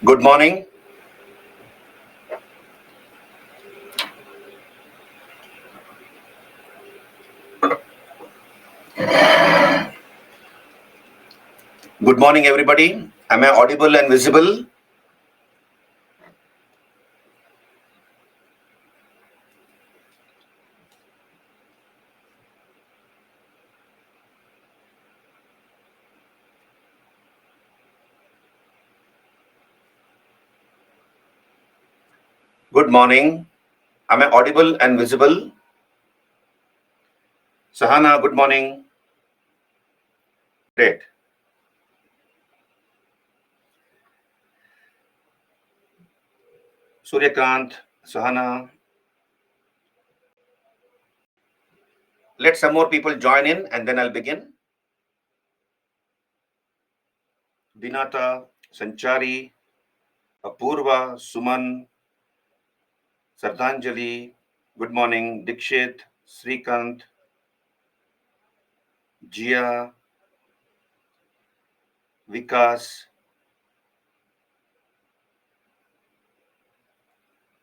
Good morning. Good morning, everybody. Am I audible and visible? Good morning. Am I audible and visible? Sahana, good morning. Great. Suryakant, Sahana. Let some more people join in and then I'll begin. Dinata, Sanchari, Apurva, Suman, Sardanjali. Good morning. Dikshit, Srikant, Jia, Vikas.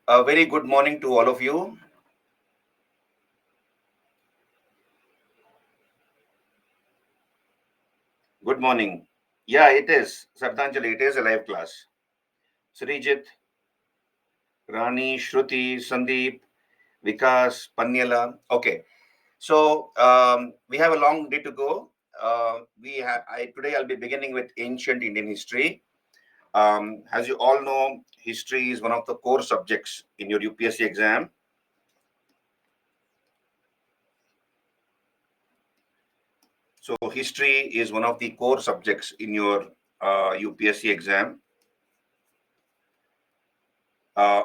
A very good morning to all of you. Good morning. Yeah, it is. Sardanjali, it is a live class. Srijit, Rani, Shruti, Sandeep, Vikas, Panyala. Okay, so we have a long day to go. Today I'll be beginning with ancient Indian history. As you all know, history is one of the core subjects in your UPSC exam. So history is one of the core subjects in your UPSC exam.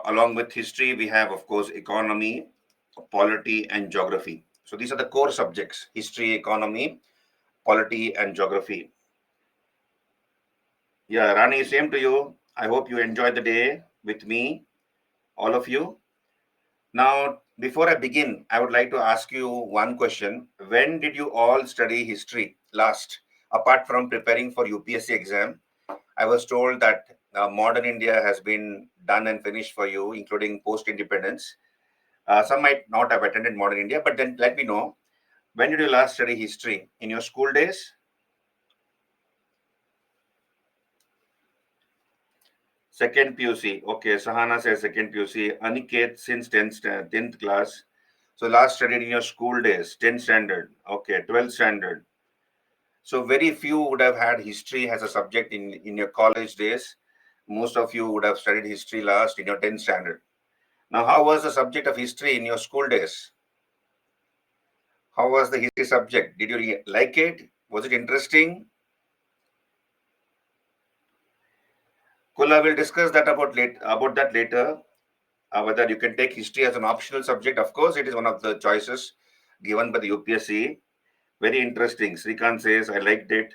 Along with history, we have, of course, economy, polity, and geography. So these are the core subjects: history, economy, polity, and geography. Yeah, Rani, same to you. I hope you enjoyed the day with me, all of you. Now, before I begin, I would like to ask you one question. When did you all study history last, apart from preparing for UPSC exam? I was told that modern India has been done and finished for you, including post-independence. Some might not have attended modern India, but then let me know, when did you last study history? In your school days? Second PUC. Okay, Sahana says second PUC. Aniket since 10th class. So last studied in your school days, 10th standard. Okay, 12th standard. So very few would have had history as a subject in your college days. Most of you would have studied history last in your 10th standard. Now, how was the subject of history in your school days? How was the history subject? Did you like it? Was it interesting? Cool, I will discuss that about that later. Whether you can take history as an optional subject. Of course, it is one of the choices given by the UPSC. Very interesting. Srikant says, I liked it.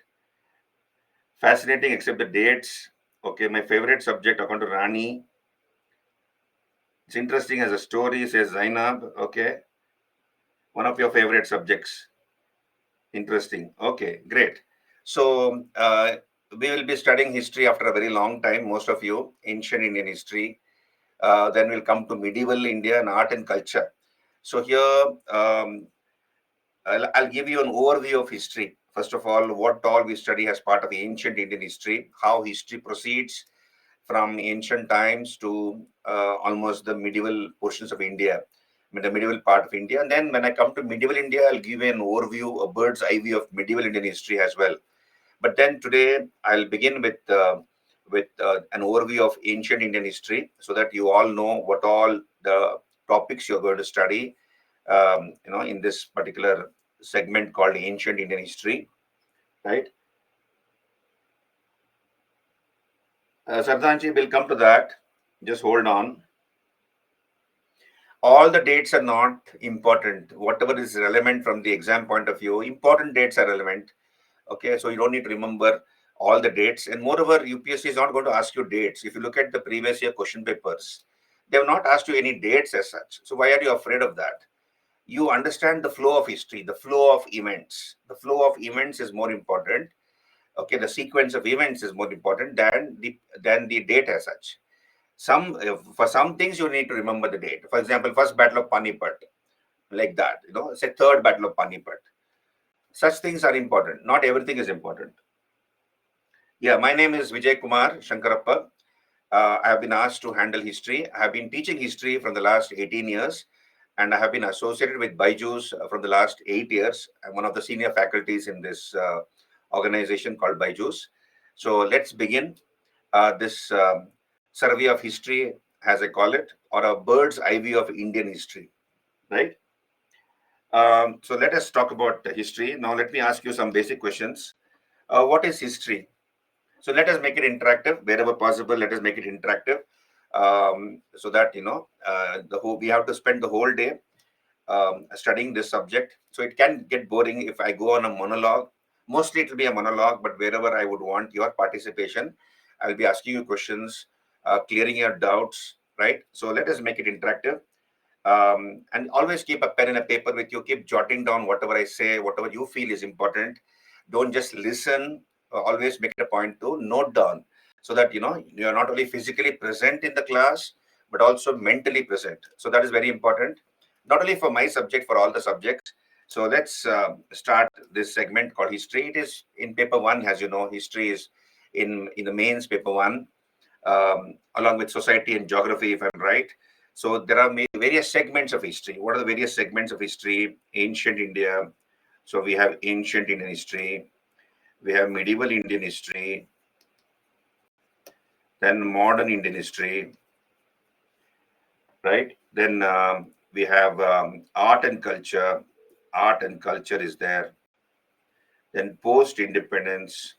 Fascinating, except the dates. Okay, my favorite subject, according to Rani. It's interesting as a story, says Zainab. Okay, one of your favorite subjects. Interesting. Okay, great. So, we will be studying history after a very long time, most of you, ancient Indian history. Then we'll come to medieval India and art and culture. So here, I'll give you an overview of history. First of all, what all we study as part of ancient Indian history, how history proceeds from ancient times to almost the medieval portions of India, the medieval part of India. And then when I come to medieval India, I'll give you an overview, a bird's eye view of medieval Indian history as well. But then today, I'll begin with an overview of ancient Indian history, so that you all know what all the topics you're going to study in this particular segment called ancient Indian history, right? Sardanji will come to that. Just hold on. All the dates are not important. Whatever is relevant from the exam point of view, important dates are relevant. Okay, so you don't need to remember all the dates. And moreover, UPSC is not going to ask you dates. If you look at the previous year question papers, they have not asked you any dates as such. So why are you afraid of that? You understand the flow of history, the flow of events. The flow of events is more important. Okay, the sequence of events is more important than the date as such. For some things you need to remember the date. For example, first battle of Panipat, like that. Say third battle of Panipat. Such things are important. Not everything is important. Yeah, my name is Vijay Kumar Shankarappa. I have been asked to handle history. I have been teaching history from the last 18 years, and I have been associated with Byju's from the last 8 years. I'm one of the senior faculties in this organization called Byju's. So let's begin this survey of history, as I call it, or a bird's eye view of Indian history, right? So let us talk about history. Now, let me ask you some basic questions. What is history? So let us make it interactive wherever possible. Let us make it interactive, so that we have to spend the whole day studying this subject. So it can get boring if I go on a monologue. Mostly it will be a monologue, but wherever I would want your participation, I'll be asking you questions, clearing your doubts. Right. So let us make it interactive. And always keep a pen and a paper with you. Keep jotting down whatever I say, whatever you feel is important. Don't just listen. Always make it a point to note down, so that you are not only physically present in the class but also mentally present. So that is very important, not only for my subject, for all the subjects. So let's start this segment called history. It is in paper one, as you know. History is in the mains, paper one, along with society and geography, if I'm right. So there are various segments of history. What are the various segments of history? Ancient India. So we have ancient Indian history. We have medieval Indian history. Then modern Indian history, right? Then we have art and culture. Art and culture is there. Then post-independence.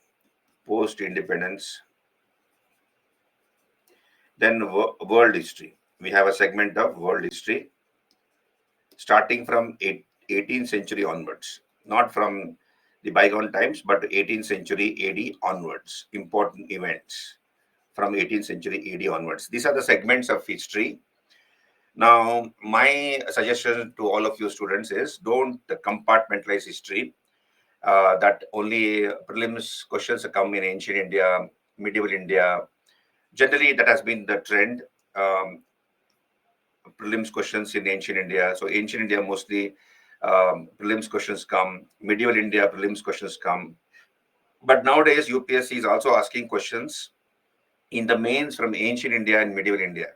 Post-independence. Then world history. We have a segment of world history, starting from 18th century onwards, not from the bygone times, but 18th century AD onwards, important events from 18th century AD onwards. These are the segments of history. Now, my suggestion to all of you students is, don't compartmentalize history, that only prelims questions come in ancient India, medieval India. Generally, that has been the trend. Prelims questions in ancient India. So ancient India mostly prelims questions come. Medieval India prelims questions come. But nowadays UPSC is also asking questions in the mains from ancient India and medieval India.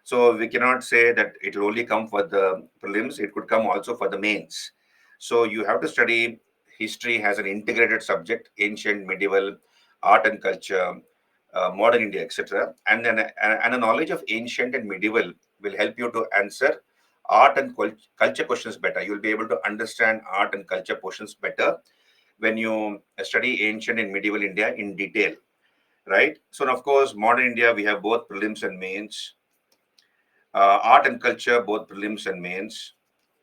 So we cannot say that it will only come for the prelims. It could come also for the mains. So you have to study history as an integrated subject: ancient, medieval, art and culture, modern India, etc. And a knowledge of ancient and medieval will help you to answer art and culture questions better. You'll be able to understand art and culture portions better when you study ancient and medieval India in detail, right? So, of course, modern India, we have both prelims and mains. Art and culture, both prelims and mains.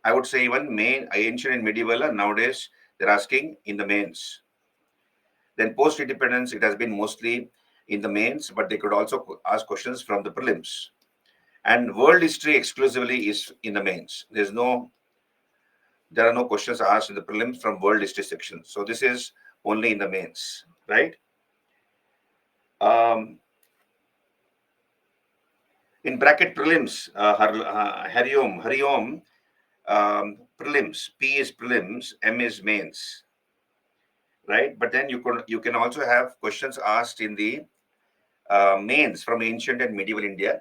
I would say even main, ancient and medieval, nowadays they're asking in the mains. Then post-independence, it has been mostly in the mains, but they could also ask questions from the prelims. And world history exclusively is in the mains. There are no questions asked in the prelims from world history section. So this is only in the mains, right? In bracket prelims, Hariom, prelims. P is prelims, M is mains, right? But then you can also have questions asked in the mains from ancient and medieval India.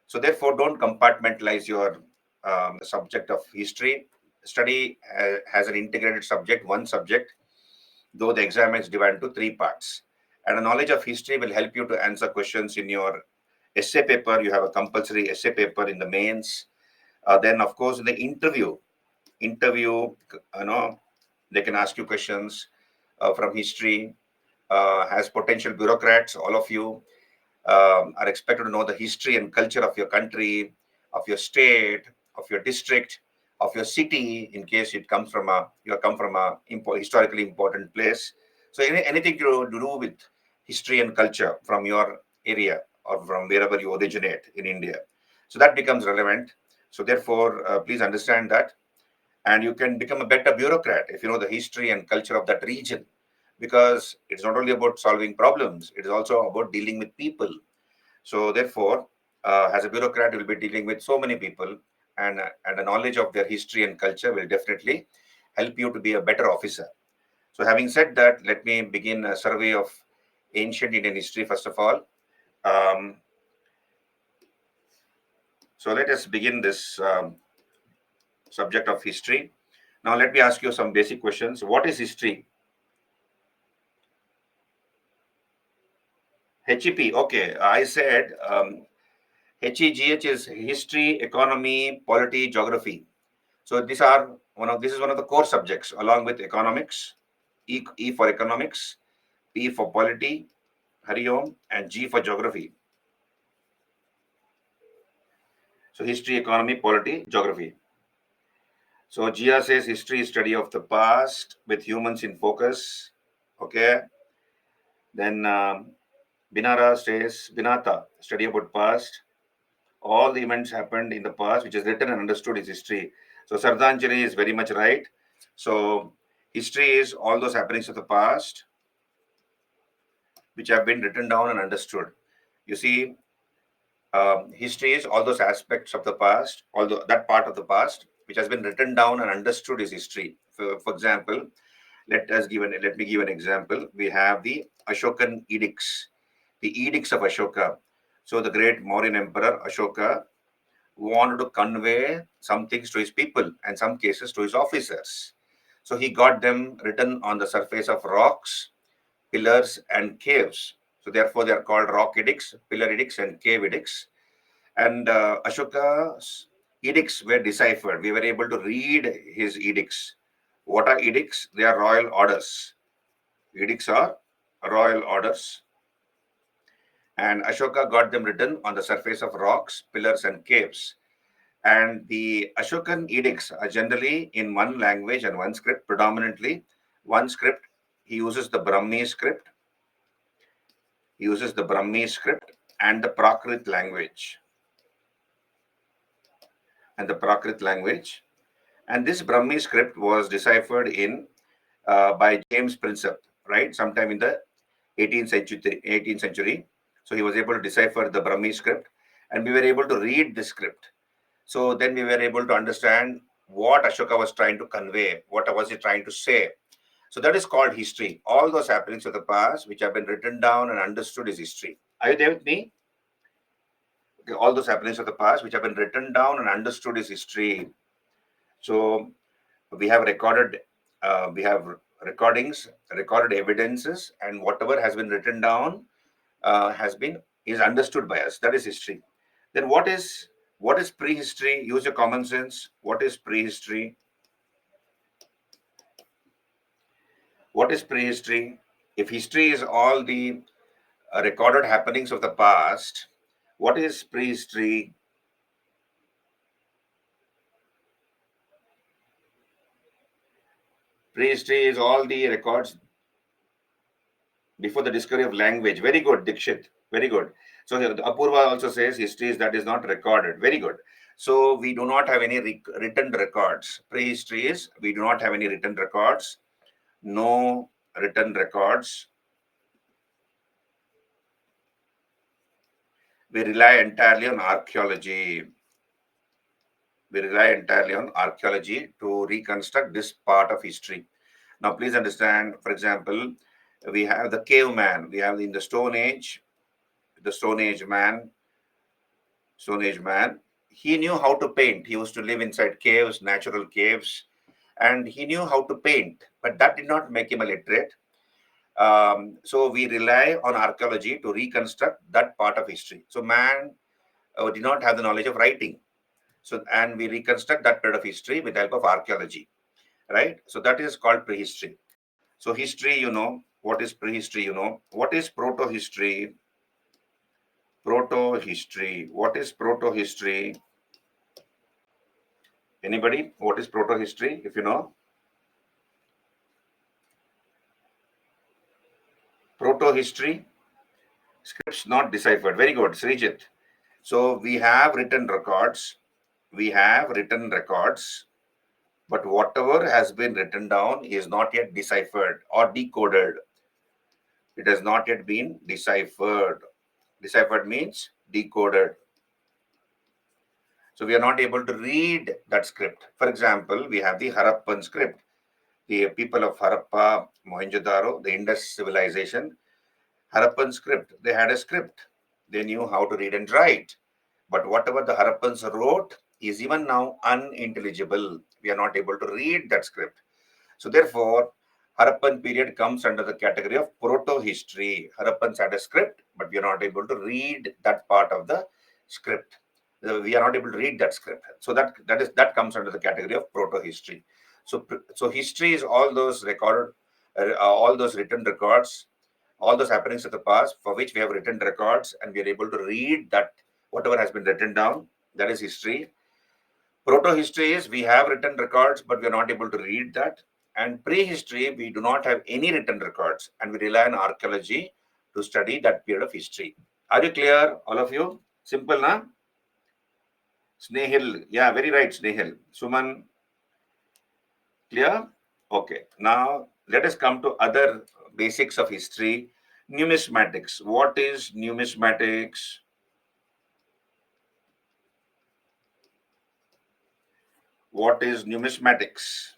So therefore, don't compartmentalize your subject of history. Study has an integrated subject, one subject, though the exam is divided into three parts. And a knowledge of history will help you to answer questions in your essay paper. You have a compulsory essay paper in the mains. Then, of course, in the interview, they can ask you questions from history. As potential bureaucrats, all of you are expected to know the history and culture of your country, of your state, of your district, of your city, in case you come from a historically important place. So anything to do with history and culture from your area or from wherever you originate in India. So that becomes relevant. So therefore, please understand that, and you can become a better bureaucrat if you know the history and culture of that region. because it's not only about solving problems, it is also about dealing with people. So therefore, as a bureaucrat, you will be dealing with so many people, and a knowledge of their history and culture will definitely help you to be a better officer. So having said that, let me begin a survey of ancient Indian history first of all. Um, so let us begin this subject of history. Now let me ask you some basic questions. What is history? HEP. Okay, I said HEGH is history, economy, polity, geography. So this is one of the core subjects along with economics, E for economics, P for polity, Hariom, and G for geography. So history, economy, polity, geography. So Gia says history is study of the past with humans in focus. Okay. Then Binara says Binata, study about past. All the events happened in the past, which is written and understood is history. So Sardanjali is very much right. So history is all those happenings of the past which have been written down and understood. You see, history is all those aspects of the past, although that part of the past which has been written down and understood is history. For example, let me give an example. We have the Ashokan edicts, the edicts of Ashoka. So the great Mauryan emperor Ashoka wanted to convey some things to his people and some cases to his officers. So he got them written on the surface of rocks, pillars, and caves. So therefore, they are called rock edicts, pillar edicts, and cave edicts. And Ashoka's edicts were deciphered. We were able to read his edicts. What are edicts? They are royal orders. Edicts are royal orders. And Ashoka got them written on the surface of rocks, pillars, and caves. And the Ashokan edicts are generally in one language and one script, predominantly one script. He uses the Brahmi script. He uses the Brahmi script and the Prakrit language. And the Prakrit language. And this Brahmi script was deciphered by James Prinsep, right? Sometime in the 18th century. 18th century. So he was able to decipher the Brahmi script, and we were able to read the script. So then we were able to understand what Ashoka was trying to convey, what was he trying to say. So that is called history. All those happenings of the past, which have been written down and understood, is history. Are you there with me? Okay, all those happenings of the past, which have been written down and understood, is history. So we have we have recordings, recorded evidences, and whatever has been written down is understood by us. That is history. Then what is prehistory? Use your common sense. What is prehistory? What is prehistory? If history is all the recorded happenings of the past, what is prehistory? Prehistory is all the records before the discovery of language. Very good, Dikshit. Very good. So Apurva also says history is that is not recorded. Very good. So we do not have any written records. Prehistory is we do not have any written records. No written records. We rely entirely on archaeology. We rely entirely on archaeology to reconstruct this part of history. Now, please understand, for example, we have the caveman. We have in the Stone Age, the Stone Age man. He knew how to paint. He used to live inside caves, natural caves, and he knew how to paint. But that did not make him a literate. So we rely on archaeology to reconstruct that part of history. So man did not have the knowledge of writing. So and we reconstruct that period of history with the help of archaeology, right? So that is called prehistory. So history, what is prehistory? What is proto-history? Proto-history. What is proto-history? Anybody? What is proto-history? If you know, proto-history, scripts not deciphered. Very good, Srijit. So we have written records. We have written records, but whatever has been written down is not yet deciphered or decoded. It has not yet been deciphered. Deciphered means decoded. So we are not able to read that script. For example, we have the Harappan script. The people of Harappa, Mohenjo-daro, the Indus civilization, Harappan script, they had a script. They knew how to read and write. But whatever the Harappans wrote is even now unintelligible. We are not able to read that script. So therefore, Harappan period comes under the category of proto-history. Harappans had a script, but we are not able to read that part of the script. We are not able to read that script. So that comes under the category of proto-history. So history is all those recorded, all those written records, all those happenings of the past for which we have written records, and we are able to read that whatever has been written down. That is history. Proto-history is we have written records, but we are not able to read that. And prehistory, we do not have any written records, and we rely on archaeology to study that period of history. Are you clear, all of you? Simple, na? Snehil, yeah, very right, Snehil. Suman, clear? Okay. Now let us come to other basics of history. Numismatics. What is numismatics? What is numismatics?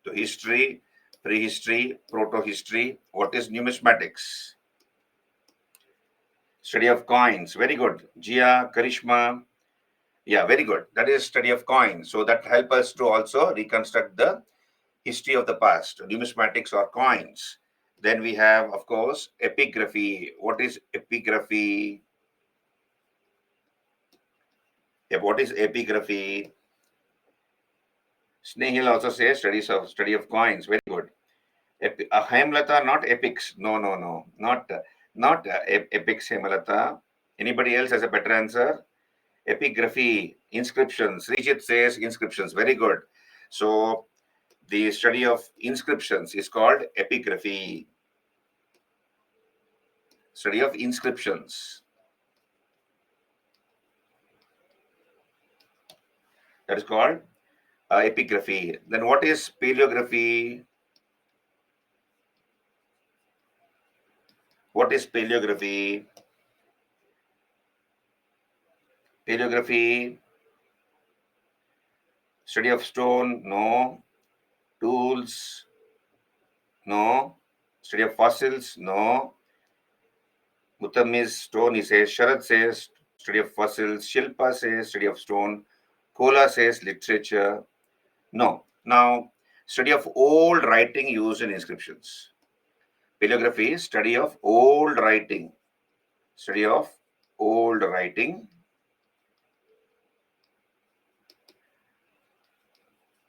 To history, prehistory, proto-history. What is numismatics? Study of coins. Very good. Jia, Karishma. Yeah, very good. That is study of coins. So that help us to also reconstruct the history of the past. Numismatics or coins. Then we have, of course, epigraphy. What is epigraphy? Yeah, what is epigraphy? Snehil also says study of coins. Very good. Hemlata, not epics. No, no, no. Not epics, Hemlata. Anybody else has a better answer? Epigraphy, inscriptions. Srijit says inscriptions. Very good. So the study of inscriptions is called epigraphy. Study of inscriptions. That is called epigraphy. Then what is paleography? What is paleography? Paleography, study of stone, no. Tools, no. Study of fossils, no. Uttam is stone, he says. Sharad says study of fossils. Shilpa says study of stone. Kola says literature. No. Now, study of old writing used in inscriptions. Paleography is study of old writing. Study of old writing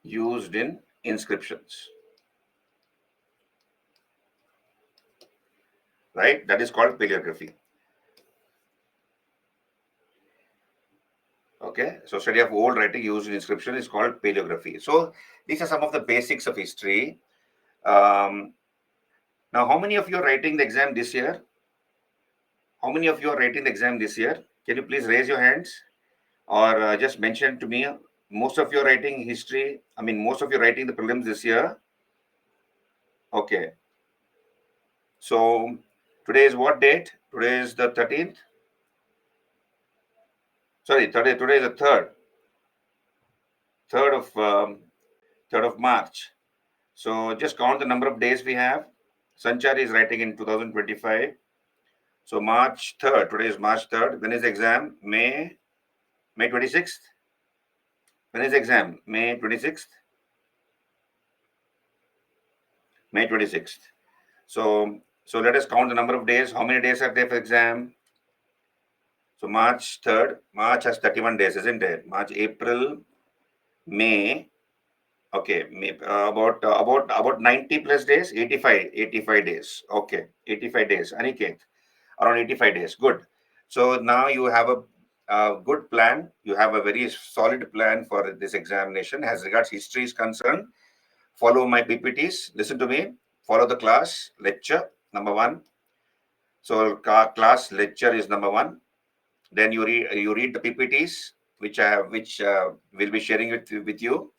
used in inscriptions. Right? That is called paleography. Okay, so study of old writing used in inscription is called paleography. So these are some of the basics of history. Now, how many of you are writing the exam this year? How many of you are writing the exam this year? Can you please raise your hands or just mention to me? Most of you are writing history. I mean, most of you are writing the prelims this year. Okay. So today is what date? Today is the 13th. Sorry, today is the 3rd of March. So just count the number of days we have. Sanchar is writing in 2025. So March 3rd. Today is March 3rd. When is the exam? May 26th. When is the exam? May 26th. May 26th. So let us count the number of days. How many days are there for exam? So March 3rd. March has 31 days, isn't it? March, April, May. Okay, about 90 plus days. 85 days. Okay, 85 days. Aniket, around 85 days. Good. So now you have a good plan. You have a very solid plan for this examination. As regards history is concerned, follow my PPTs. Listen to me. Follow the class lecture number 1. So class lecture is number 1. Then you read the PPTs which will be sharing with you.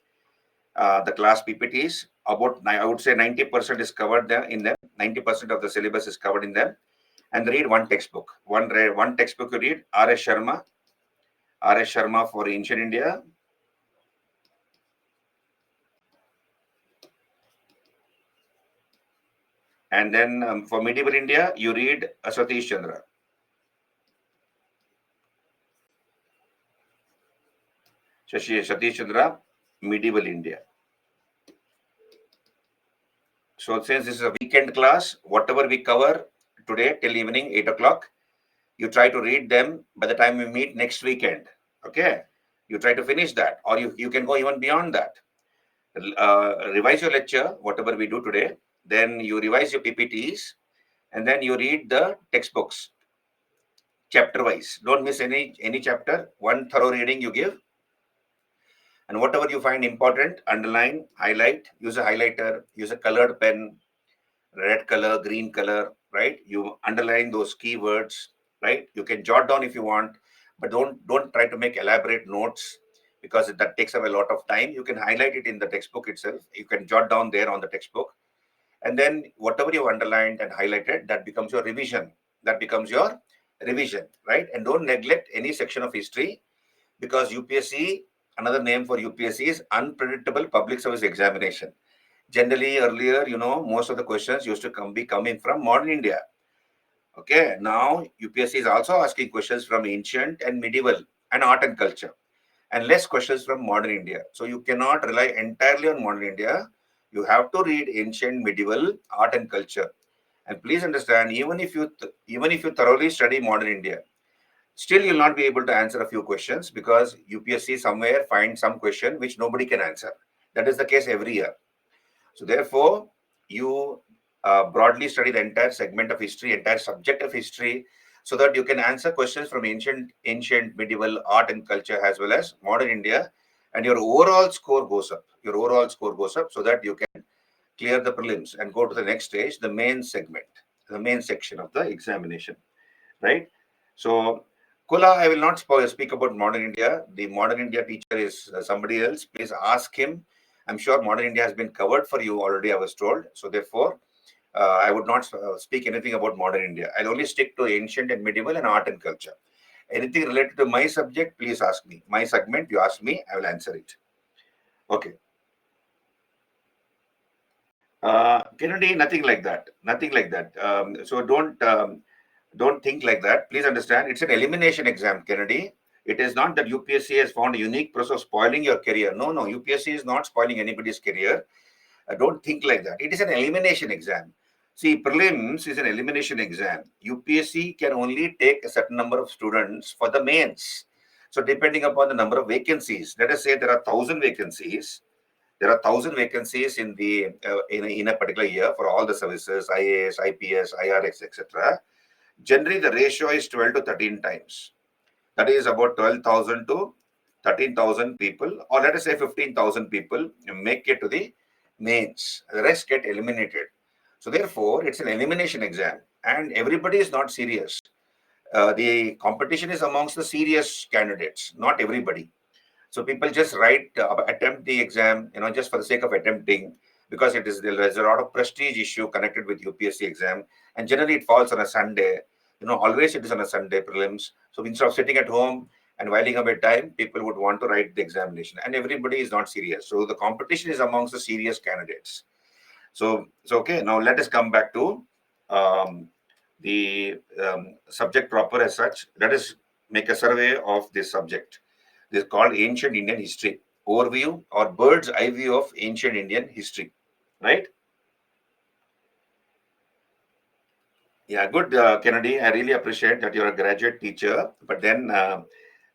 The class PPTs, I would say 90% is covered there in them. 90% of the syllabus is covered in them. And read one textbook. One textbook you read, R.S. Sharma for Ancient India. And then for Medieval India, you read Satish Chandra. Satish Chandra, Medieval India. So since this is a weekend class, whatever we cover today till evening 8 o'clock, you try to read them by the time we meet next weekend. Okay, you try to finish that, or you can go even beyond that. Revise your lecture, whatever we do today. Then you revise your PPTs, and then you read the textbooks chapter wise. Don't miss any chapter. One thorough reading you give, and whatever you find important, underline, highlight. Use a highlighter. Use a colored pen, red color, green color, right? You underline those keywords, right? You can jot down if you want, but don't try to make elaborate notes because that takes up a lot of time. You can highlight it in the textbook itself. You can jot down there on the textbook, and then whatever you underlined and highlighted, that becomes your revision. That becomes your revision, right? And don't neglect any section of history, because UPSC, another name for UPSC is unpredictable public service examination. Generally, earlier, most of the questions used to be coming from modern India. Okay, now UPSC is also asking questions from ancient and medieval and art and culture, and less questions from modern India. So you cannot rely entirely on modern India. You have to read ancient, medieval, art and culture. And please understand, even if you thoroughly study modern India, still you'll not be able to answer a few questions, because UPSC somewhere finds some question which nobody can answer. That is the case every year. So therefore, you broadly study the entire segment of history, entire subject of history, so that you can answer questions from ancient, medieval, art and culture, as well as modern India, and your overall score goes up. Your overall score goes up, so that you can clear the prelims and go to the next stage, the main segment, the main section of the examination, right? So, Kula, I will not speak about modern India. The modern India teacher is somebody else. Please ask him. I'm sure modern India has been covered for you already, I was told. So, therefore, I would not speak anything about modern India. I'll only stick to ancient and medieval and art and culture. Anything related to my subject, please ask me. My segment, you ask me, I will answer it. Okay. Kennedy, nothing like that. Nothing like that. So don't think like that. Please understand, it's an elimination exam, Kennedy. It is not that UPSC has found a unique process of spoiling your career. No, UPSC is not spoiling anybody's career. Don't think like that. It is an elimination exam. See, prelims is an elimination exam. UPSC can only take a certain number of students for the mains. So depending upon the number of vacancies, let us say there are 1,000 vacancies. There are 1,000 vacancies in a particular year for all the services, IAS, IPS, IRX, etc. Generally, the ratio is 12 to 13 times. That is about 12,000 to 13,000 people, or let us say 15,000 people make it to the mains. The rest get eliminated. So therefore, it's an elimination exam, and everybody is not serious. The competition is amongst the serious candidates, not everybody. So people just attempt the exam, just for the sake of attempting, because there's a lot of prestige issue connected with UPSC exam, and generally it falls on a Sunday. Always it is on a Sunday prelims. So instead of sitting at home and whiling away time, people would want to write the examination, and everybody is not serious. So the competition is amongst the serious candidates. So okay. Now let us come back to the subject proper as such. Let us make a survey of this subject. This is called Ancient Indian History Overview, or Bird's Eye View of Ancient Indian History, right? Yeah, good, Kennedy. I really appreciate that you're a graduate teacher. But then,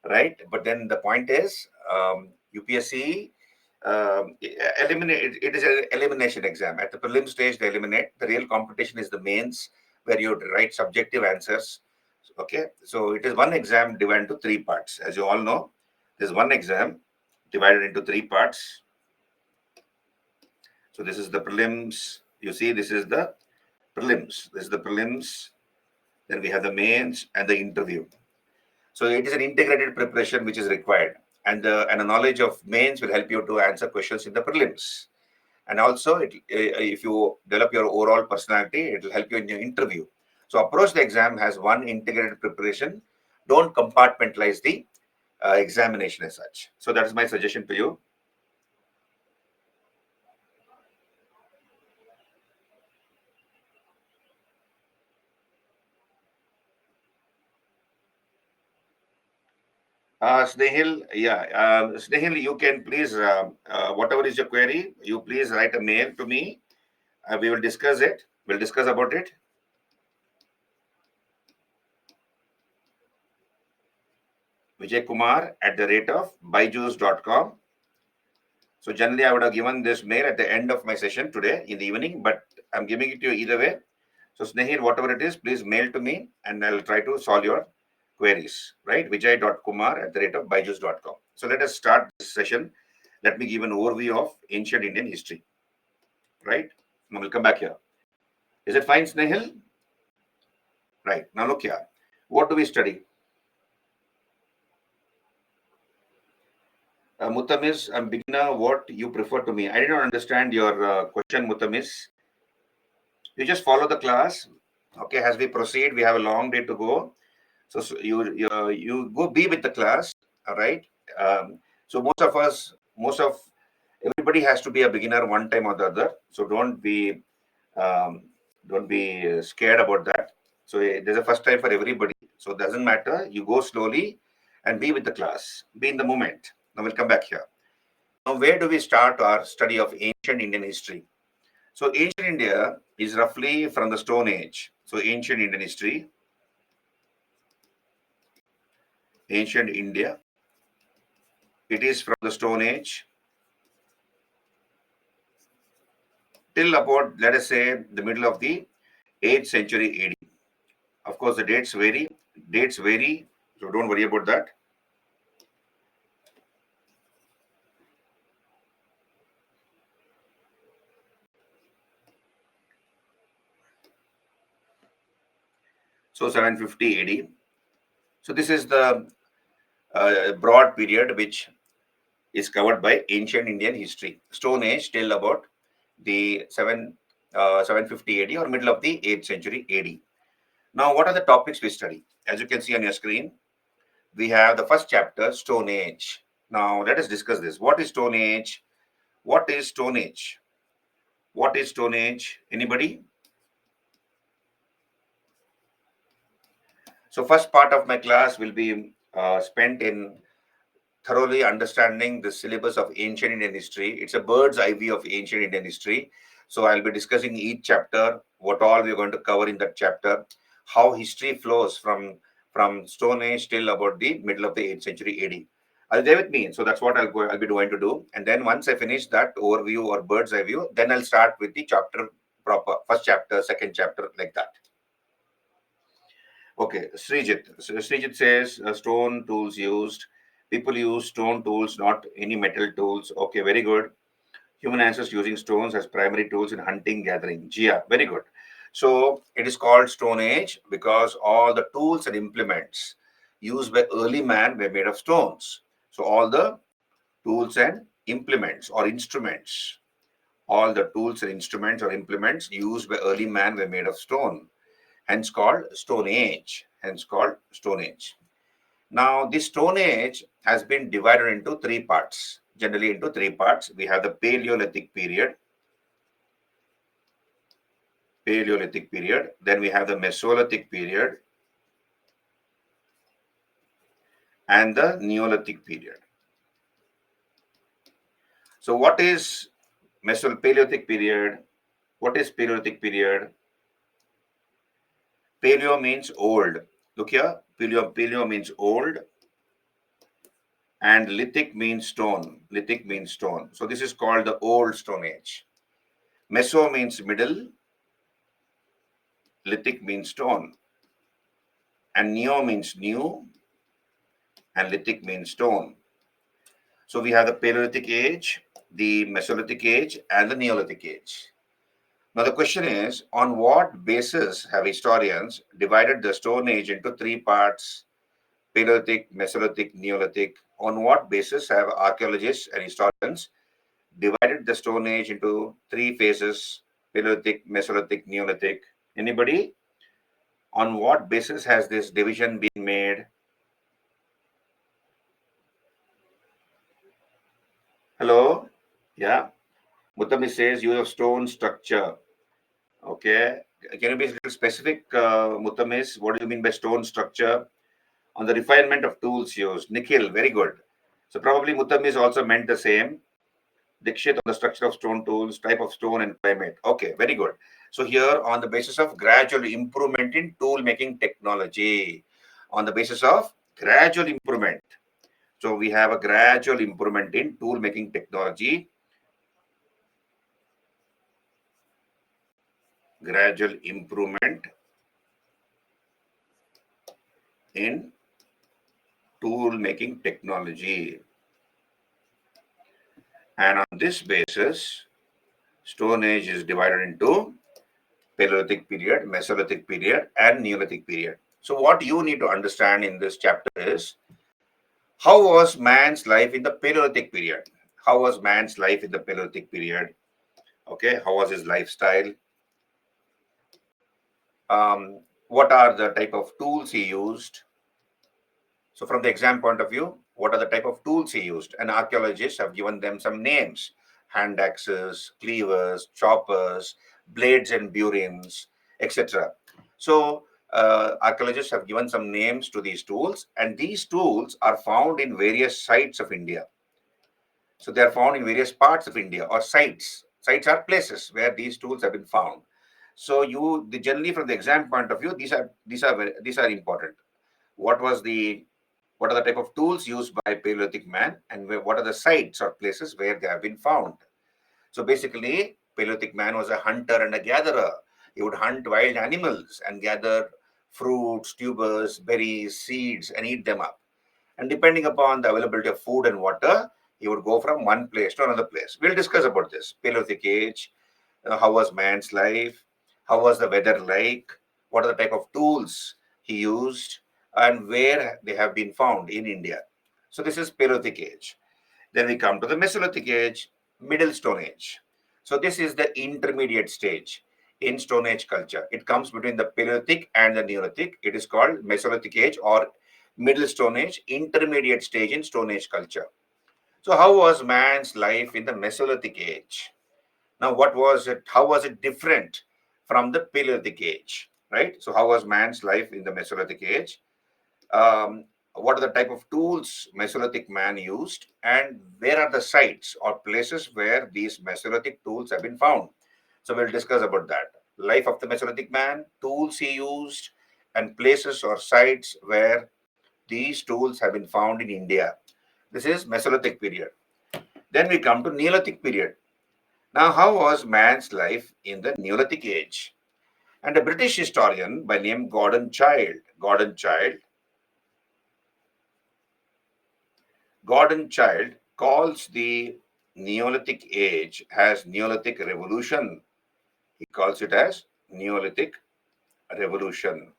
right? But then the point is, UPSC eliminate. It is an elimination exam. At the prelim stage, they eliminate. The real competition is the mains, where you write subjective answers. Okay, so it is one exam divided into three parts. As you all know, there's one exam divided into three parts. So this is the prelims. You see, this is the prelims. This is the prelims. Then we have the mains and the interview. So it is an integrated preparation which is required, and a knowledge of mains will help you to answer questions in the prelims. And also, if you develop your overall personality, it will help you in your interview. So approach the exam as one integrated preparation. Don't compartmentalize the examination as such. So that is my suggestion to you. Snehil, yeah, Snehil, you can please, whatever is your query, you please write a mail to me. We will discuss it. We'll discuss about it. Vijay Kumar at the rate of byju's.com. So generally, I would have given this mail at the end of my session today in the evening, but I'm giving it to you either way. So Snehil, whatever it is, please mail to me and I'll try to solve your queries, right? Vijay.kumar at the rate of byju's.com. So let us start this session. Let me give an overview of ancient Indian history, right? Now we'll come back here. Is it fine, Snehil? Right. Now look here. What do we study? Mutamis, I'm beginner. What you prefer to me? I did not understand your question, Mutamis. You just follow the class. Okay, as we proceed, we have a long day to go. So, you go be with the class. All right. So most of everybody has to be a beginner one time or the other. So um, don't be scared about that. So there's a first time for everybody. So it doesn't matter. You go slowly and be with the class. Be in the moment. Now we'll come back here. Now, where do we start our study of ancient Indian history? So ancient India is roughly from the Stone Age. So ancient Indian history, ancient India, it is from the Stone Age till about, let us say, the middle of the 8th century AD. Of course, the dates vary. Dates vary, so don't worry about that. So 750 AD. So this is the broad period which is covered by ancient Indian history. Stone Age till about the 750 AD or middle of the 8th century AD. Now, what are the topics we study? As you can see on your screen, we have the first chapter, Stone Age. Now, let us discuss this. What is Stone Age? What is Stone Age? What is Stone Age? Anybody? So, first part of my class will be spent in thoroughly understanding the syllabus of ancient Indian history. It's a bird's eye view of ancient Indian history. So I'll be discussing each chapter, what all we're going to cover in that chapter, how history flows from Stone Age till about the middle of the 8th century AD. Are you there with me? So that's what I'll be going to do. And then once I finish that overview or bird's eye view, then I'll start with the chapter proper, first chapter, second chapter, like that. Okay, Srijit. So Srijit says stone tools used. People use stone tools, not any metal tools. Okay, very good. Human ancestors using stones as primary tools in hunting, gathering. Gia, very good. So it is called Stone Age because all the tools and implements used by early man were made of stones. So all the tools and implements or instruments, all the tools and instruments or implements used by early man were made of stone, hence called Stone Age. Hence called Stone Age. Now, this Stone Age has been divided into three parts. Generally, into three parts. We have the Paleolithic period. Paleolithic period. Then we have the Mesolithic period and the Neolithic period. So, what is Paleolithic period? What is Paleolithic period? Paleo means old. Look here. Paleo means old. And lithic means stone. Lithic means stone. So this is called the Old Stone Age. Meso means middle. Lithic means stone. And neo means new. And lithic means stone. So we have the Paleolithic age, the Mesolithic age, and the Neolithic age. Now the question is, on what basis have historians divided the Stone Age into three parts, Paleolithic, Mesolithic, Neolithic? On what basis have archaeologists and historians divided the Stone Age into three phases: Paleolithic, Mesolithic, Neolithic. Anybody? On what basis has this division been made? Hello? Yeah. Muttami says use of stone structure. Okay. Can you be a little specific, Muttamis? What do you mean by stone structure? On the refinement of tools used. Nikhil, very good. So probably Muttamis also meant the same. Dikshit on the structure of stone tools, type of stone and climate. Okay, very good. So here on the basis of gradual improvement in tool making technology, on the basis of gradual improvement. So we have a gradual improvement in tool making technology, gradual improvement in tool making technology. And on this basis, Stone Age is divided into Paleolithic period, Mesolithic period, and Neolithic period. So what you need to understand in this chapter is how was man's life in the Paleolithic period? How was man's life in the Paleolithic period? Okay, how was his lifestyle? What are the type of tools he used? So from the exam point of view, what are the type of tools he used? And archaeologists have given them some names: hand axes, cleavers, choppers, blades and burins, etc. So archaeologists have given some names to these tools, and these tools are found in various sites of India. So they are found in various parts of India or sites. Sites are places where these tools have been found. So generally from the exam point of view, these are important. What was the what are the type of tools used by Paleolithic man, and what are the sites or places where they have been found? So basically, Paleolithic man was a hunter and a gatherer. He would hunt wild animals and gather fruits, tubers, berries, seeds, and eat them up. And depending upon the availability of food and water, he would go from one place to another place. We'll discuss about this. Paleolithic age, how was man's life, how was the weather like, what are the type of tools he used, and where they have been found in India. So this is Paleolithic age. Then we come to the Mesolithic age, Middle Stone Age. So this is the intermediate stage in Stone Age culture. It comes between the Paleolithic and the Neolithic. It is called Mesolithic age or Middle Stone Age, intermediate stage in Stone Age culture. So how was man's life in the Mesolithic age? Now, what was it? How was it different from the Paleolithic age? Right. So, how was man's life in the Mesolithic age? Um, what are the type of tools Mesolithic man used, and where are the sites or places where these Mesolithic tools have been found? So, we'll discuss about that. Life of the Mesolithic man, tools he used, and places or sites where these tools have been found in India. This is Mesolithic period. Then we come to Neolithic period. Now, how was man's life in the Neolithic age? And a British historian by name Gordon Child calls the Neolithic age as Neolithic revolution. He calls it as Neolithic revolution.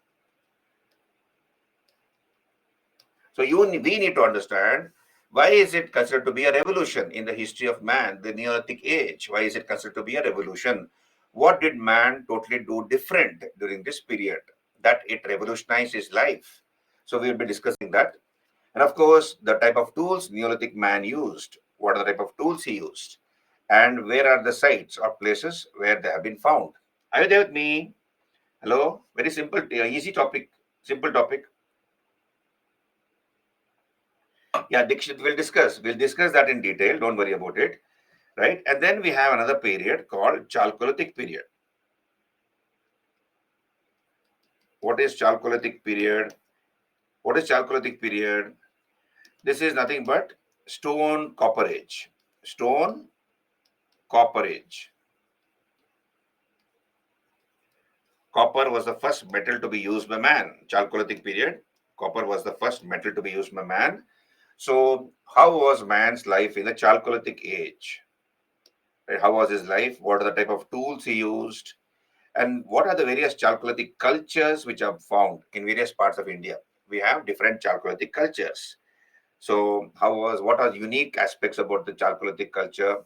So we need to understand, why is it considered to be a revolution in the history of man, the Neolithic age? Why is it considered to be a revolution? What did man totally do different during this period that it revolutionized his life? So we will be discussing that. And of course, the type of tools Neolithic man used. What are the type of tools he used? And where are the sites or places where they have been found? Are you there with me? Hello? Very simple, easy topic, simple topic. Yeah, Dikshit, we'll discuss. We'll discuss that in detail. Don't worry about it. Right? And then we have another period called Chalcolithic period. What is Chalcolithic period? What is Chalcolithic period? This is nothing but stone copper age. Stone copper age. Copper was the first metal to be used by man. Chalcolithic period. Copper was the first metal to be used by man. So, how was man's life in the Chalcolithic age? Right? How was his life? What are the type of tools he used? And what are the various Chalcolithic cultures which are found in various parts of India? We have different Chalcolithic cultures. So, what are unique aspects about the Chalcolithic culture?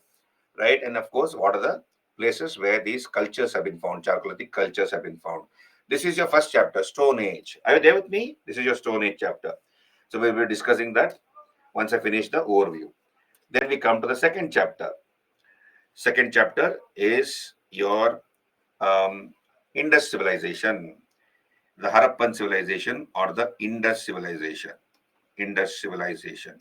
right? And of course, what are the places where these cultures have been found, Chalcolithic cultures have been found. This is your first chapter, Stone Age. Are you there with me? This is your Stone Age chapter. So we'll be discussing that once I finish the overview. Then we come to the second chapter. Second chapter is your Indus civilization, the Harappan civilization or the Indus civilization. Indus civilization.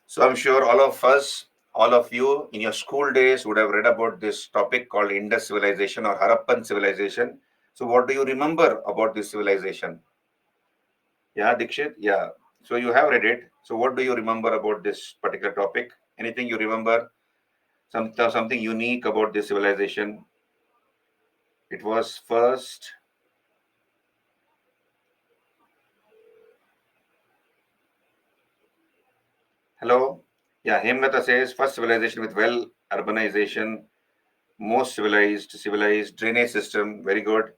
So I'm sure all of us, all of you in your school days would have read about this topic called Indus civilization or Harappan civilization. So what do you remember about this civilization? Yeah, Dikshit? Yeah. So you have read it. So what do you remember about this particular topic? Anything you remember? Something unique about this civilization? It was first. Hello? Yeah, Hemlata says first civilization with well urbanization, most civilized drainage system. Very good.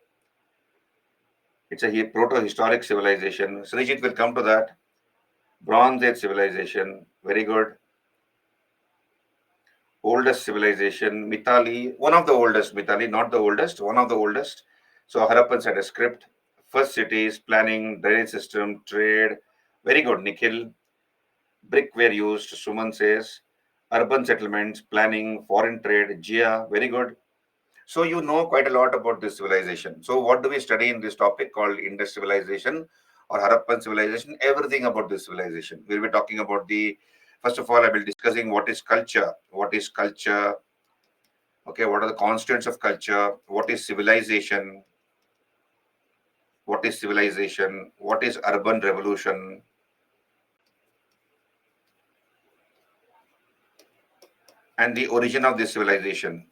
It's a proto-historic civilization. Srijit will come to that. Bronze Age civilization. Very good. Oldest civilization. Mithali. One of the oldest. Mithali, not the oldest. One of the oldest. So Harappans had a script. First cities, planning, drainage system, trade. Very good, Nikhil. Brick were used, Suman says. Urban settlements, planning, foreign trade, Jia. Very good. So you know quite a lot about this civilization. So what do we study in this topic called Indus civilization or Harappan civilization? Everything about this civilization. We'll be talking about first of all, I will be discussing what is culture. What is culture? Okay, what are the constants of culture? What is civilization? What is civilization? What is urban revolution? And the origin of this civilization.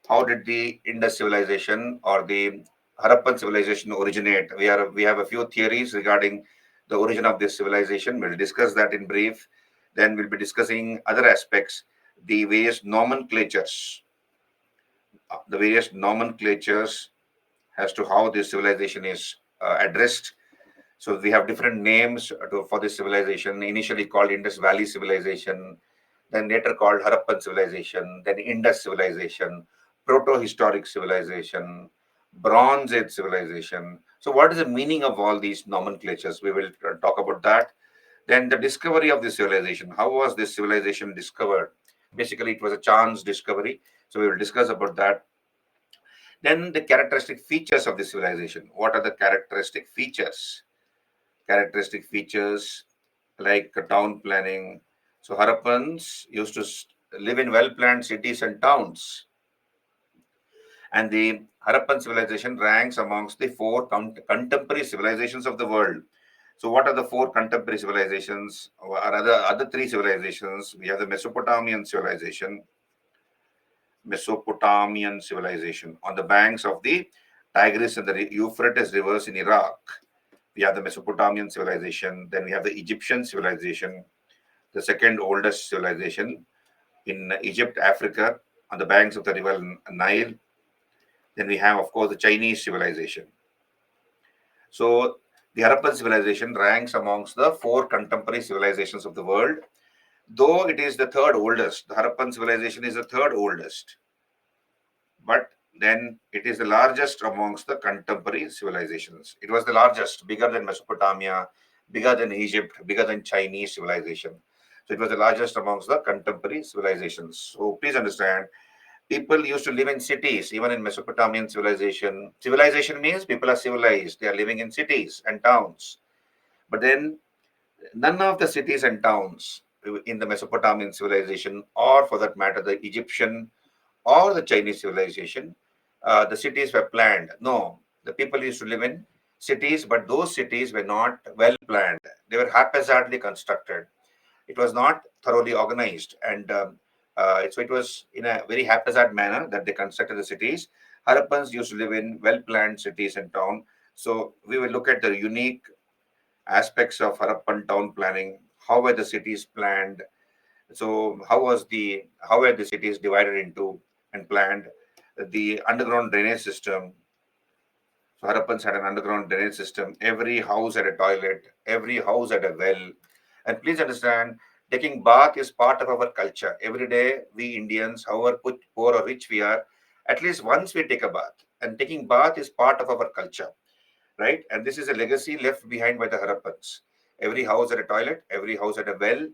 How did the Indus civilization or the Harappan civilization originate? We have a few theories regarding the origin of this civilization. We'll discuss that in brief. Then we'll be discussing other aspects, the various nomenclatures, as to how this civilization is addressed. So we have different names for this civilization. Initially called Indus Valley civilization, then later called Harappan civilization, then Indus civilization, proto-historic civilization, Bronze Age civilization. So what is the meaning of all these nomenclatures? We will talk about that. Then the discovery of this civilization. How was this civilization discovered? Basically, it was a chance discovery. So we will discuss about that. Then the characteristic features of the civilization. What are the characteristic features? Characteristic features like town planning. So Harappans used to live in well-planned cities and towns. And the Harappan civilization ranks amongst the four contemporary civilizations of the world. So what are the four contemporary civilizations? Or other three civilizations? We have the Mesopotamian civilization on the banks of the Tigris and the Euphrates rivers in Iraq. We have the Mesopotamian civilization. Then we have the Egyptian civilization, the second oldest civilization in Egypt, Africa, on the banks of the river Nile. Then we have, of course, the Chinese civilization. So the Harappan civilization ranks amongst the four contemporary civilizations of the world, though it is the third oldest. The Harappan civilization is the third oldest, but then it is the largest amongst the contemporary civilizations. It was the largest, bigger than Mesopotamia, bigger than Egypt, bigger than Chinese civilization. So it was the largest amongst the contemporary civilizations. So please understand, people used to live in cities, even in Mesopotamian civilization. Civilization means people are civilized. They are living in cities and towns. But then none of the cities and towns in the Mesopotamian civilization, or for that matter, the Egyptian or the Chinese civilization, the cities were planned. No, the people used to live in cities, but those cities were not well planned. They were haphazardly constructed. It was not thoroughly organized, and so it was in a very haphazard manner that they constructed the cities. Harappans used to live in well planned cities and town. So we will look at the unique aspects of Harappan town planning. How were the cities planned? So how were the cities divided into and planned? The underground drainage system. So Harappans had an underground drainage system. Every house had a toilet. Every house had a well. And please understand, taking bath is part of our culture. Every day, we Indians, however poor or rich we are, at least once we take a bath. And taking bath is part of our culture, right? And this is a legacy left behind by the Harappans. Every house had a toilet, every house had a well.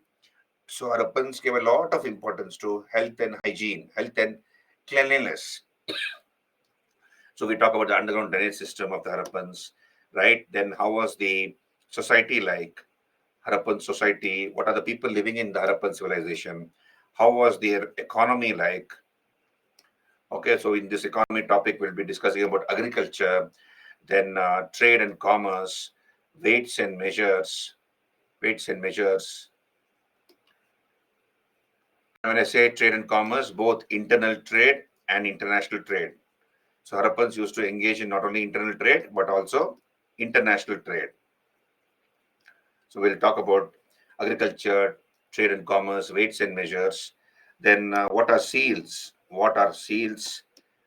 So Harappans gave a lot of importance to health and hygiene, health and cleanliness. So we talk about the underground drainage system of the Harappans, right? Then how was the society like? Harappan society? What are the people living in the Harappan civilization? How was their economy like? Okay, so in this economy topic, we'll be discussing about agriculture, then trade and commerce, weights and measures, weights and measures. When I say trade and commerce, both internal trade and international trade. So Harappans used to engage in not only internal trade but also international trade. So we'll talk about agriculture, trade and commerce, weights and measures. Then what are seals? What are seals?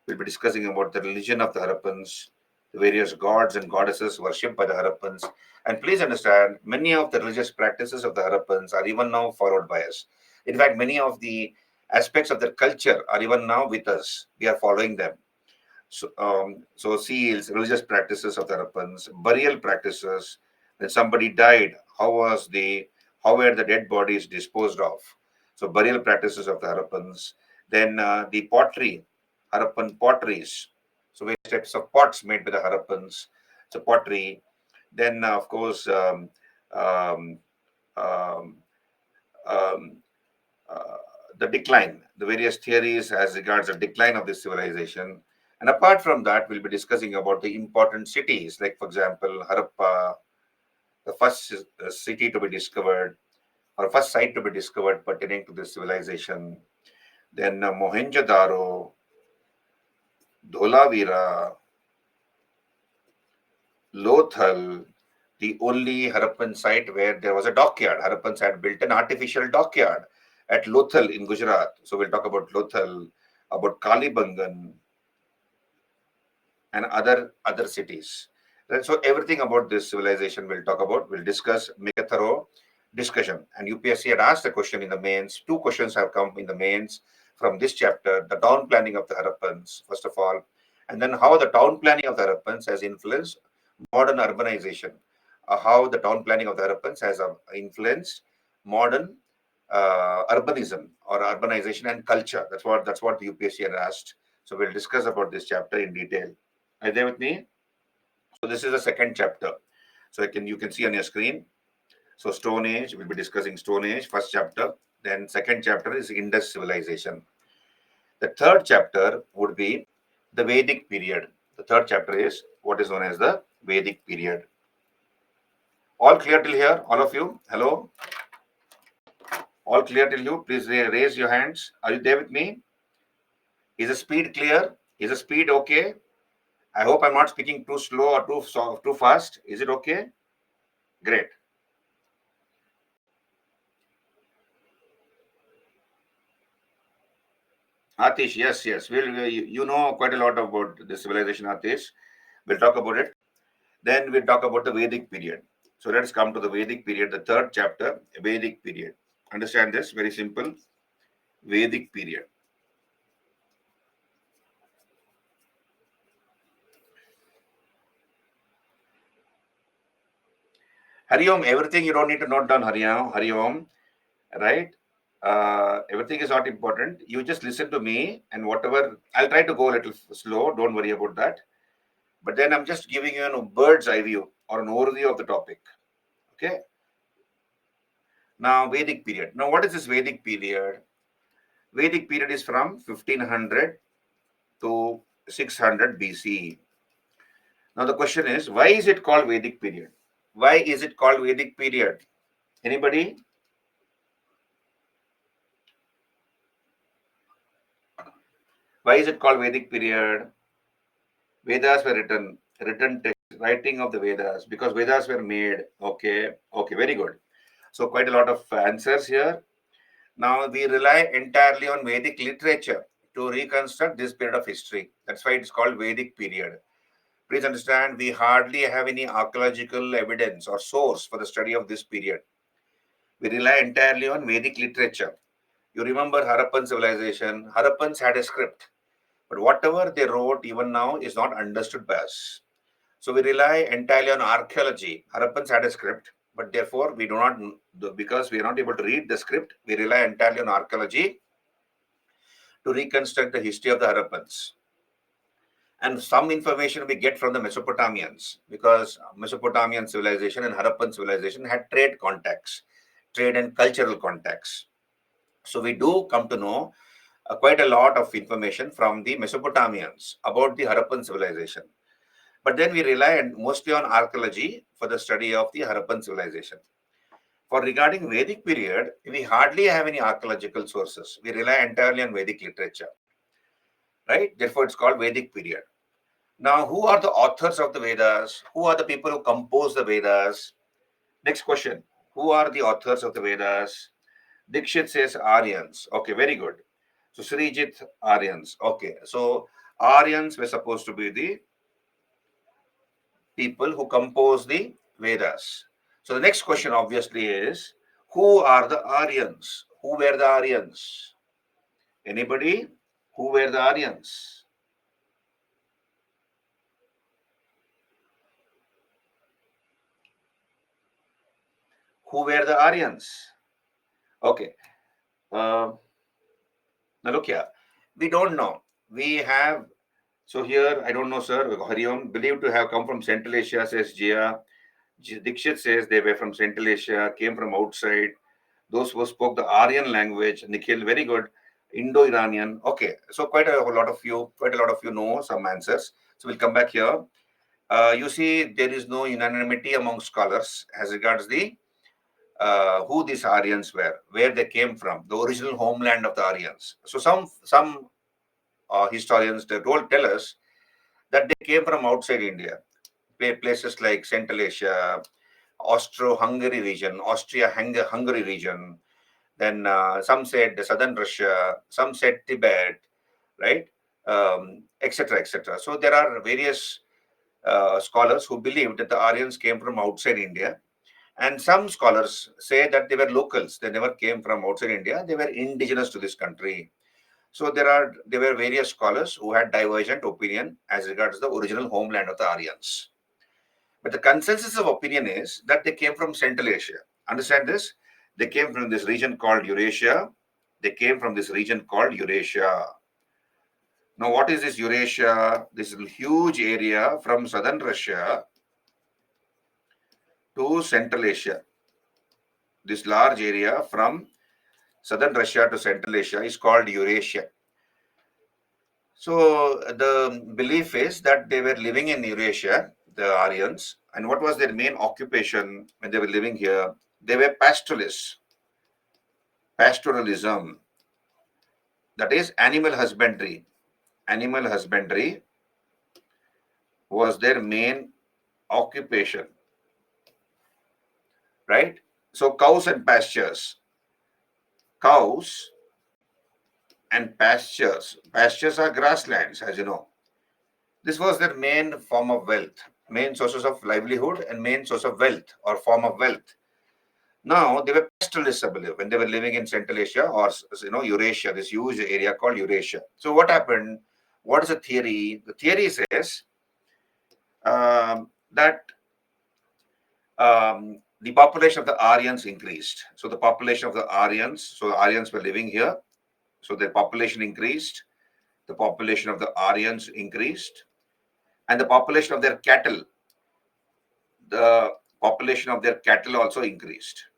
We'll be discussing about the religion of the Harappans, the various gods and goddesses worshipped by the Harappans. And please understand, many of the religious practices of the Harappans are even now followed by us. In fact, many of the aspects of their culture are even now with us. We are following them. So seals, religious practices of the Harappans, burial practices. When somebody died, how were the dead bodies disposed of? So burial practices of the Harappans. Then the pottery, Harappan potteries. So various types of pots made by the Harappans. So pottery. Then of course um, um, um, uh, the decline, the various theories as regards the decline of this civilization. And apart from that, we'll be discussing about the important cities, like, for example, Harappa, the first city to be discovered, or first site to be discovered pertaining to this civilization. Then Mohenjo-daro, Dholavira, Lothal, the only Harappan site where there was a dockyard. Harappans had built an artificial dockyard at Lothal in Gujarat. So we'll talk about Lothal, about Kalibangan, and other cities. And so everything about this civilization we'll talk about, we'll discuss, make a thorough discussion. And UPSC had asked a question in the mains. Two questions have come in the mains from this chapter: the town planning of the Harappans, first of all, and then how the town planning of the Harappans has influenced modern urbanization. How the town planning of the Harappans has influenced modern urbanism or urbanization and culture. That's what the UPSC had asked. So we'll discuss about this chapter in detail. Are you there with me? So this is the second chapter. So you can see on your screen. So Stone Age, we'll be discussing Stone Age, first chapter. Then second chapter is Indus civilization. The third chapter would be the Vedic period. The third chapter is what is known as the Vedic period. All clear till here? All of you? Hello? All clear till you? Please raise your hands. Are you there with me? Is the speed clear? Is the speed okay? I hope I'm not speaking too slow or too fast. Is it okay? Great. Atish, yes, yes. You know quite a lot about the civilization, Atish. We'll talk about it. Then we'll talk about the Vedic period. So let's come to the Vedic period, the third chapter, Vedic period. Understand this? Very simple. Vedic period. Hari Om, everything you don't need to note down, Hari Om, right? Everything is not important. You just listen to me and whatever, I'll try to go a little slow. Don't worry about that. But then I'm just giving you a bird's eye view or an overview of the topic. Okay. Now, Vedic period. Now, what is this Vedic period? Vedic period is from 1500 to 600 BC. Now, the question is, why is it called Vedic period? Why is it called Vedic period? Anybody? Why is it called Vedic period? Vedas were written text, writing of the Vedas, because Vedas were made. Okay, okay, very good. So, quite a lot of answers here. Now, we rely entirely on Vedic literature to reconstruct this period of history. That's why it's called Vedic period. Please understand, we hardly have any archaeological evidence or source for the study of this period. We rely entirely on Vedic literature. You remember Harappan civilization? Harappans had a script, but whatever they wrote even now is not understood by us. So we rely entirely on archaeology. Harappans had a script, but therefore we do not, because we are not able to read the script, we rely entirely on archaeology to reconstruct the history of the Harappans. And some information we get from the Mesopotamians, because Mesopotamian civilization and Harappan civilization had trade contacts, trade and cultural contacts. So we do come to know quite a lot of information from the Mesopotamians about the Harappan civilization. But then we rely mostly on archaeology for the study of the Harappan civilization. For regarding Vedic period, we hardly have any archaeological sources. We rely entirely on Vedic literature, right? Therefore, it's called Vedic period. Now, who are the authors of the Vedas? Who are the people who compose the Vedas? Next question. Who are the authors of the Vedas? Dikshit says Aryans. Okay, very good. So Srijit, Aryans. Okay, so Aryans were supposed to be the people who compose the Vedas. So the next question obviously is, who are the Aryans? Who were the Aryans? Anybody? Who were the Aryans? Who were the Aryans? Okay. Uh, Now look here. We don't know. We have, so here, I don't know, sir. Hariom, believed to have come from Central Asia, says Jia. Dikshit says they were from Central Asia, came from outside. Those who spoke the Aryan language, Nikhil, very good. Indo-Iranian. Okay, so quite a lot of you know some answers. So we'll come back here. You see, there is no unanimity among scholars as regards the who these Aryans were, where they came from, the original homeland of the Aryans. So some historians they tell us that they came from outside India, places like Central Asia, Austro-Hungary region, Austria-Hungary region. Then some said southern Russia, some said Tibet, right, etc., etc. So there are various scholars who believe that the Aryans came from outside India, and some scholars say that they were locals. They never came from outside India. They were indigenous to this country. So there were various scholars who had divergent opinion as regards the original homeland of the Aryans. But the consensus of opinion is that they came from Central Asia. Understand this? They came from this region called Eurasia. They came from this region called Eurasia. Now, what is this Eurasia? This huge area from southern Russia to Central Asia. This large area from southern Russia to Central Asia is called Eurasia. So the belief is that they were living in Eurasia, the Aryans, and what was their main occupation when they were living here? They were pastoralists, pastoralism, that is animal husbandry. Animal husbandry was their main occupation, right? So cows and pastures, cows and pastures. Pastures are grasslands, as you know. This was their main form of wealth, main sources of livelihood and main source of wealth or form of wealth. Now, they were pastoralists, I believe, when they were living in Central Asia or, Eurasia, this huge area called Eurasia. So what happened? What is the theory? The theory says that the population of the Aryans increased. So the population of the Aryans, so the Aryans were living here. So their population increased. The population of the Aryans increased. And the population of their cattle, the population of their cattle also increased.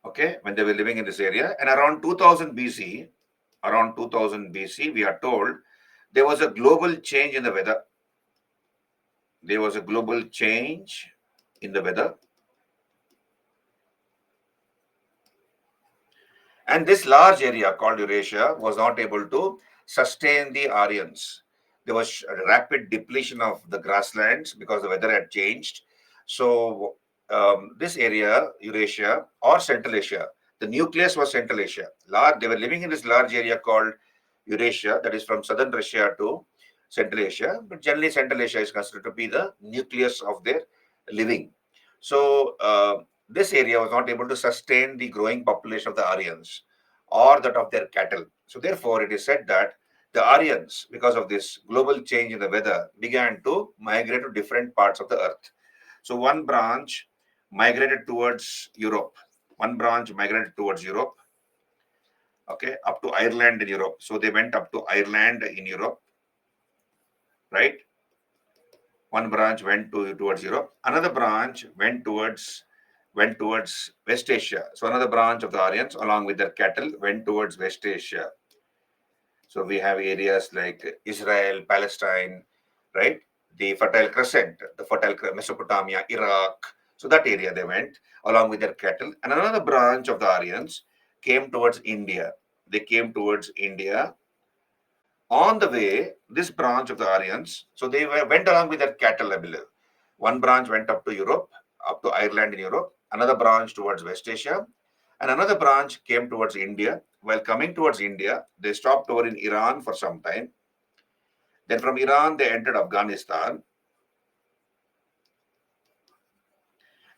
Okay, when they were living in this area. And around 2000 BC, we are told there was a global change in the weather. There was a global change in the weather. And this large area called Eurasia was not able to sustain the Aryans. There was a rapid depletion of the grasslands because the weather had changed. So this area, Eurasia or Central Asia, the nucleus was Central Asia. They were living in this large area called Eurasia, that is from southern Russia to Central Asia. But generally, Central Asia is considered to be the nucleus of their living. So this area was not able to sustain the growing population of the Aryans or that of their cattle. So therefore, it is said that the Aryans, because of this global change in the weather, began to migrate to different parts of the earth. So one branch migrated towards Europe. One branch migrated towards Europe, okay, up to Ireland in Europe. So they went up to Ireland in Europe, right? One branch went towards Europe. Another branch went towards West Asia. So another branch of the Aryans, along with their cattle, went towards West Asia. So we have areas like Israel, Palestine, right? The Fertile Crescent, the Fertile Mesopotamia, Iraq. So that area they went along with their cattle. And another branch of the Aryans came towards India. They came towards India. On the way, this branch of the Aryans, so they went along with their cattle, I believe. One branch went up to Europe, up to Ireland in Europe. Another branch towards West Asia. And another branch came towards India. While coming towards India, they stopped over in Iran for some time. Then from Iran, they entered Afghanistan.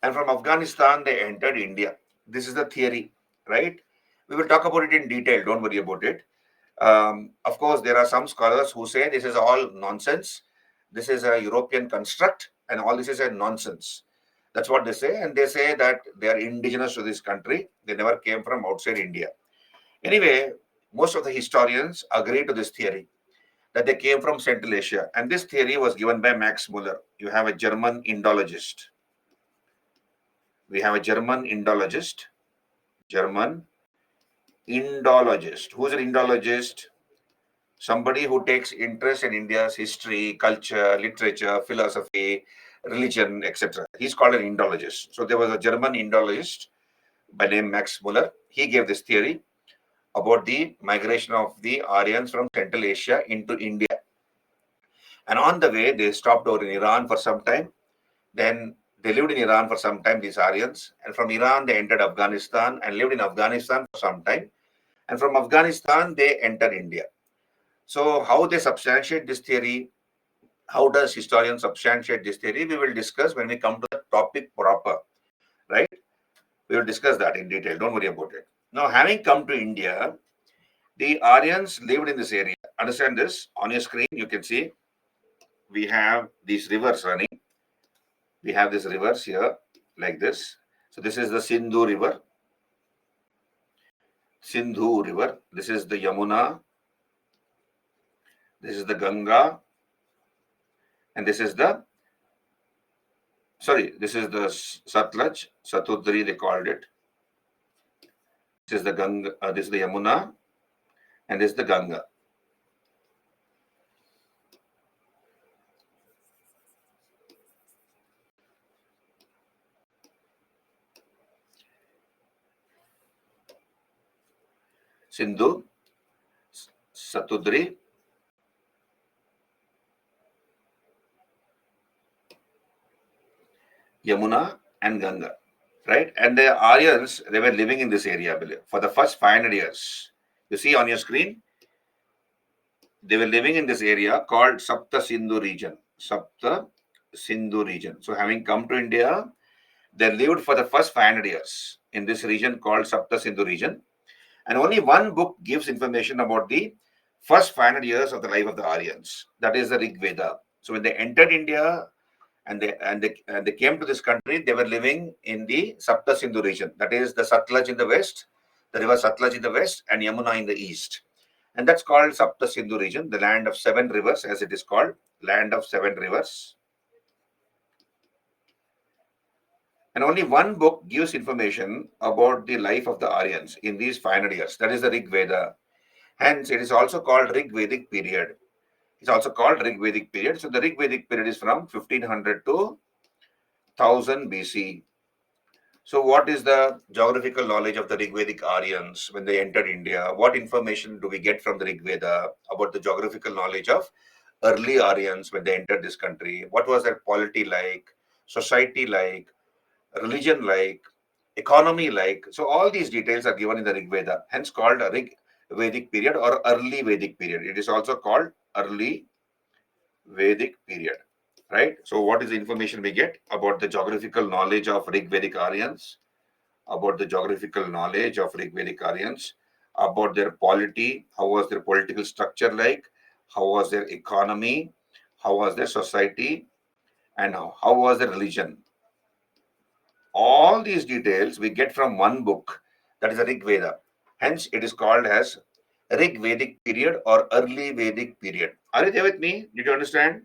And from Afghanistan, they entered India. This is the theory, right? We will talk about it in detail. Don't worry about it. Of course, there are some scholars who say this is all nonsense. This is a European construct, and all this is a nonsense. That's what they say. And they say that they are indigenous to this country. They never came from outside India. Anyway, most of the historians agree to this theory that they came from Central Asia. And this theory was given by Max Muller. You have a German Indologist. We have a German Indologist. German Indologist. Who's an Indologist? Somebody who takes interest in India's history, culture, literature, philosophy, religion, etc. He's called an Indologist. So there was a German Indologist by name Max Muller. He gave this theory about the migration of the Aryans from Central Asia into India. And on the way, they stopped over in Iran for some time. Then they lived in Iran for some time, these Aryans. And from Iran, they entered Afghanistan and lived in Afghanistan for some time. And from Afghanistan, they entered India. So how they substantiate this theory, how does historians substantiate this theory, we will discuss when we come to the topic proper, right? We will discuss that in detail. Don't worry about it. Now, having come to India, the Aryans lived in this area. Understand this? On your screen, you can see we have these rivers running. We have these rivers here like this. So this is the Sindhu River. Sindhu River. This is the Yamuna. This is the Ganga. And this is the Satluj, Satudri they called it. This is the Ganga, this is the Yamuna, and this is the Ganga. Sindhu, Satudri, Yamuna, and Ganga, right? And the Aryans, they were living in this area, I believe, for the first 500 years. You see on your screen, they were living in this area called Sapta Sindhu region. Sapta Sindhu region. So having come to India, they lived for the first 500 years in this region called Sapta Sindhu region. And only one book gives information about the first 500 years of the life of the Aryans. That is the Rig Veda. So when they entered India and they came to this country, they were living in the Sapta Sindhu region. That is the Satluj in the west, the river Satluj in the west, and Yamuna in the east. And that's called Sapta Sindhu region, the land of 7 rivers, as it is called, land of 7 rivers. And only one book gives information about the life of the Aryans in these 500 years. That is the Rig Veda. Hence, it is also called Rig Vedic period. It's also called Rig Vedic period. So the Rig Vedic period is from 1500 to 1000 BC. So what is the geographical knowledge of the Rig Vedic Aryans when they entered India? What information do we get from the Rig Veda about the geographical knowledge of early Aryans when they entered this country? What was their polity like, society like, religion like, economy like? So all these details are given in the Rig Veda, hence called a Rig Vedic period or early Vedic period. It is also called early Vedic period, right? So what is the information we get about the geographical knowledge of Rig Vedic Aryans? about the geographical knowledge of Rig Vedic Aryans, about their polity, how was their political structure like, how was their economy, how was their society, and how was their religion. All these details we get from one book, that is the Rig Veda. Hence, it is called as Rig Vedic period or early Vedic period. Are you there with me? Did you understand?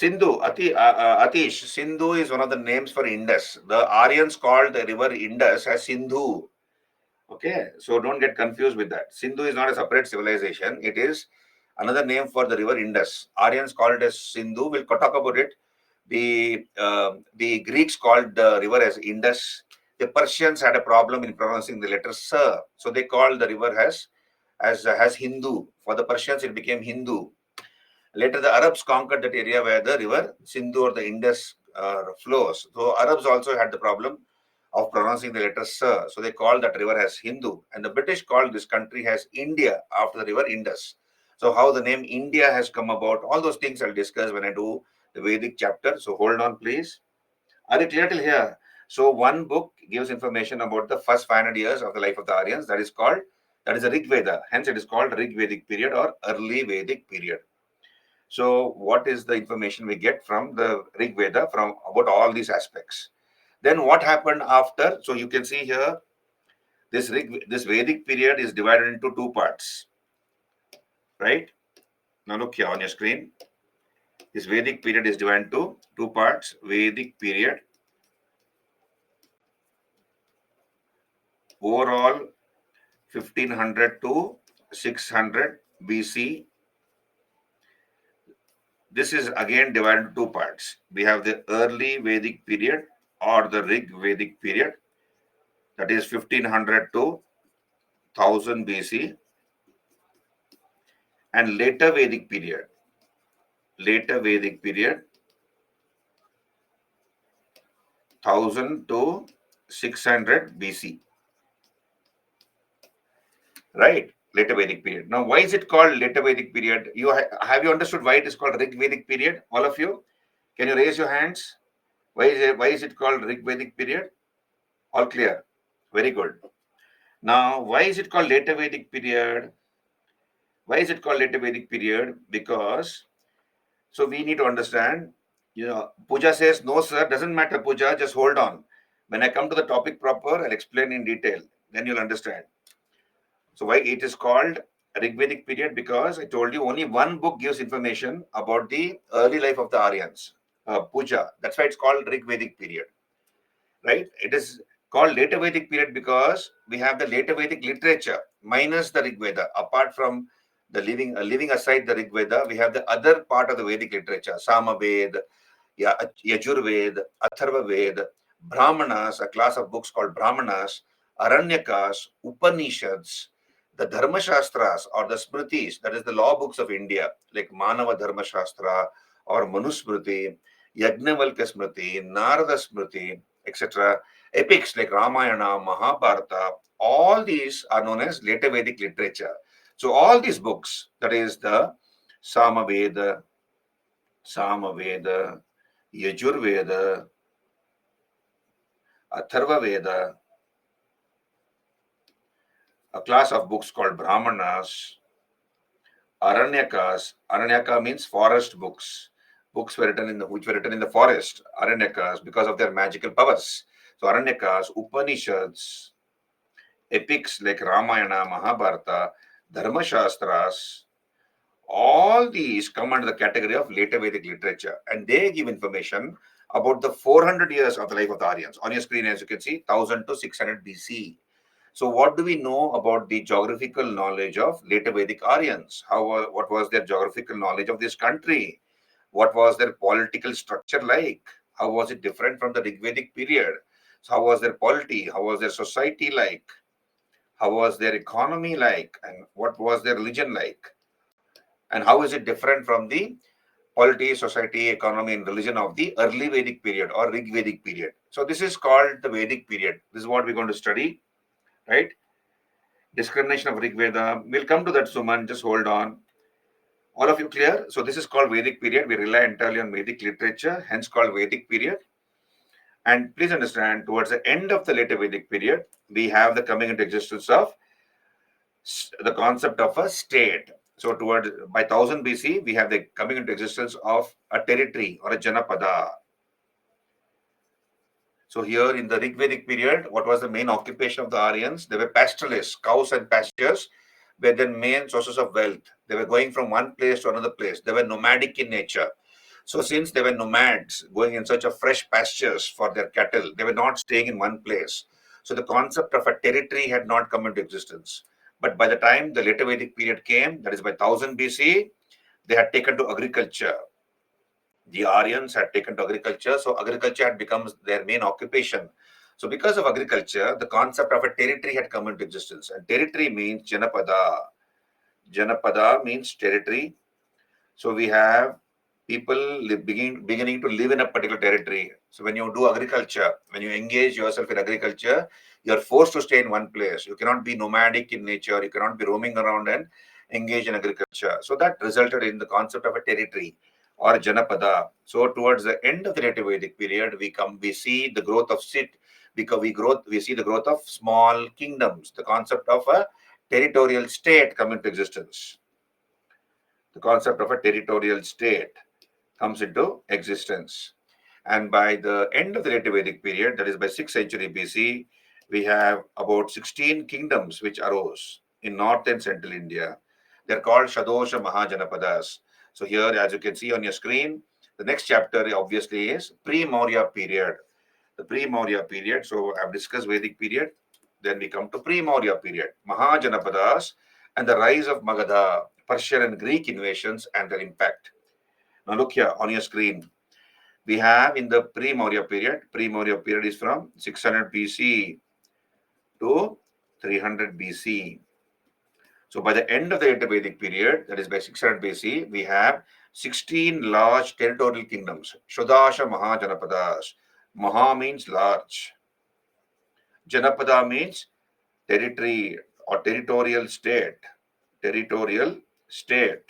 Atish, Sindhu is one of the names for Indus. The Aryans called the river Indus as Sindhu. Okay, so don't get confused with that. Sindhu is not a separate civilization. It is another name for the river Indus. Aryans called it as Sindhu. We'll talk about it. The Greeks called the river as Indus. The Persians had a problem in pronouncing the letter Sa, so they called the river as Hindu. For the Persians, it became Hindu. Later, the Arabs conquered that area where the river Sindhu or the Indus flows. So Arabs also had the problem of pronouncing the letter Sa, so they called that river as Hindu. And the British called this country as India after the river Indus. So how the name India has come about, all those things I'll discuss when I do the Vedic chapter. So hold on, please. Are you clear till here? So one book gives information about the first 500 years of the life of the Aryans. That is a Rig Veda. Hence, it is called Rig Vedic period or early Vedic period. So, what is the information we get from the Rig Veda from about all these aspects? Then, what happened after? So, you can see here this Vedic period is divided into two parts, right? Now, look here on your screen. This Vedic period is divided into two parts. Vedic period, overall 1500 to 600 BC. This is again divided into two parts. We have the early Vedic period or the Rig Vedic period, that is 1500 to 1000 BC, and later Vedic period 1000 to 600 BC, right? Later Vedic period. Now, why is it called later Vedic period? Have you understood why it is called Rig Vedic period? All of you, can you raise your hands? Why is it called Rig Vedic period? All clear? Very good. Now, why is it called later Vedic period? Why is it called later Vedic period? Because so we need to understand. Pooja says, no, sir, doesn't matter, Pooja, just hold on. When I come to the topic proper, I'll explain in detail. Then you'll understand. So why it is called Rigvedic period? Because I told you only one book gives information about the early life of the Aryans, Puja. That's why it's called Rigvedic period, right? It is called later Vedic period because we have the later Vedic literature minus the Rig Veda. Apart from the leaving aside the Rig Veda, we have the other part of the Vedic literature, Samaved, Yajurved, Atharvaved, Brahmanas, a class of books called Brahmanas, Aranyakas, Upanishads, the Dharma Shastras or the Smritis, that is the law books of India, like Manava Dharma Shastra or Manusmriti, Yajnavalkya Smriti, Narada Smriti, etc. Epics like Ramayana, Mahabharata, all these are known as later Vedic literature. So all these books, that is the Samaveda, Yajurveda, Atharva Veda, a class of books called Brahmanas, Aranyakas. Aranyaka means forest books. Books which were written in the forest, Aranyakas, because of their magical powers. So Aranyakas, Upanishads, epics like Ramayana, Mahabharata, Dharma Shastras, all these come under the category of later Vedic literature, and they give information about the 400 years of the life of the Aryans. On your screen, as you can see, 1000 to 600 BC. So, what do we know about the geographical knowledge of later Vedic Aryans? What was their geographical knowledge of this country? What was their political structure like? How was it different from the Rigvedic period? So, how was their polity? How was their society like? How was their economy like? And what was their religion like? And how is it different from the polity, society, economy, and religion of the early Vedic period or Rig Vedic period? So this is called the Vedic period. This is what we're going to study, right? Discrimination of Rig Veda. We'll come to that, Suman. Just hold on. All of you clear? So this is called Vedic period. We rely entirely on Vedic literature, hence called Vedic period. And please understand, towards the end of the later Vedic period, we have the coming into existence of the concept of a state. So toward by 1000 BC, we have the coming into existence of a territory or a Janapada. So here in the Rig Vedic period, what was the main occupation of the Aryans? They were pastoralists. Cows and pastures were their main sources of wealth. They were going from one place to another place. They were nomadic in nature. So since they were nomads going in search of fresh pastures for their cattle, they were not staying in one place. So the concept of a territory had not come into existence. But by the time the later Vedic period came, that is by 1000 BC, they had taken to agriculture. The Aryans had taken to agriculture, so agriculture had become their main occupation. So because of agriculture, the concept of a territory had come into existence. And territory means Janapada. Janapada means territory. So we have people beginning to live in a particular territory. So when you do agriculture, when you engage yourself in agriculture, you are forced to stay in one place. You cannot be nomadic in nature. You cannot be roaming around and engage in agriculture. So that resulted in the concept of a territory or Janapada. So towards the end of the later Vedic period, we see the growth of sit because we see the growth of small kingdoms. The concept of a territorial state come into existence. The concept of a territorial state comes into existence. And by the end of the later Vedic period, that is by 6th century BC, we have about 16 kingdoms which arose in north and central India. They're called Shadosha Mahajanapadas. So here, as you can see on your screen, the next chapter obviously is pre-Maurya period. The pre-Maurya period. So I've discussed Vedic period. Then we come to pre-Maurya period, Mahajanapadas, and the rise of Magadha, Persian and Greek invasions and their impact. Now look here on your screen. We have in the pre-Maurya period is from 600 BC to 300 BC. So by the end of the Vedic period, that is by 600 BC, we have 16 large territorial kingdoms. Shodasha Mahajanapadas. Maha means large. Janapada means territory or territorial state. Territorial state.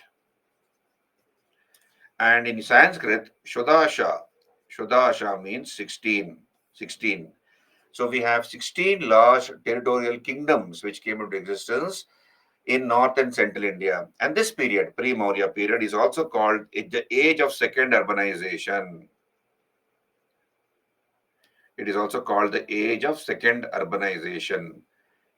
And in Sanskrit, Shodasha means 16. 16. So we have 16 large territorial kingdoms which came into existence in north and central India. And this period, pre-Maurya period, is also called the age of second urbanization. It is also called the age of second urbanization.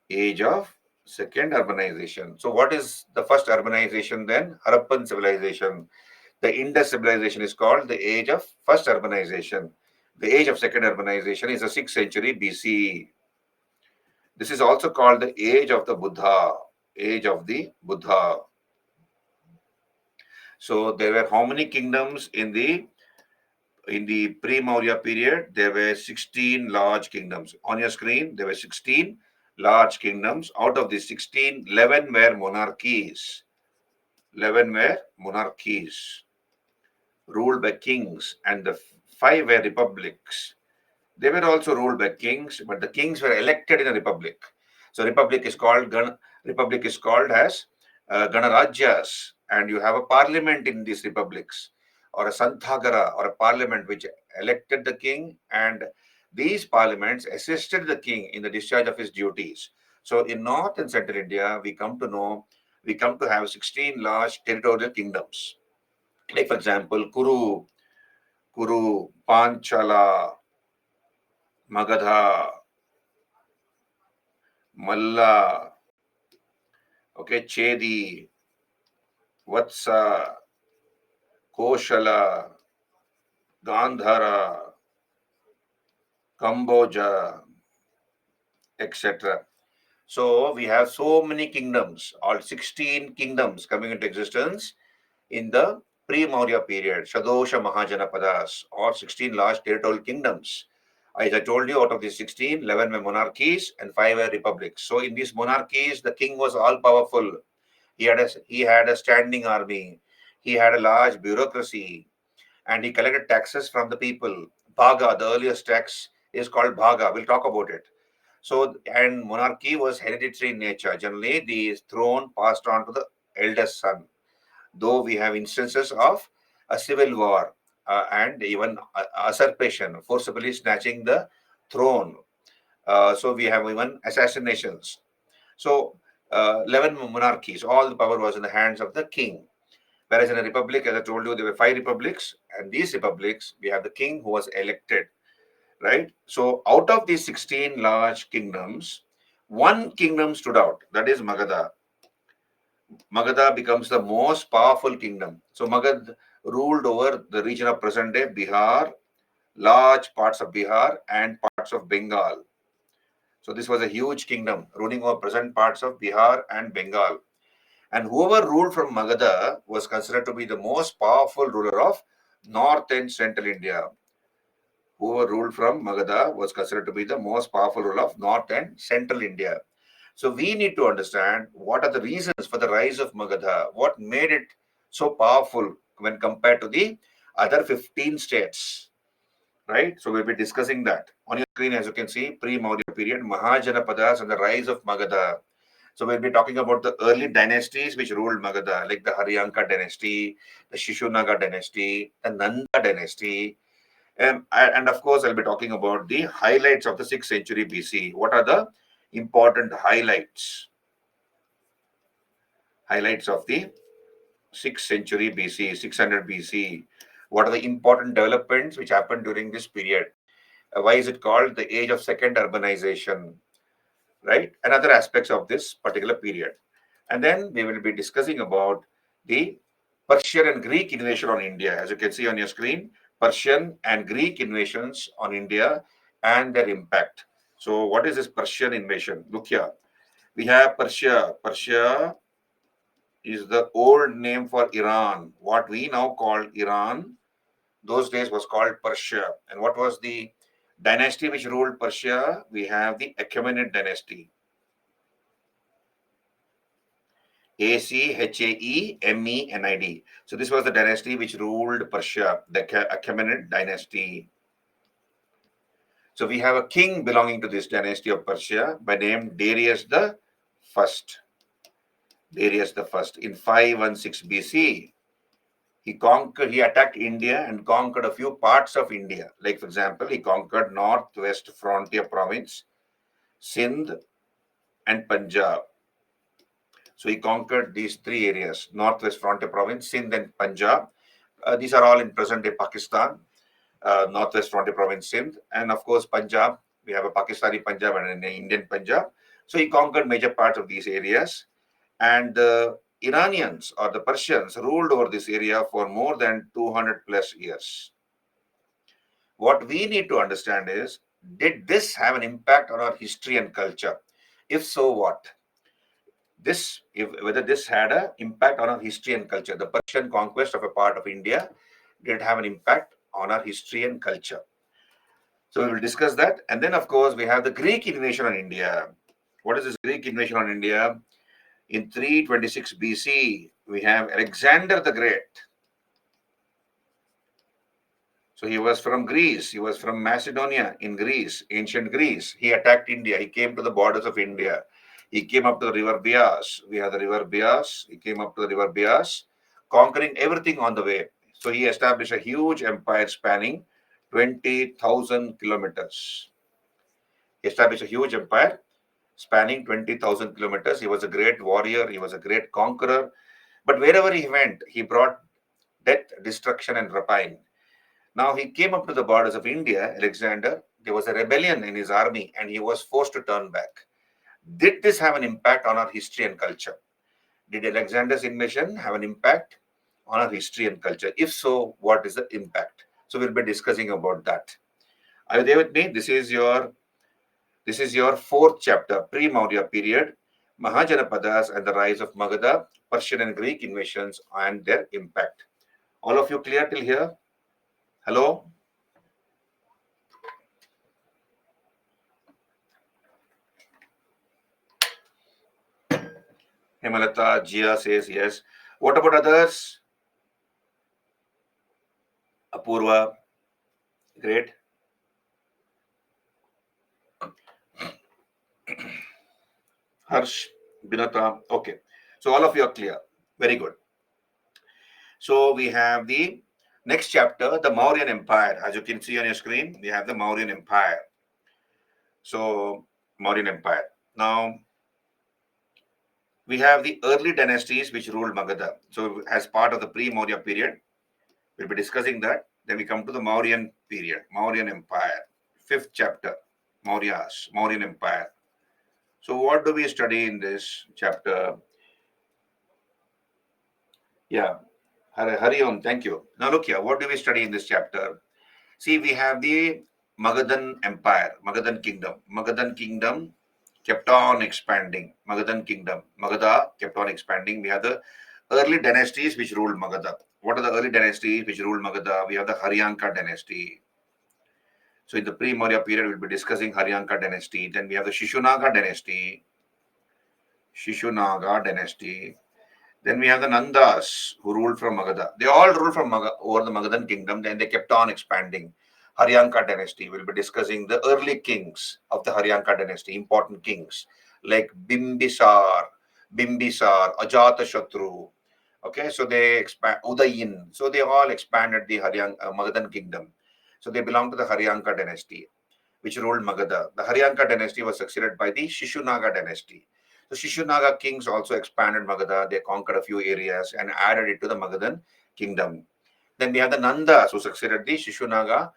Age of second urbanization. So what is the first urbanization then? Harappan civilization. The Indus civilization is called the age of first urbanization. The age of second urbanization is the 6th century BC. This is also called the age of the Buddha. Age of the Buddha. So there were how many kingdoms in the pre-Maurya period? There were 16 large kingdoms. On your screen, there were 16 large kingdoms. Out of the 16, 11 were monarchies. 11 were monarchies ruled by kings, and the 5 were republics. They were also ruled by kings, but the kings were elected in a republic. So republic is called as Ganarajyas, and you have a parliament in these republics, or a Santhagara, or a parliament which elected the king, and these parliaments assisted the king in the discharge of his duties. So in North and Central India, we come to have 16 large territorial kingdoms. Like for example, Kuru, Panchala, Magadha, Malla, okay, Chedi, Vatsa, Koshala, Gandhara, Kamboja, etc. So we have so many kingdoms, all 16 kingdoms coming into existence in the pre-Maurya period, Shadosha Mahajanapadas, or 16 large territorial kingdoms. As I told you, out of these 16, 11 were monarchies and 5 were republics. So in these monarchies, the king was all powerful. He had a standing army. He had a large bureaucracy, and he collected taxes from the people. Bhaga, the earliest tax, is called Bhaga. We'll talk about it. So, and monarchy was hereditary in nature. Generally, the throne passed on to the eldest son. though we have instances of a civil war and even usurpation, forcibly snatching the throne. So we have even assassinations. So 11 monarchies, all the power was in the hands of the king. Whereas in a republic, as I told you, there were 5 republics, and these republics, we have the king who was elected, right? So out of these 16 large kingdoms, one kingdom stood out, that is Magadha. Magadha becomes the most powerful kingdom. So Magad ruled over the region of present day Bihar, large parts of Bihar, and parts of Bengal. So this was a huge kingdom ruling over present parts of Bihar and Bengal. And whoever ruled from Magadha was considered to be the most powerful ruler of North and Central India. Whoever ruled from Magadha was considered to be the most powerful ruler of North and Central India. So we need to understand what are the reasons for the rise of Magadha, what made it so powerful when compared to the other 15 states, right? So we'll be discussing that. On your screen, as you can see, pre-Maurya period, Mahajanapadas and the rise of Magadha. So we'll be talking about the early dynasties which ruled Magadha, like the Haryanka dynasty, the Shishunaga dynasty, the Nanda dynasty, and of course, I'll be talking about the highlights of the 6th century BC. What are the important highlights? Highlights of the 6th century BC, 600 BC. What are the important developments which happened during this period? Why is it called the age of second urbanization? Right? And other aspects of this particular period. And then we will be discussing about the Persian and Greek invasion on India. As you can see on your screen, Persian and Greek invasions on India and their impact. So what is this Persian invasion? Look here. We have Persia. Persia is the old name for Iran. What we now call Iran, those days was called Persia. And what was the dynasty which ruled Persia? We have the Achaemenid dynasty. Achaemenid. So this was the dynasty which ruled Persia, the Achaemenid dynasty. So we have a king belonging to this dynasty of Persia by name Darius the First. Darius the First in 516 BC. He attacked India and conquered a few parts of India. Like for example, he conquered northwest frontier province, Sindh, and Punjab. So he conquered these 3 areas: northwest frontier province, Sindh, and Punjab. These are all in present-day Pakistan, northwest frontier province, Sindh, and of course Punjab. We have a Pakistani Punjab and an Indian Punjab. So he conquered major parts of these areas, and the Iranians or the Persians ruled over this area for more than 200 plus years. What we need to understand is, did this have an impact on our history and culture? If so, what? Whether this had an impact on our history and culture. The Persian conquest of a part of India did have an impact on our history and culture. So we will discuss that. And then, of course, we have the Greek invasion on India. What is this Greek invasion on India? In 326 BC, we have Alexander the Great. So he was from Greece. He was from Macedonia in Greece, ancient Greece. He attacked India. He came to the borders of India. He came up to the river Bias. We have the river Bias. He came up to the river Bias, conquering everything on the way. So he established a huge empire spanning 20,000 kilometers. He established a huge empire spanning 20,000 kilometers. He was a great warrior. He was a great conqueror. But wherever he went, he brought death, destruction, and rapine. Now he came up to the borders of India, Alexander. There was a rebellion in his army and he was forced to turn back. Did this have an impact on our history and culture? Did Alexander's invasion have an impact on our history and culture? If so, what is the impact? So we'll be discussing about that. Are you there with me? This is your 4th chapter, pre-Maurya period, Mahajanapadas and the rise of Magadha, Persian and Greek invasions and their impact. All of you clear till here? Hello? Hemalata, Jia says yes. What about others? Apurva, great. Harsh, Binata, okay. So all of you are clear. Very good. So we have the next chapter, the Mauryan Empire. As you can see on your screen, we have the Mauryan Empire. So Mauryan Empire. Now we have the early dynasties which ruled Magadha. So as part of the pre-Maurya period, we'll be discussing that. Then we come to the Mauryan period, Mauryan Empire. Fifth chapter, Mauryas, Mauryan Empire. So what do we study in this chapter? Yeah, Hari Om, thank you. Now look here, what do we study in this chapter? See, we have the Magadhan Empire, Magadhan Kingdom. Magadhan Kingdom kept on expanding. Magadhan Kingdom, Magadha kept on expanding. We have the early dynasties which ruled Magadha. What are the early dynasties which ruled Magadha? We have the Haryanka dynasty. So in the pre-Maurya period, we'll be discussing Haryanka dynasty. Then we have the Shishunaga dynasty. Shishunaga dynasty. Then we have the Nandas who ruled from Magadha. They all ruled from over the Magadhan kingdom. Then they kept on expanding. Haryanka dynasty. We'll be discussing the early kings of the Haryanka dynasty, important kings like Bimbisar, Ajatashatru. Okay, so they expand Udayin. So they all expanded the Magadhan kingdom. So they belong to the Haryanka dynasty, which ruled Magadha. The Haryanka dynasty was succeeded by the Shishunaga dynasty. The Shishunaga kings also expanded Magadha. They conquered a few areas and added it to the Magadhan kingdom. Then we have the Nandas who succeeded the Shishunaga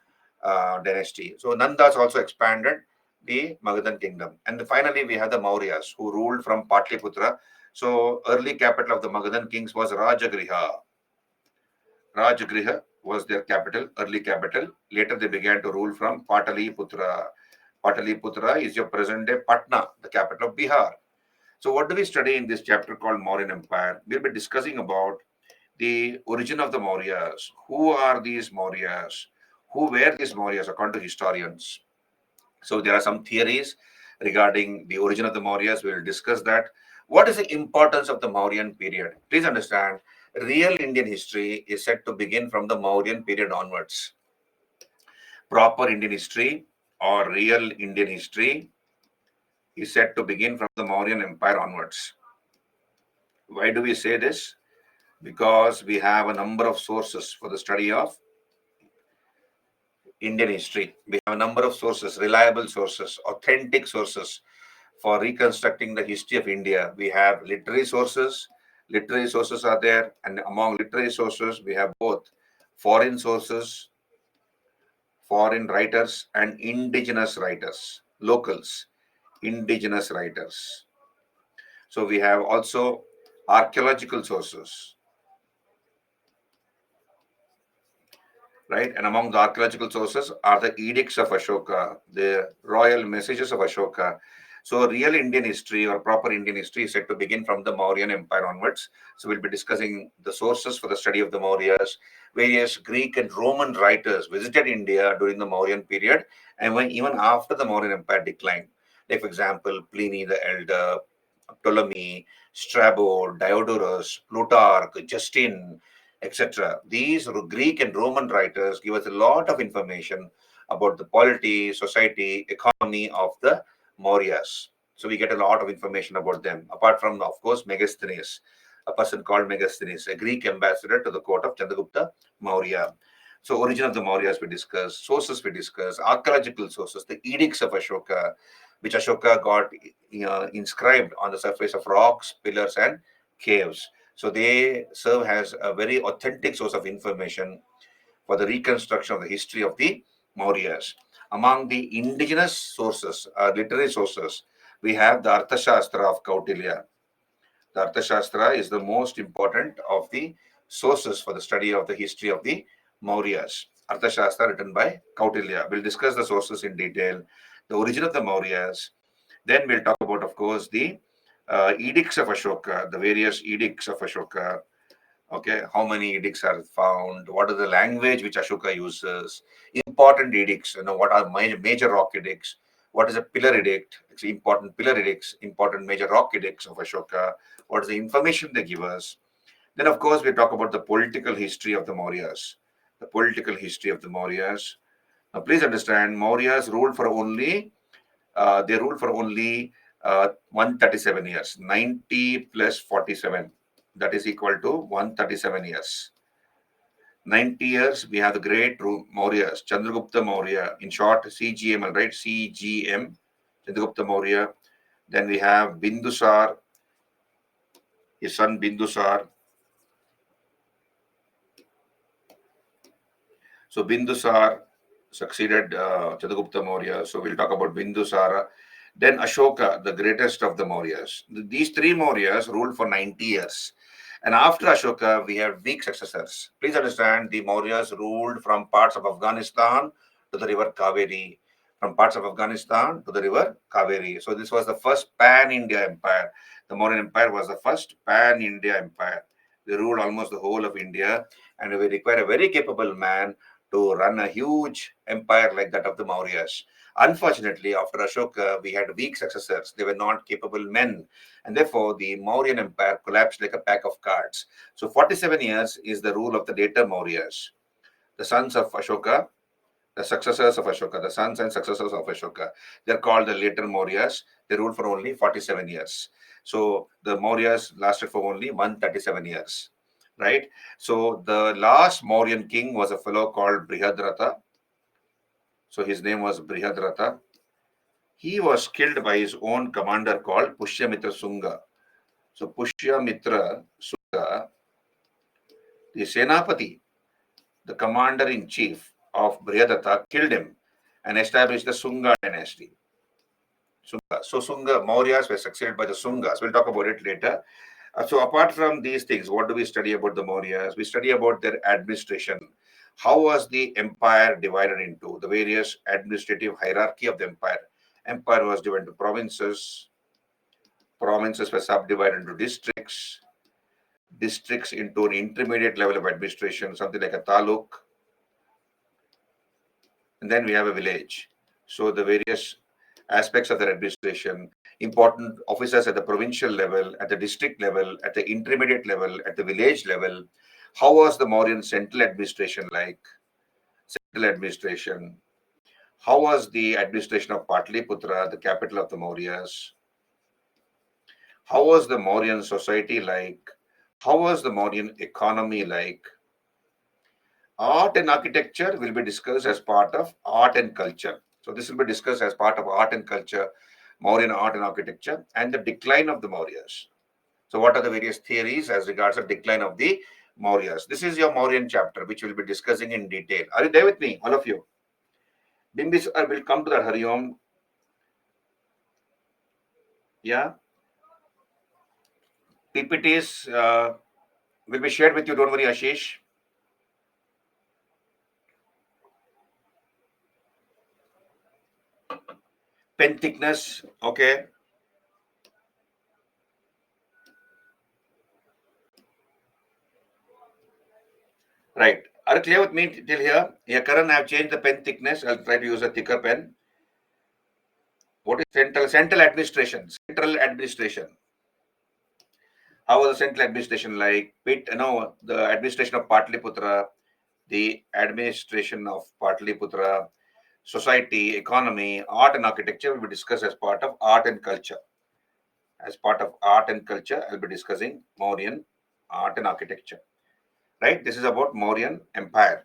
dynasty. So Nandas also expanded the Magadhan kingdom. And finally, we have the Mauryas who ruled from Patliputra. So early capital of the Magadhan kings was Rajagriha. Rajagriha was their capital, early capital. Later, they began to rule from Pataliputra. Pataliputra is your present day Patna, the capital of Bihar. So, what do we study in this chapter called Mauryan Empire? We'll be discussing about the origin of the Mauryas. Who are these Mauryas? Who were these Mauryas according to historians? So, there are some theories regarding the origin of the Mauryas. We'll discuss that. What is the importance of the Mauryan period? Please understand, real Indian history is said to begin from the Mauryan period onwards. Proper Indian history or real Indian history is said to begin from the Mauryan Empire onwards. Why do we say this? Because we have a number of sources for the study of Indian history. We have a number of sources, reliable sources, authentic sources for reconstructing the history of India. We have literary sources. Literary sources are there, and among literary sources, we have both foreign sources, foreign writers, and indigenous writers, locals, indigenous writers. So we have also archaeological sources, right? And among the archaeological sources are the edicts of Ashoka, the royal messages of Ashoka. So real Indian history or proper Indian history is said to begin from the Mauryan Empire onwards. So we'll be discussing the sources for the study of the Mauryas. Various Greek and Roman writers visited India during the Mauryan period and when even after the Mauryan Empire declined. Like for example, Pliny the Elder, Ptolemy, Strabo, Diodorus, Plutarch, Justin, etc. These Greek and Roman writers give us a lot of information about the polity, society, economy of the Mauryas. So we get a lot of information about them, apart from, of course, Megasthenes, a person called Megasthenes, a Greek ambassador to the court of Chandragupta Maurya. So origin of the Mauryas we discuss, sources we discuss, archaeological sources, the edicts of Ashoka, which Ashoka got inscribed on the surface of rocks, pillars, and caves. So they serve as a very authentic source of information for the reconstruction of the history of the Mauryas. Among the indigenous sources, literary sources, we have the Arthashastra of Kautilya. The Arthashastra is the most important of the sources for the study of the history of the Mauryas. Arthashastra written by Kautilya. We'll discuss the sources in detail, the origin of the Mauryas. Then we'll talk about, of course, the edicts of Ashoka, the various edicts of Ashoka. Okay, how many edicts are found? What is the language which Ashoka uses? Important edicts, what are major rock edicts? What is a pillar edict? It's important pillar edicts, important major rock edicts of Ashoka. What is the information they give us? Then, of course, we talk about the political history of the Mauryas. The political history of the Mauryas. Now, please understand, Mauryas ruled for only they ruled for only 137 years. 90 plus 47, that is equal to 137 years. 90 years, we have the great Mauryas, Chandragupta Maurya, in short, CGM, right? CGM, Chandragupta Maurya. Then we have Bindusar, his son Bindusar. So Bindusar succeeded Chandragupta Maurya. So we'll talk about Bindusara. Then Ashoka, the greatest of the Mauryas. These three Mauryas ruled for 90 years. And after Ashoka, we have weak successors. Please understand, the Mauryas ruled from parts of Afghanistan to the river Kaveri, from parts of Afghanistan to the river Kaveri. So this was the first pan-India empire. The Mauryan Empire was the first pan-India empire. They ruled almost the whole of India, and we require a very capable man to run a huge empire like that of the Mauryas. Unfortunately, after Ashoka, we had weak successors. They were not capable men, and therefore the Mauryan Empire collapsed like a pack of cards. So 47 years is the rule of the later Mauryas, the sons of Ashoka, the successors of Ashoka, the sons and successors of Ashoka. They're called the later Mauryas. They ruled for only 47 years. So the Mauryas lasted for only 137 years, right? So the last Mauryan king was a fellow called Brihadratha. So his name was Brihadratha. He was killed by his own commander called Pushyamitra Sunga. So Pushyamitra Sunga, the Senapati, the commander in chief of Brihadatta, killed him and established the Sunga dynasty. Sunga. So Sunga Mauryas were succeeded by the Sungas. We'll talk about it later. So apart from these things, what do we study about the Mauryas? We study about their administration. How was the empire divided into the various administrative hierarchy of the empire? Empire was divided into provinces. Provinces were subdivided into districts. Districts into an intermediate level of administration, something like a taluk. And then we have a village. So the various aspects of their administration, important officers at the provincial level, at the district level, at the intermediate level, at the village level. How was the Mauryan central administration like? Central administration. How was the administration of Patliputra, the capital of the Mauryas? How was the Mauryan society like? How was the Mauryan economy like? Art and architecture will be discussed as part of art and culture. So this will be discussed as part of art and culture, Mauryan art and architecture, and the decline of the Mauryas. So what are the various theories as regards the decline of the Mauryas? This is your Mauryan chapter, which we'll be discussing in detail. Are you there with me, all of you? Bimbisar will come to that, Hariom. Yeah. PPTs will be shared with you. Don't worry, Ashish. Pen thickness, okay. Right. Are you clear with me till here? Yeah, Karan, I have changed the pen thickness. I'll try to use a thicker pen. What is central administration? Central administration. How was the central administration like? The administration of Patliputra, the administration of Patliputra, society, economy, art and architecture will be discussed as part of art and culture. As part of art and culture, I'll be discussing Mauryan art and architecture. Right? This is about Mauryan Empire.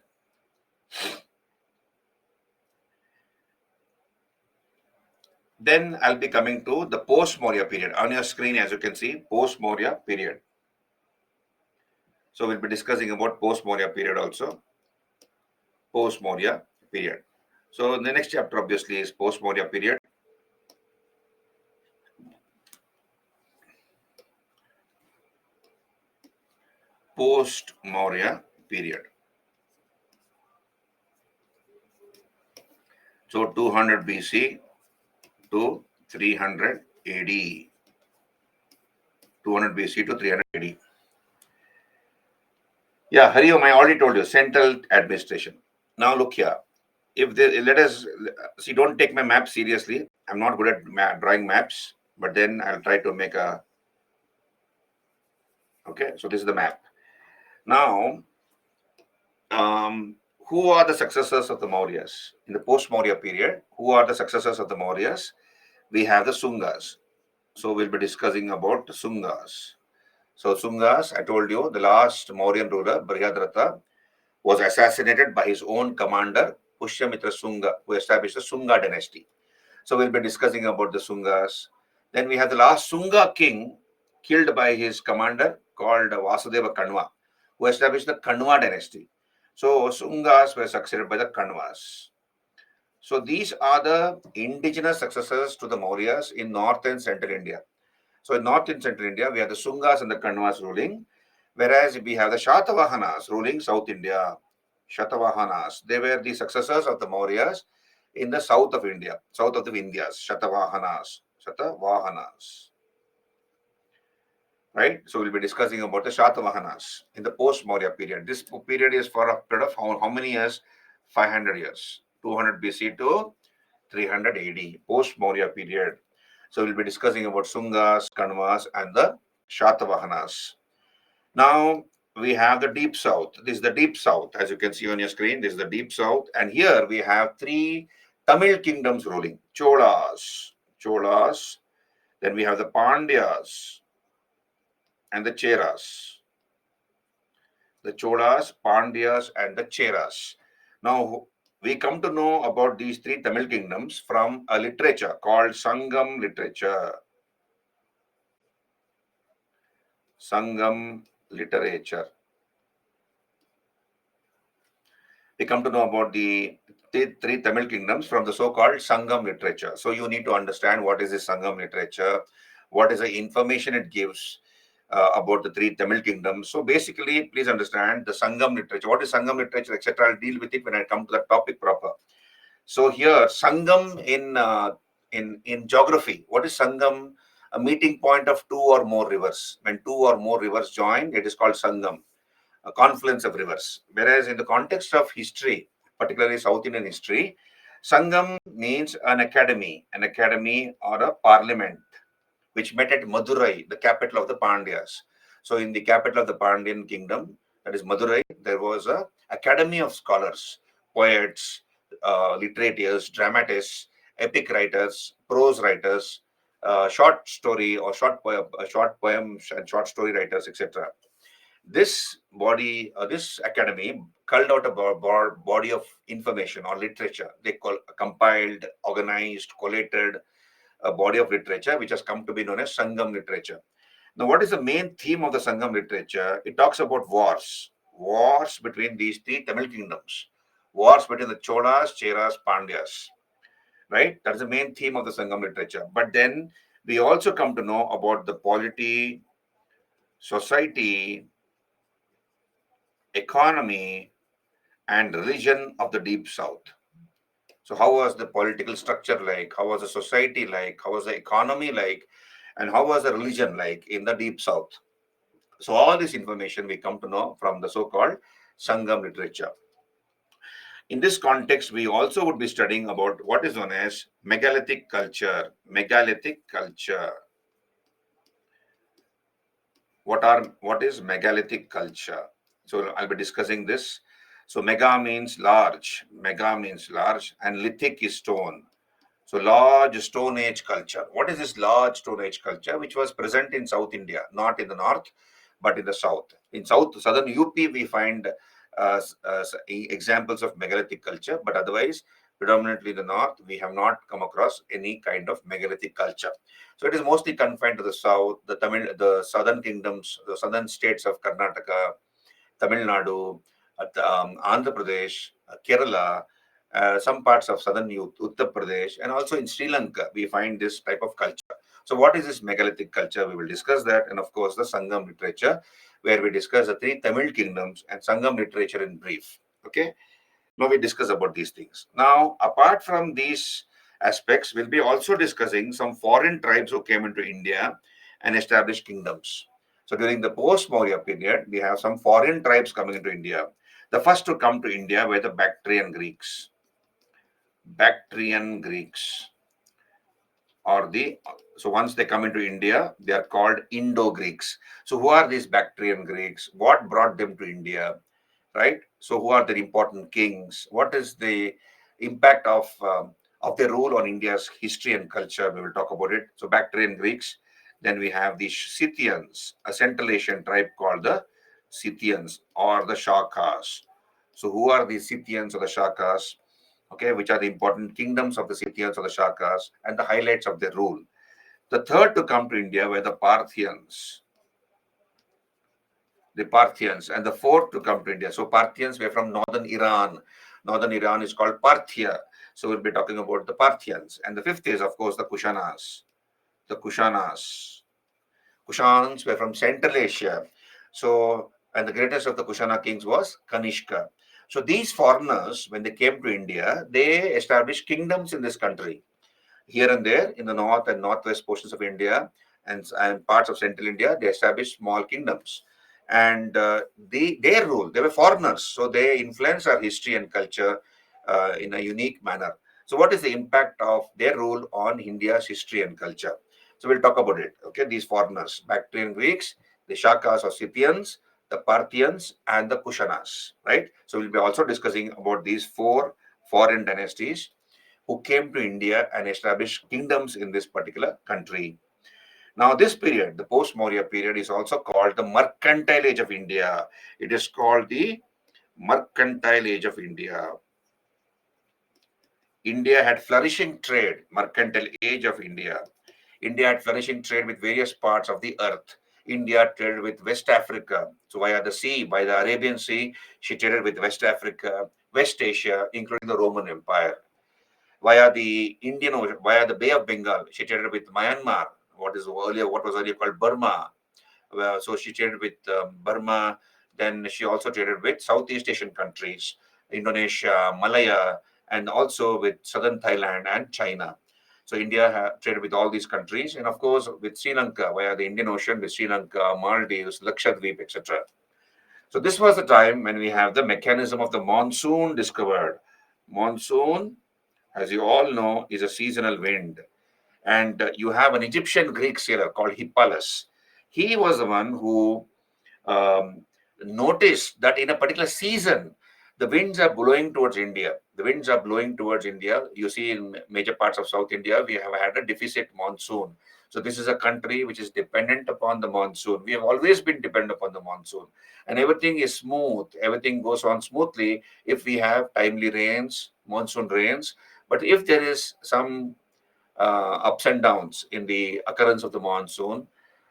Then I'll be coming to the post-Maurya period. On your screen, as you can see, post-Maurya period. So we'll be discussing about post-Maurya period also. Post-Maurya period. So the next chapter obviously is post-Maurya period. Post-Maurya period. So 200 BC to 300 AD. 200 BC to 300 AD. Yeah, Hariom, I already told you, central administration. Now look here. If they, let us see, don't take my map seriously. I'm not good at drawing maps, but then I'll try to make a. Okay, so this is the map. Now, who are the successors of the Mauryas in the post-Maurya period? Who are the successors of the Mauryas? We have the Sungas. So we'll be discussing about the Sungas. So Sungas, I told you, the last Mauryan ruler, Brihadratha, was assassinated by his own commander, Pushyamitra Sunga, who established the Sunga dynasty. So we'll be discussing about the Sungas. Then we have the last Sunga king killed by his commander called Vasudeva Kanwa, who established the Kanwa dynasty. So Sungas were succeeded by the Kanwas. So these are the indigenous successors to the Mauryas in north and central India. So in north and central India, we have the Sungas and the Kanwas ruling, whereas we have the Shatavahanas ruling South India. Shatavahanas, they were the successors of the Mauryas in the south of India, south of the Vindhyas. Shatavahanas, right? So we'll be discussing about the Shatavahanas in the post-Maurya period. This period is for a period of how many years? 500 years, 200 BC to 300 AD, post-Maurya period. So we'll be discussing about Sungas, Kanvas, and the Shatavahanas. Now we have the deep south. This is the deep south, as you can see on your screen. This is the deep south, and here we have three Tamil kingdoms ruling: Cholas. Then we have the Pandyas and the Cheras. The Cholas, Pandyas, and the Cheras. Now we come to know about these three Tamil kingdoms from a literature called Sangam literature. Sangam literature. We come to know about the three Tamil kingdoms from the so-called Sangam literature. So you need to understand what is the Sangam literature, what is the information it gives about the three Tamil kingdoms. So basically, please understand the Sangam literature. What is Sangam literature, etc. I'll deal with it when I come to the topic proper. So here, Sangam in geography, what is Sangam? A meeting point of two or more rivers. When two or more rivers join, it is called Sangam, a confluence of rivers. Whereas in the context of history, particularly South Indian history, Sangam means an academy or a parliament which met at Madurai, the capital of the Pandyas. So in the capital of the Pandyan kingdom, that is Madurai, there was a academy of scholars, poets, literators, dramatists, epic writers, prose writers, short story or short poems and short story writers, etc. This body, this academy culled out a body of information or literature. They compiled, organized, collated a body of literature which has come to be known as Sangam literature. Now, what is the main theme of the Sangam literature? It talks about wars between these three Tamil kingdoms, wars between the Cholas, Cheras, Pandyas, right? That's the main theme of the Sangam literature. But then we also come to know about the polity, society, economy, and religion of the Deep South. So, how was the political structure like? How was the society like? How was the economy like? And how was the religion like in the Deep South? So, all this information we come to know from the so called Sangam literature. In this context, we also would be studying about what is known as megalithic culture. Megalithic culture. What is megalithic culture? So I'll be discussing this. So mega means large, and lithic is stone. So large Stone Age culture. What is this large Stone Age culture, which was present in South India, not in the north, but in the south? In southern UP, we find examples of megalithic culture, but otherwise, predominantly in the north, we have not come across any kind of megalithic culture. So it is mostly confined to the south, the southern kingdoms, the southern states of Karnataka, Tamil Nadu, Andhra Pradesh, Kerala, some parts of southern Uttar Pradesh, and also in Sri Lanka, we find this type of culture. So, what is this megalithic culture? We will discuss that, and of course, the Sangam literature, where we discuss the three Tamil kingdoms and Sangam literature in brief. Okay, now we discuss about these things. Now, apart from these aspects, we'll be also discussing some foreign tribes who came into India and established kingdoms. So during the post-Maurya period, we have some foreign tribes coming into India. The first to come to India were the Bactrian Greeks. Bactrian Greeks, or so once they come into India, they are called Indo-Greeks. So who are these Bactrian Greeks? What brought them to India? Right? So who are their important kings? What is the impact of their rule on India's history and culture? We will talk about it. So Bactrian Greeks. Then we have the Scythians, a Central Asian tribe called the Scythians or the Shakas. So who are the Scythians or the Shakas? Okay, which are the important kingdoms of the Scythians or the Shakas and the highlights of their rule. The third to come to India were the Parthians. The Parthians, and the fourth to come to India. So Parthians were from northern Iran. Northern Iran is called Parthia. So we'll be talking about the Parthians. And the fifth is, of course, the Kushanas. The Kushanas. Kushans were from Central Asia. So, and the greatest of the Kushana kings was Kanishka. So these foreigners, when they came to India, they established kingdoms in this country. Here and there in the north and northwest portions of India and parts of central India, they established small kingdoms. And their rule, they were foreigners, so they influenced our history and culture in a unique manner. So, what is the impact of their rule on India's history and culture? So, we'll talk about it. Okay, these foreigners, Bactrian Greeks, the Shakas or Scythians, the Parthians, and the Kushanas, right? So, we'll be also discussing about these four foreign dynasties who came to India and established kingdoms in this particular country. Now, this period, the post Maurya period, is also called the Mercantile Age of India. It is called the Mercantile Age of India. India had flourishing trade, Mercantile Age of India. India had flourishing trade with various parts of the earth. India traded with West Africa. So, via the sea, by the Arabian Sea, she traded with West Africa, West Asia, including the Roman Empire. Via the Indian Ocean, via the Bay of Bengal. She traded with Myanmar, what was earlier called Burma. So she traded with Burma. Then she also traded with Southeast Asian countries, Indonesia, Malaya, and also with southern Thailand and China. So India traded with all these countries, and of course with Sri Lanka via the Indian Ocean, with Sri Lanka, Maldives, Lakshadweep, etc. So this was the time when we have the mechanism of the monsoon discovered. Monsoon, as you all know, is a seasonal wind. And you have an Egyptian Greek sailor called Hippolytus. He was the one who um, noticed that in a particular season, the winds are blowing towards India. The winds are blowing towards India. You see, in major parts of South India, we have had a deficit monsoon. So, this is a country which is dependent upon the monsoon. We have always been dependent upon the monsoon. And everything is smooth, everything goes on smoothly if we have timely rains, monsoon rains. But if there is some ups and downs in the occurrence of the monsoon,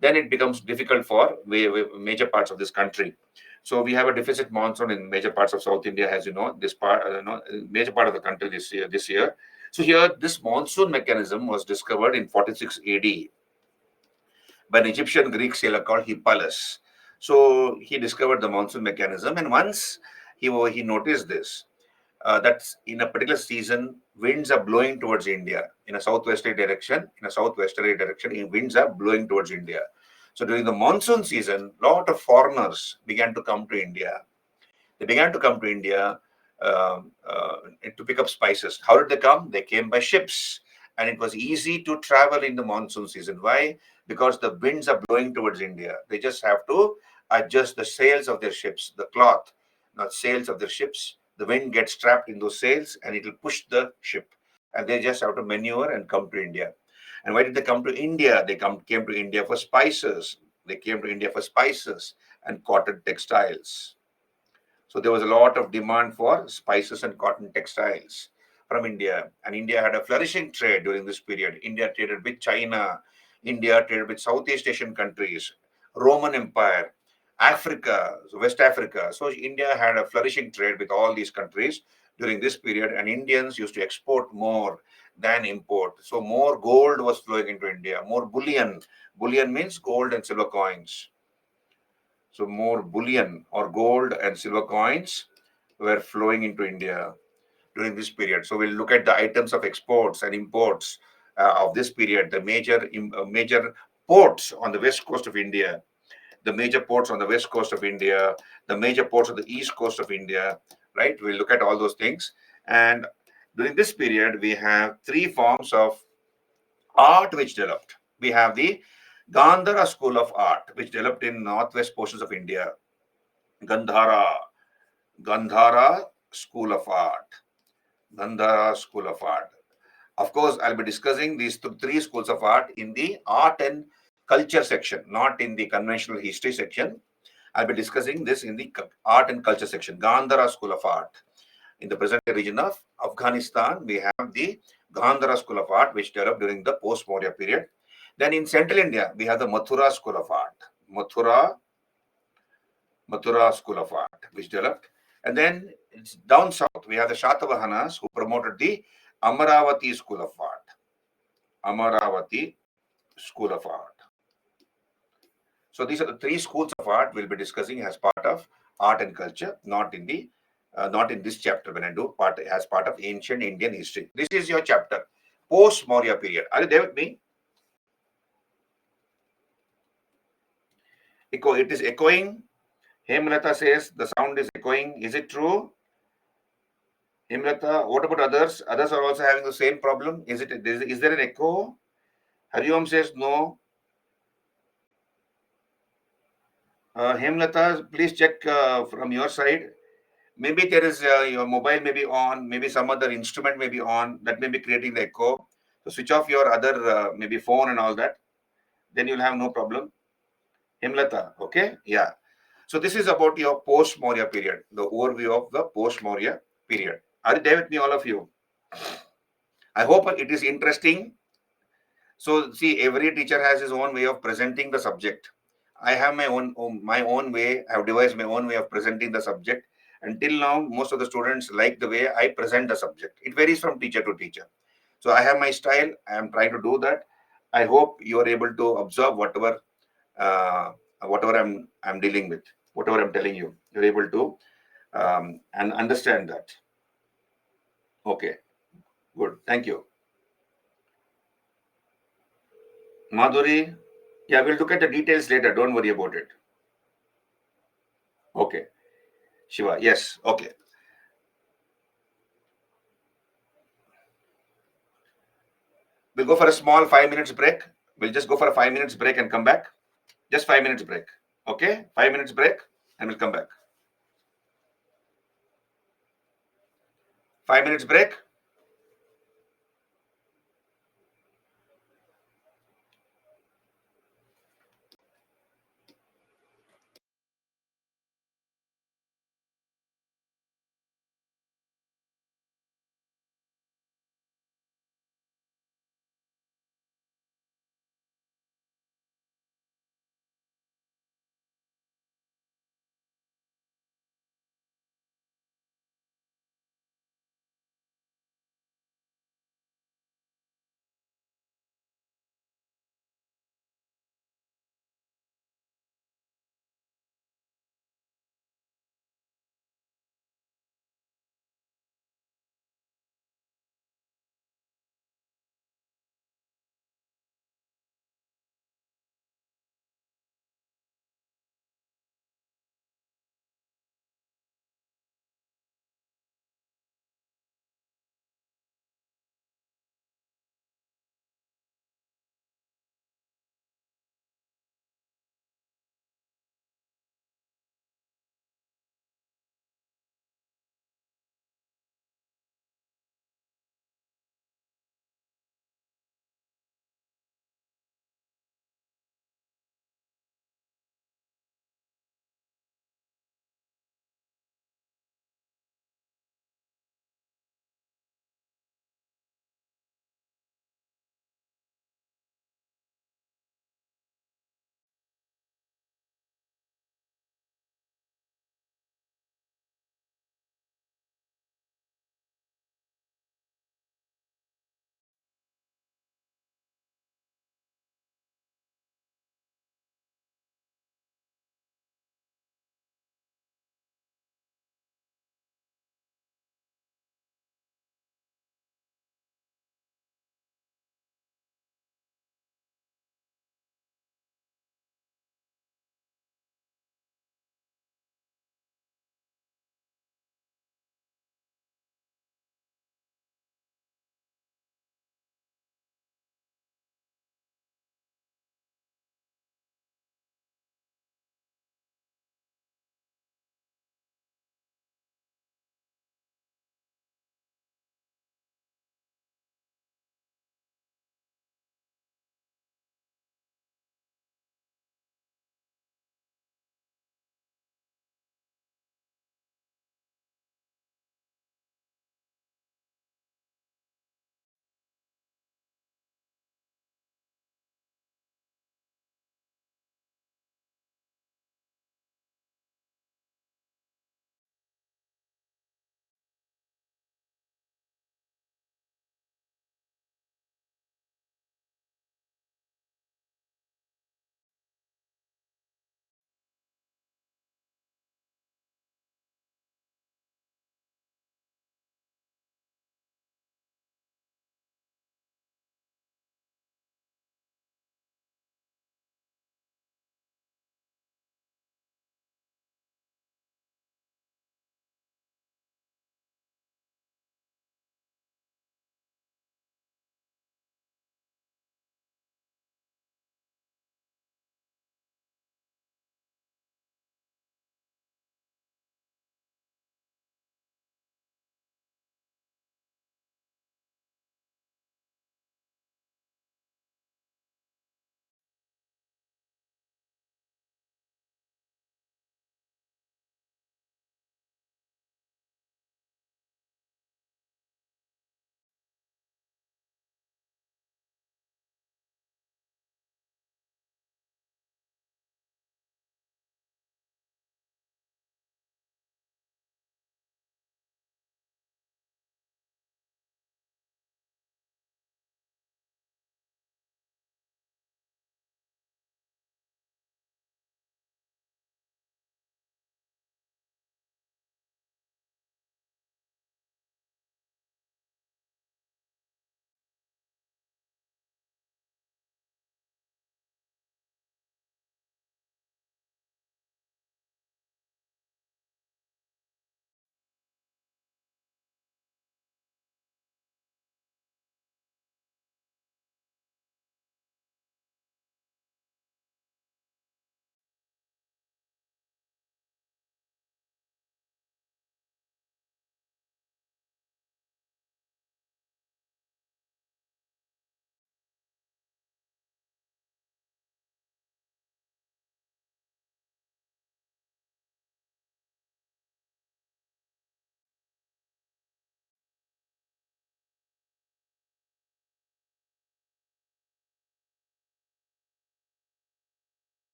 then it becomes difficult for major parts of this country. So we have a deficit monsoon in major parts of South India, as you know, this part, major part of the country this year. So here, this monsoon mechanism was discovered in 46 AD by an Egyptian Greek sailor called Hippolytus. So he discovered the monsoon mechanism, and once he noticed this, that in a particular season, winds are blowing towards India in a southwesterly direction. Winds are blowing towards India. So during the monsoon season, a lot of foreigners began to come to India. They began to come to India to pick up spices. How did they come? They came by ships. And it was easy to travel in the monsoon season. Why? Because the winds are blowing towards India. They just have to adjust the sails of their ships, the cloth, not sails of their ships. The wind gets trapped in those sails and it will push the ship. And they just have to maneuver and come to India. And why did they come to India? Came to India for spices. They came to India for spices and cotton textiles. So there was a lot of demand for spices and cotton textiles from India. And India had a flourishing trade during this period. India traded with China. India traded with Southeast Asian countries, Roman Empire, Africa, so West Africa. So India had a flourishing trade with all these countries during this period. And Indians used to export more than import. So more gold was flowing into India, more bullion. Bullion means gold and silver coins. So more bullion or gold and silver coins were flowing into India during this period. So we'll look at the items of exports and imports of this period, the major ports on the west coast of India, the major ports on the west coast of India, the major ports on the east coast of India, right? We'll look at all those things. And during this period, we have three forms of art which developed. We have the Gandhara school of art, which developed in northwest portions of India. Gandhara, Gandhara School of Art. Gandhara School of Art. Of course, I'll be discussing these three schools of art in the art and culture section, not in the conventional history section. I'll be discussing this in the art and culture section. Gandhara School of Art. In the present region of Afghanistan, we have the Gandhara School of Art, which developed during the post-Maurya period. Then in Central India, we have the Mathura School of Art. Mathura School of Art, which developed. And then it's down south, we have the Shatavahanas who promoted the Amaravati School of Art. Amaravati School of Art. So these are the three schools of art we'll be discussing as part of art and culture, not in this chapter when I do part as part of ancient Indian history. This is your chapter, post Maurya period. Are you there with me? Echo. It is echoing. Hemlata says the sound is echoing. Is it true? Hemlata, what about others? Others are also having the same problem. Is there an echo? Hariom says no. Hemlata, please check from your side. Maybe there is your mobile may be on, maybe some other instrument may be on, that may be creating the echo. So switch off your other maybe phone and all that. Then you'll have no problem. Himlata, okay? Yeah. So this is about your post-Maurya period, the overview of the post-Maurya period. Are you there with me, all of you? I hope it is interesting. So see, every teacher has his own way of presenting the subject. I have my own way. I have devised my own way of presenting the subject. Until now, most of the students like the way I present the subject. It varies from teacher to teacher. So I have my style. I am trying to do that. I hope you are able to observe uh, whatever I'm dealing with, whatever I'm telling you. You're able to and understand that. Okay, good. Thank you, Madhuri. Yeah, we'll look at the details later. Don't worry about it. Okay, Shiva. Yes. Okay. We'll go for a small 5 minutes break. We'll just go for a 5 minutes break and come back. Just 5 minutes break. Okay, 5 minutes break and we'll come back. 5 minutes break.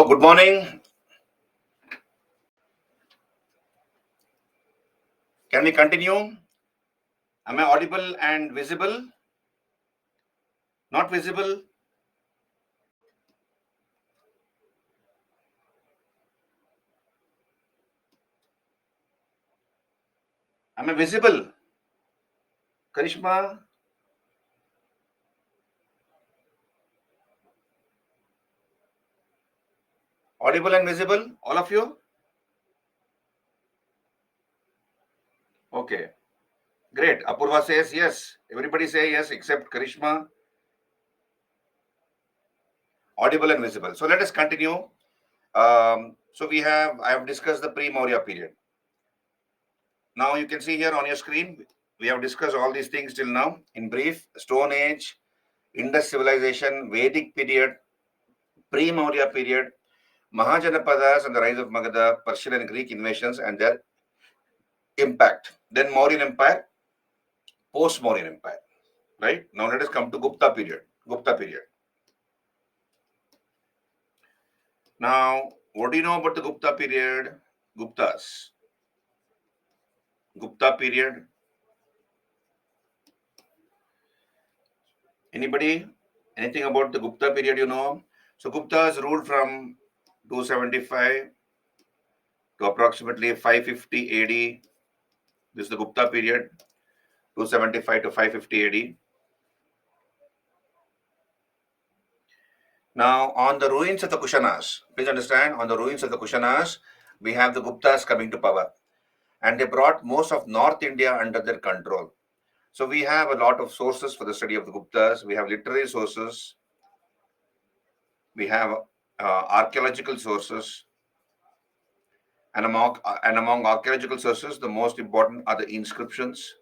Hello, good morning. Can we continue? Am I audible and visible? Not visible? Am I visible? Karishma? Audible and visible? All of you? Okay. Great. Apurva says yes. Everybody say yes except Karishma. Audible and visible. So let us continue. I have discussed the pre-Maurya period. Now you can see here on your screen, we have discussed all these things till now. In brief, Stone Age, Indus civilization, Vedic period, pre-Maurya period, Mahajanapadas and the rise of Magadha, Persian and Greek invasions and their impact. Then Mauryan Empire, post-Mauryan Empire. Right? Now let us come to Gupta period. Gupta period. Now, what do you know about the Gupta period? Guptas. Gupta period. Anybody? Anything about the Gupta period you know? So Guptas ruled from 275 to approximately 550 AD. This is the Gupta period, 275 to 550 AD. Now, on the ruins of the Kushanas, please understand, on the ruins of the Kushanas, we have the Guptas coming to power. And they brought most of North India under their control. So we have a lot of sources for the study of the Guptas. We have literary sources. We have archaeological sources. And among archaeological sources, the most important are the inscriptions.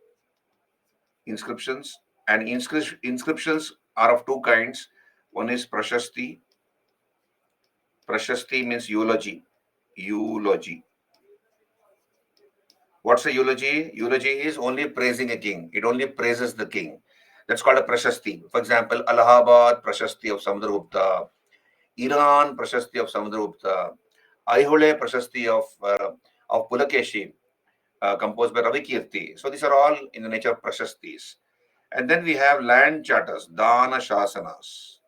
And inscriptions are of two kinds. One is prashasti. Prashasti means eulogy. Eulogy. What's a eulogy? Eulogy is only praising a king. It only praises the king. That's called a prashasti. For example, Allahabad Prashasti of Samudragupta, Iran Prashasti of Samudragupta, Aihole Prashasti of Pulakeshi, composed by Ravi Kirti. So these are all in the nature of prashastis. And then we have land charters, Dana Shasanas.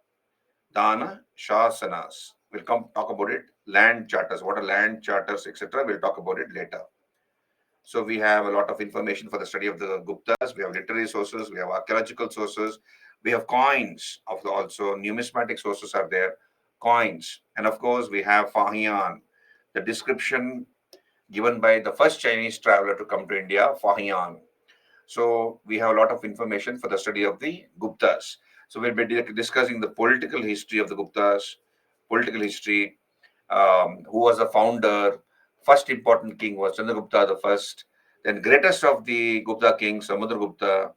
Dana Shasanas. We'll come talk about it. Land charters. What are land charters, etc. We'll talk about it later. So we have a lot of information for the study of the Guptas. We have literary sources, we have archaeological sources, we have coins, also numismatic sources are there, coins. And of course, we have Fahian, the description given by the first Chinese traveler to come to India, Fahian. So we have a lot of information for the study of the Guptas. So we'll be discussing the political history of the Guptas, political history, who was the founder. First important king was Chandragupta the first. Then greatest of the Gupta kings, Samudragupta,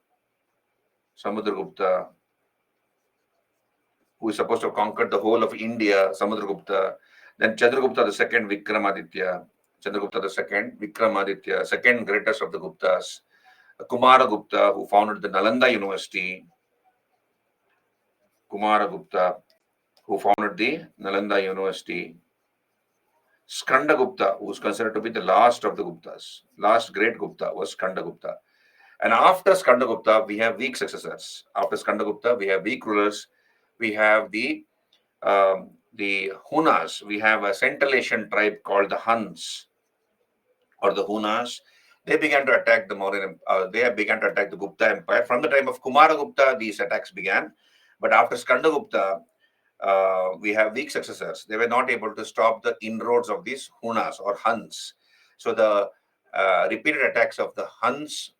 who is supposed to have conquered the whole of India, Samudragupta. Then Chandragupta the second, Vikramaditya. Chandragupta the second, Vikramaditya, second greatest of the Guptas. Kumaragupta, who founded the Nalanda University. Kumaragupta, who founded the Nalanda University. Skandagupta, who was considered to be the last of the Guptas. Last great Gupta was Skandagupta. And after Skandagupta, we have weak successors. After Skandagupta, we have weak rulers. We have the Hunas. We have a Central Asian tribe called the Huns or the Hunas. They began to attack the Gupta Empire. From the time of Kumaragupta, these attacks began. But after Skandagupta, we have weak successors. They were not able to stop the inroads of these Hunas or Huns. So the repeated attacks of the Huns,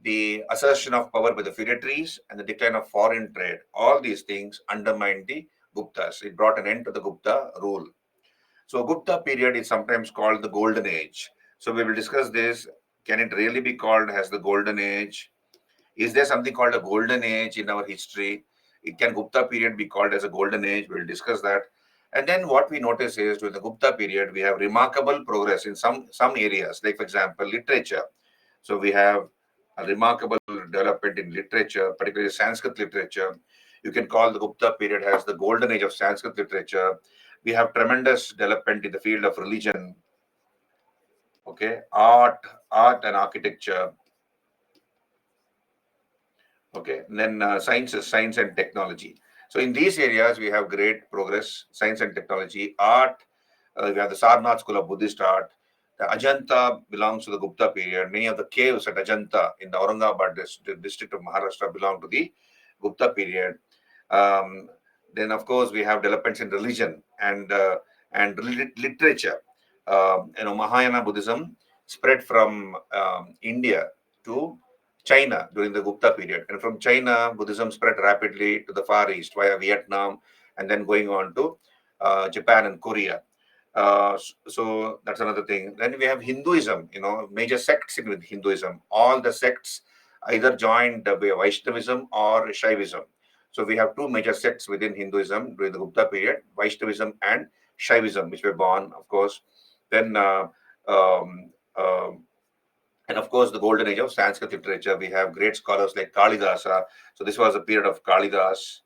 the assertion of power by the feudatories, and the decline of foreign trade, all these things undermined the Guptas. It brought an end to the Gupta rule. So Gupta period is sometimes called the Golden Age. So we will discuss this. Can it really be called as the Golden Age? Is there something called a Golden Age in our history? Can Gupta period be called as a Golden Age? We'll discuss that. And then what we notice is during the Gupta period, we have remarkable progress in some areas, like for example, literature. So we have a remarkable development in literature, particularly Sanskrit literature. You can call the Gupta period as the golden age of Sanskrit literature. We have tremendous development in the field of religion, okay, art and architecture, okay, and then science and technology. So in these areas, we have great progress, science and technology, art. We have the Sarnath School of Buddhist art. The Ajanta belongs to the Gupta period. Many of the caves at Ajanta in the Aurangabad district of Maharashtra belong to the Gupta period. Um, then, of course, we have developments in religion and literature. Mahayana Buddhism spread from India to China during the Gupta period, and from China, Buddhism spread rapidly to the Far East via Vietnam, and then going on to Japan and Korea. So that's another thing. Then we have Hinduism, major sects in Hinduism. All the sects either joined Vaishnavism or Shaivism. So we have two major sects within Hinduism during the Gupta period, Vaishnavism and Shaivism, which were born, of course. Then, um, um, and of course, the golden age of Sanskrit literature. We have great scholars like Kalidasa. So this was a period of Kalidas,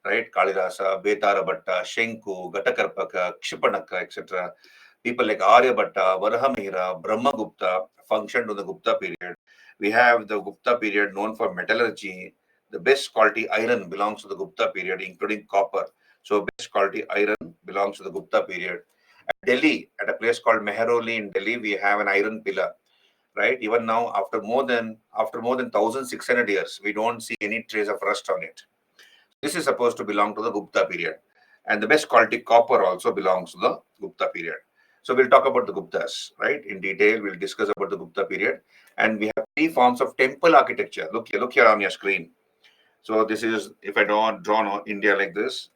right? Kalidasa, Betarabhatta, Shenku, Gatakarpaka, Kshipanaka, etc. People like Aryabhatta, Varahamihira, Brahmagupta functioned in the Gupta period. We have the Gupta period known for metallurgy. The best quality iron belongs to the Gupta period, including copper. So best quality iron belongs to the Gupta period. At Delhi, at a place called Mehroli in Delhi, we have an iron pillar. Right, even now, after more than 1,600 years, we don't see any trace of rust on it. This is supposed to belong to the Gupta period. And the best quality copper also belongs to the Gupta period. So we'll talk about the Guptas, right? In detail, we'll discuss about the Gupta period. And we have three forms of temple architecture. Look here on your screen. So this is, if I don't draw India like this.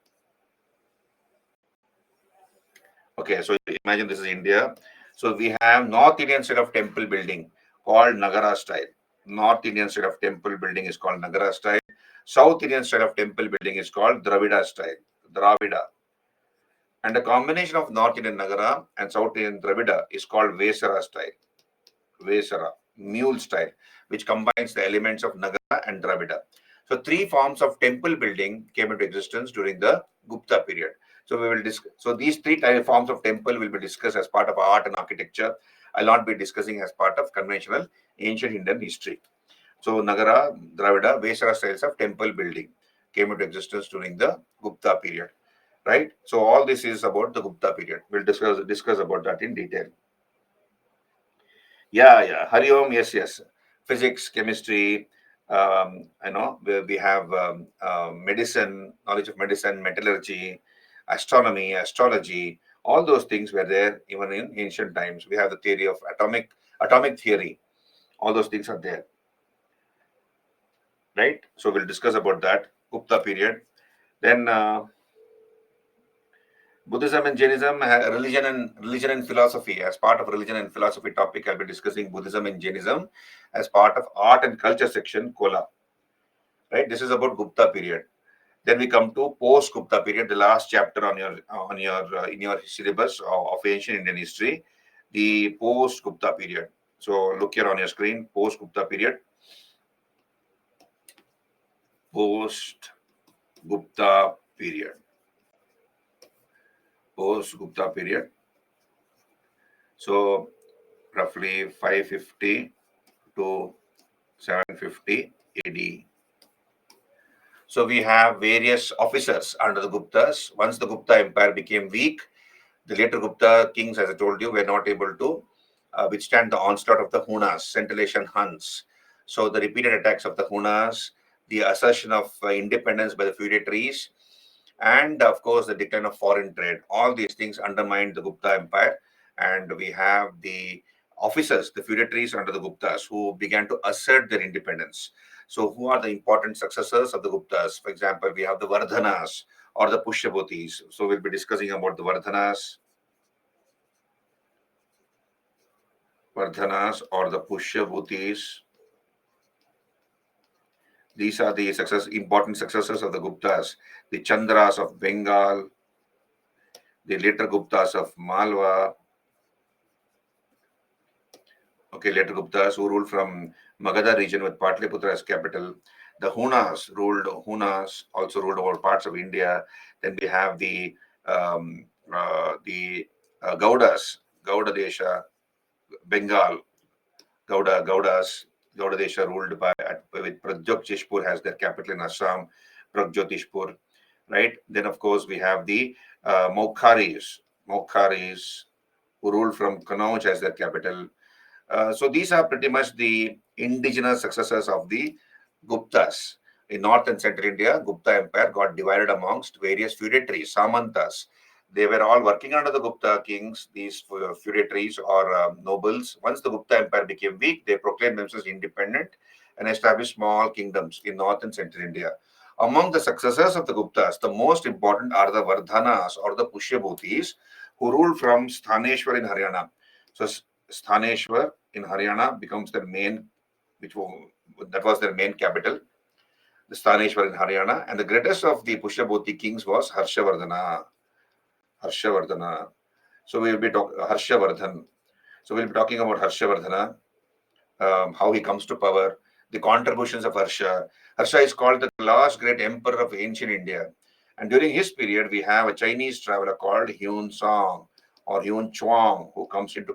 Okay, so imagine this is India. So we have North Indian style of temple building called Nagara style. North Indian style of temple building is called Nagara style. South Indian style of temple building is called Dravida style. Dravida. And a combination of North Indian Nagara and South Indian Dravida is called Vesara style. Vesara, mule style, which combines the elements of Nagara and Dravida. So three forms of temple building came into existence during the Gupta period. So we will discuss. So these three forms of temple will be discussed as part of art and architecture. I'll not be discussing as part of conventional ancient Indian history. So Nagara, Dravida, Vesara styles of temple building came into existence during the Gupta period. Right. So all this is about the Gupta period. We'll discuss about that in detail. Yeah. Hari Om, yes. Physics, chemistry, we have medicine, knowledge of medicine, metallurgy, astronomy, astrology. All those things were there even in ancient times. We have the theory of atomic theory. All those things are there, right? So we'll discuss about that Gupta period. Then Buddhism and Jainism, religion and philosophy. As part of religion and philosophy topic, I'll be discussing Buddhism and Jainism as part of art and culture section, Kola. Right. This is about Gupta period. Then we come to post Gupta period, the last chapter on your in your syllabus of ancient Indian history, the post Gupta period. So look here on your screen, post Gupta period. Post Gupta period. Post Gupta period. So roughly 550 to 750 AD. So we have various officers under the Guptas. Once the Gupta Empire became weak, the later Gupta kings, as I told you, were not able to withstand the onslaught of the Hunas, Central Asian Huns. So the repeated attacks of the Hunas, the assertion of independence by the feudatories, and of course the decline of foreign trade, all these things undermined the Gupta Empire. And we have the officers, the feudatories under the Guptas, who began to assert their independence. So who are the important successors of the Guptas? For example, we have the Vardhanas or the Pushyabhutis. So we'll be discussing about the Vardhanas or the Pushyabhutis. These are the important successors of the Guptas. The Chandras of Bengal, the later Guptas of Malwa. Okay, later Guptas who ruled from Magadha region with Patliputra as capital. The Hunas also ruled over parts of India. Then we have the the Gaudas, Gauda Desha, Bengal, Gaudas, Gauda Desha ruled by with Pragjotishpur has their capital in Assam, Pragjotishpur, right? Then of course we have the Mokharis who ruled from Kannauj as their capital. So these are pretty much the indigenous successors of the Guptas. In North and Central India, Gupta Empire got divided amongst various feudatories, Samantas. They were all working under the Gupta kings, these feudatories or nobles. Once the Gupta Empire became weak, they proclaimed themselves independent and established small kingdoms in North and Central India. Among the successors of the Guptas, the most important are the Vardhanas or the Pushyabhutis, who ruled from Sthaneshwar in Haryana. So Sthaneshwar in Haryana becomes their main, that was their main capital, the Sthaneshwar in Haryana. And the greatest of the Pushyabhuti kings was Harshavardhana. Harshavardhana. So we will be talking Harshavardhan. So we'll be talking about Harshavardhana, how he comes to power, the contributions of Harsha. Harsha is called the last great emperor of ancient India. And during his period, we have a Chinese traveler called Hyun Song or Hyun Chuang who comes into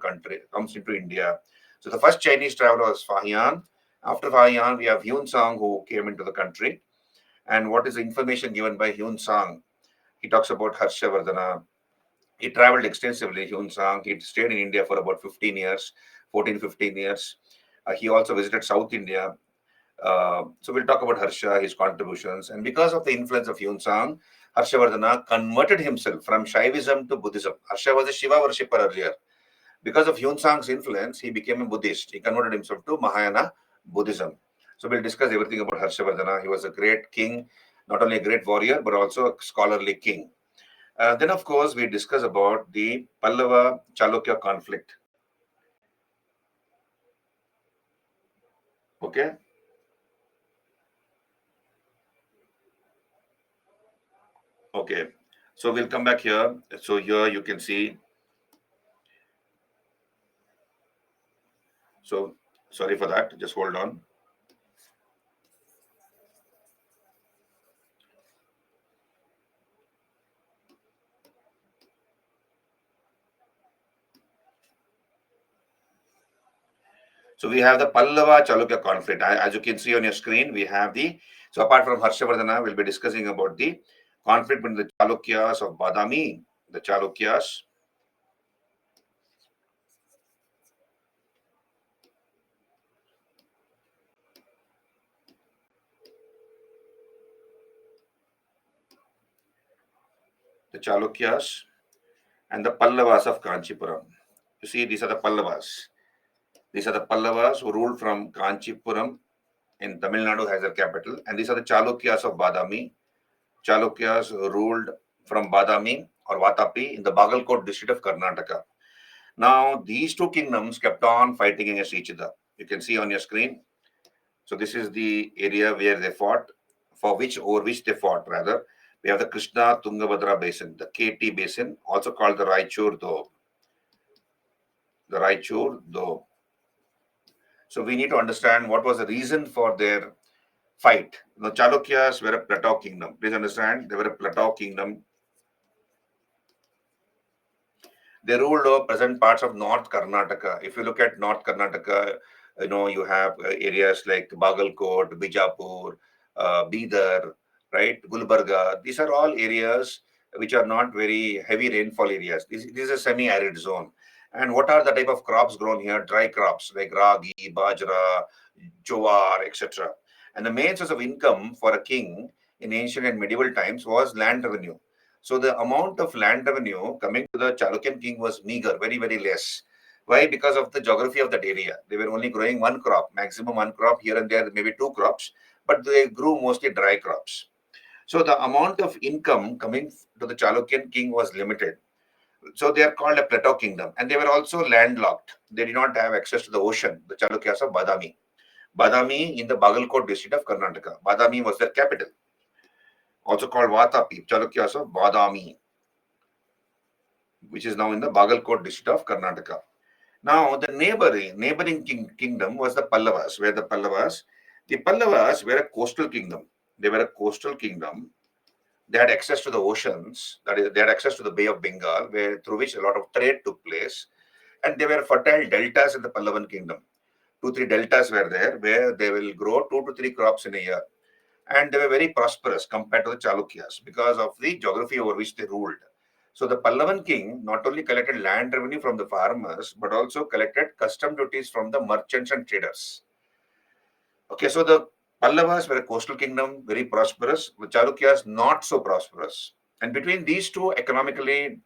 India. So the first Chinese traveler was Fahian. After Fahian, we have Hyun Song who came into the country. And what is the information given by Hyun Song? He talks about Harshavardhana. He traveled extensively, Hyun Sang. He stayed in India for about 15 years, 14, 15 years. He also visited South India. So we'll talk about Harsha, his contributions. And because of the influence of Hyun Sang, Harshavardhana converted himself from Shaivism to Buddhism. Harsha was a Shiva worshipper earlier. Because of Hyun Sang's influence, he became a Buddhist. He converted himself to Mahayana Buddhism. So we'll discuss everything about Harshavardhana. He was a great king, not only a great warrior, but also a scholarly king. Then, of course, we discuss about the Pallava Chalukya conflict. Okay. Okay. So we'll come back here. So here you can see. So sorry for that. Just hold on. So we have the Pallava Chalukya conflict. As you can see on your screen, we have the. So apart from Harshavardhana, we'll be discussing about the conflict between the Chalukyas of Badami, the Chalukyas. The Chalukyas and the Pallavas of Kanchipuram. You see, these are the Pallavas. These are the Pallavas who ruled from Kanchipuram in Tamil Nadu as their capital. And these are the Chalukyas of Badami. Chalukyas ruled from Badami or Vatapi in the Bagalkot district of Karnataka. Now, these two kingdoms kept on fighting against each other. You can see on your screen. So this is the area where they fought, over which they fought rather. We have the Krishna Tungabhadra basin, the KT basin, also called the Raichur Doab. The Raichur Doab. So we need to understand what was the reason for their fight. The Chalukyas were a plateau kingdom. Please understand, they were a plateau kingdom. They ruled over present parts of North Karnataka. If you look at North Karnataka, you have areas like Bagalkot, Bijapur, Bidar, right, Gulbarga. These are all areas which are not very heavy rainfall areas. This is a semi-arid zone. And what are the type of crops grown here? Dry crops like ragi, bajra, jowar, etc. And the main source of income for a king in ancient and medieval times was land revenue. So the amount of land revenue coming to the Chalukyan king was meager, very, very less. Why? Because of the geography of that area. They were only growing one crop, maximum one crop, here and there, maybe two crops, but they grew mostly dry crops. So the amount of income coming to the Chalukyan king was limited. So they are called a plateau kingdom, and they were also landlocked. They did not have access to the ocean, the Chalukyas of Badami. Badami in the Bagalkot district of Karnataka. Badami was their capital, also called Vatapi, Chalukyas of Badami, which is now in the Bagalkot district of Karnataka. Now, the neighboring kingdom was the Pallavas. Where the Pallavas were a coastal kingdom. They were a coastal kingdom. they had access to the oceans, that is, they had access to the Bay of Bengal, where through which a lot of trade took place, and there were fertile deltas in the Pallavan kingdom. 2, 3 deltas were there where they will grow 2 to 3 crops in a year, and they were very prosperous compared to the Chalukyas because of the geography over which they ruled. So the Pallavan king not only collected land revenue from the farmers, but also collected custom duties from the merchants and traders. Okay, so the Pallavas were a coastal kingdom, very prosperous. The Chalukyas not so prosperous. And between these two economically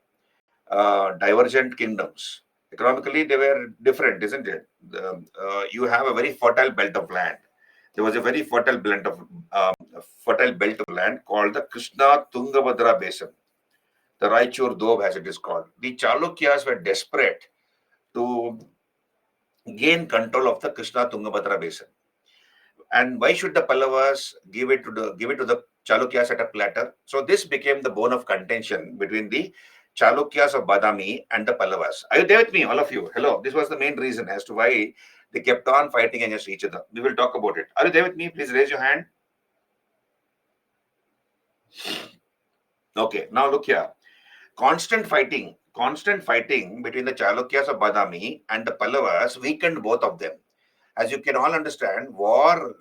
divergent kingdoms, economically they were different, isn't it? You have a very fertile belt of land. There was a very fertile belt of land called the Krishna Tungabhadra Basin, the Raichur Doab as it is called. The Chalukyas were desperate to gain control of the Krishna Tungabhadra Basin. And why should the Pallavas give it to the Chalukyas at a platter? So this became the bone of contention between the Chalukyas of Badami and the Pallavas. Are you there with me, all of you? Hello. This was the main reason as to why they kept on fighting against each other. We will talk about it. Are you there with me? Please raise your hand. Okay. Now look here. Constant fighting between the Chalukyas of Badami and the Pallavas weakened both of them. As you can all understand, war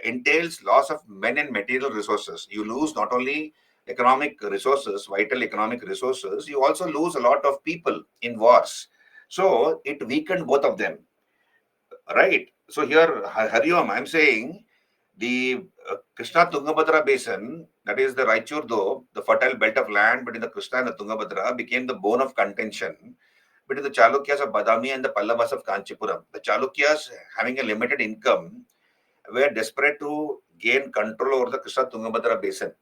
entails loss of men and material resources. You lose not only economic resources, vital economic resources, you also lose a lot of people in wars. So it weakened both of them, right? So here, Hariom, I'm saying the Krishna Tungabhadra basin, that is the Raichur Doab, the fertile belt of land between the Krishna and the Tungabhadra, became the bone of contention between the Chalukyas of Badami and the Pallavas of Kanchipuram. The Chalukyas, having a limited income, were desperate to gain control over the Krishna Tungabhadra basin.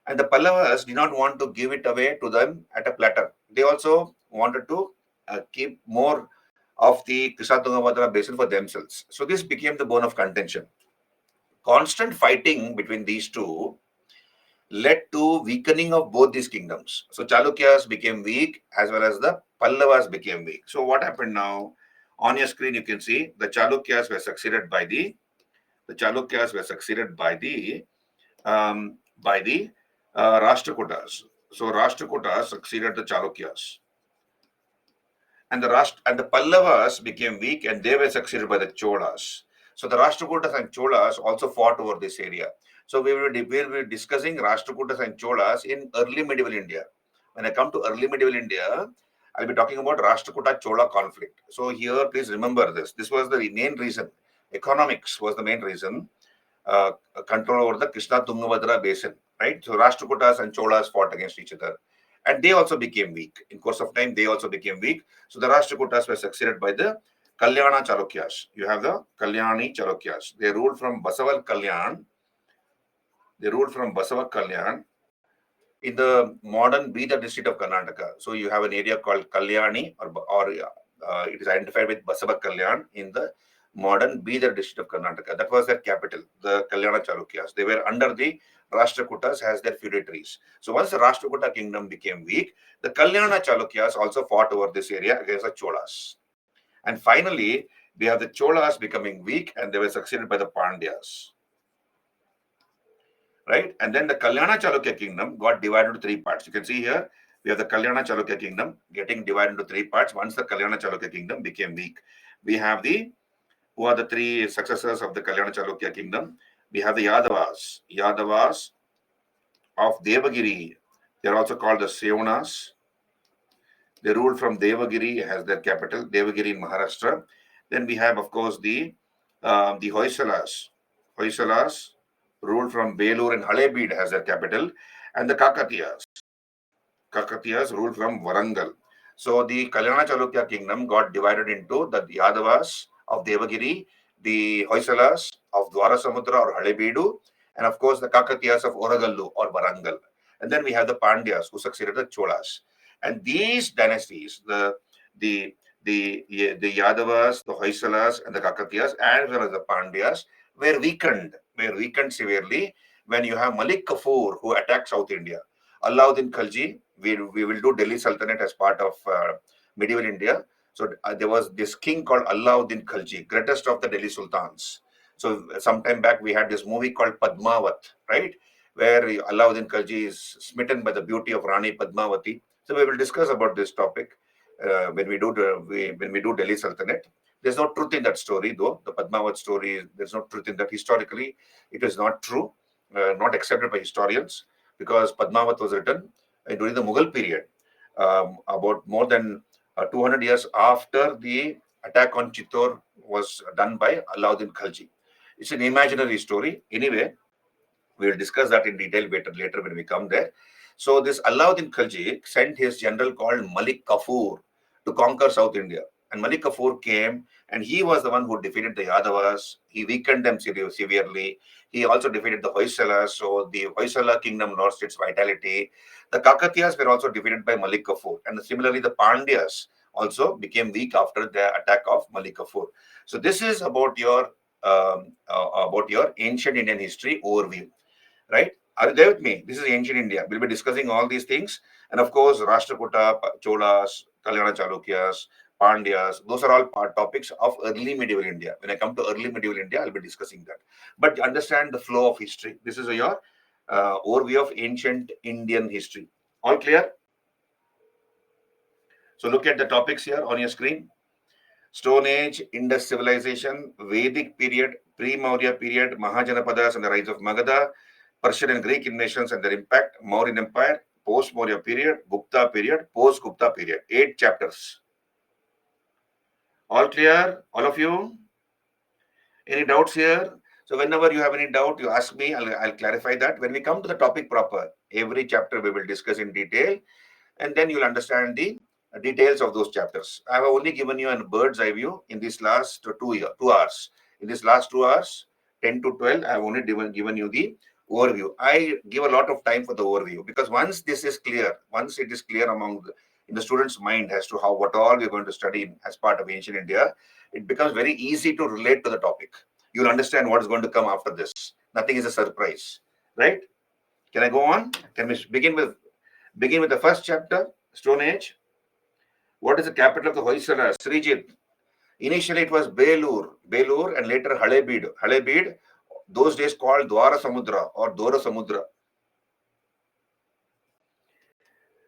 And the Pallavas did not want to give it away to them at a platter. They also wanted to keep more of the Krishna Tungabhadra basin for themselves. So this became the bone of contention. Constant fighting between these two led to weakening of both these kingdoms. So Chalukyas became weak as well as the Pallavas became weak. So what happened now? On your screen, you can see the Chalukyas were succeeded by the Rashtrakutas. So Rashtrakutas succeeded the Chalukyas, and the Pallavas became weak, and they were succeeded by the Cholas. So the Rashtrakutas and Cholas also fought over this area. So we will be discussing Rashtrakutas and Cholas in early medieval India. When I come to early medieval India, I'll be talking about Rashtrakuta Chola conflict. So here, please remember this. This was the main reason. Economics was the main reason. Control over the Krishna Tungabhadra basin, right? So Rashtrakutas and Cholas fought against each other, and they also became weak. In course of time, they also became weak. So the Rashtrakutas were succeeded by the Kalyana Chalukyas. You have the Kalyani Chalukyas. They ruled from Basava Kalyan. In the modern Bidar district of Karnataka. So you have an area called Kalyani, or it is identified with Basava Kalyan in the modern Bidar district of Karnataka. That was their capital, the Kalyana Chalukyas. They were under the Rashtrakutas as their feudatories. So once the Rashtrakuta kingdom became weak, the Kalyana Chalukyas also fought over this area against the Cholas. And finally, we have the Cholas becoming weak, and they were succeeded by the Pandyas. Right? And then the Kalyana Chalukya kingdom got divided into 3 parts. You can see here, we have the Kalyana Chalukya kingdom getting divided into 3 parts once the Kalyana Chalukya kingdom became weak. We have who are the 3 successors of the Kalyana Chalukya kingdom? We have the Yadavas of Devagiri. They are also called the Seonas. They ruled from Devagiri as their capital, Devagiri in Maharashtra. Then we have, of course, the Hoysalas. Hoysalas ruled from Belur and Halebid as their capital, and the Kakatiyas. Kakatiyas ruled from Varangal. So the Kalyana Chalukya kingdom got divided into the Yadavas of Devagiri, the Hoysalas of Dwarasamudra or Halebedu, and of course the Kakatiyas of Oragallu or Varangal. And then we have the Pandyas who succeeded the Cholas. And these dynasties, the Yadavas, the Hoysalas, and the Kakatiyas, as well as the Pandyas, were weakened severely when you have Malik Kafur who attacked South India. Alauddin Khalji, we will do Delhi Sultanate as part of medieval India. So there was this king called Alauddin Khalji, greatest of the Delhi Sultans. So sometime back we had this movie called Padmavat, right, where Alauddin Khalji is smitten by the beauty of Rani Padmavati. So we will discuss about this topic when we do Delhi Sultanate. There's no truth in that story, though. The Padmavat story, there's no truth in that. Historically, it is not true, not accepted by historians, because Padmavat was written during the Mughal period, about more than 200 years after the attack on Chittor was done by Alauddin Khalji. It's an imaginary story. Anyway, we will discuss that in detail later when we come there. So this Alauddin Khalji sent his general called Malik Kafur to conquer South India. And Malik Kafur came, and he was the one who defeated the Yadavas. He weakened them severely. He also defeated the Hoysalas. So the Hoysala kingdom lost its vitality. The Kakatiyas were also defeated by Malik Kafur. And similarly, the Pandyas also became weak after the attack of Malik Kafur. So this is about your ancient Indian history overview. Right? Are you there with me? This is ancient India. We'll be discussing all these things. And of course, Rashtrakuta, Cholas, Kalyana Chalukyas, Pandyas, those are all part topics of early medieval India. When I come to early medieval India, I'll be discussing that. But understand the flow of history. This is your overview of ancient Indian history. All clear? So look at the topics here on your screen. Stone Age, Indus Civilization, Vedic period, pre-Maurya period, Mahajanapadas and the rise of Magadha, Persian and Greek invasions and their impact, Mauryan Empire, post-Maurya period, Gupta period, post-Gupta period. 8 chapters. All clear? All of you? Any doubts here? So whenever you have any doubt, you ask me. I'll clarify that. When we come to the topic proper, every chapter we will discuss in detail, and then you'll understand the details of those chapters. I have only given you a bird's eye view in this last 2 hours. In this last 2 hours, 10 to 12, I have only given you the overview. I give a lot of time for the overview, because once this is clear, once it is clear in the student's mind as to what all we're going to study as part of ancient India, it becomes very easy to relate to the topic. You'll understand what is going to come after this. Nothing is a surprise, right? Can I go on? Can we begin with the first chapter, Stone Age? What is the capital of the Hoysalas? Srijit. Initially, it was Belur, and later Halebid. Halebid, those days called Dwara Samudra or Dora Samudra.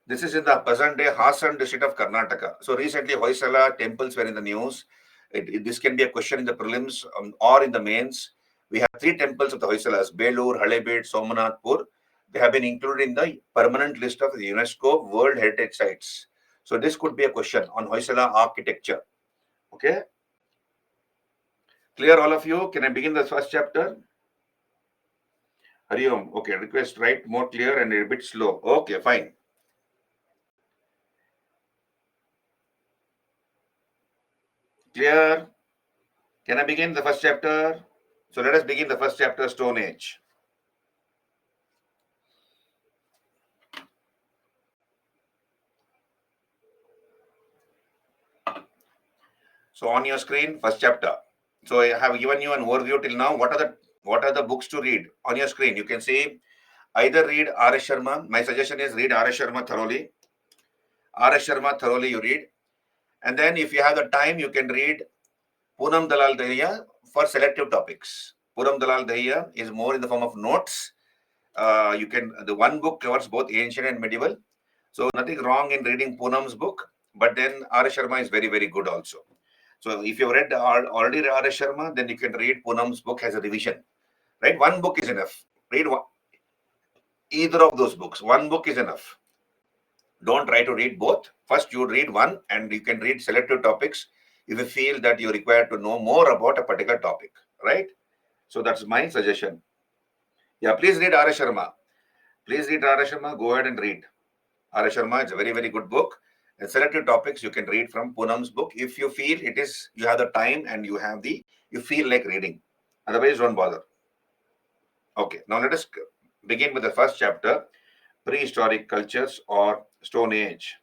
This is in the present day Hassan district of Karnataka. So recently, Hoysala temples were in the news. This can be a question in the prelims or in the mains. We have 3 temples of the Hoysalas: Belur, Halebid, Somanathpur. They have been included in the permanent list of the UNESCO World Heritage Sites. So this could be a question on Hoysala architecture. Okay? Clear, all of you? Can I begin the first chapter? Hariom. Okay, request write more clear and a bit slow. Okay, fine. Clear? Can I begin the first chapter? So let us begin the first chapter, Stone Age. So on your screen, first chapter. So I have given you an overview till now. What are the books to read? On your screen, you can see either read R.S. Sharma. My suggestion is read R.S. Sharma thoroughly. R.S. Sharma thoroughly you read. And then if you have the time, you can read Poonam Dalal Dahiya for selective topics. Poonam Dalal Dahiya is more in the form of notes. The one book covers both ancient and medieval. So nothing wrong in reading Poonam's book, but then R.S. Sharma is very, very good also. So if you've already read R.S. Sharma, then you can read Poonam's book as a revision. Right? One book is enough. Read either of those books. One book is enough. Don't try to read both. First, you read one, and you can read selective topics if you feel that you're required to know more about a particular topic. Right? So that's my suggestion. Yeah, please read R.S. Sharma. Please read R.S. Sharma. Go ahead and read. R.S. Sharma is a very, very good book. And selected topics you can read from Poonam's book if you feel you have the time and you feel like reading. Otherwise, don't bother. Okay, now let us begin with the first chapter, Prehistoric Cultures or Stone Age.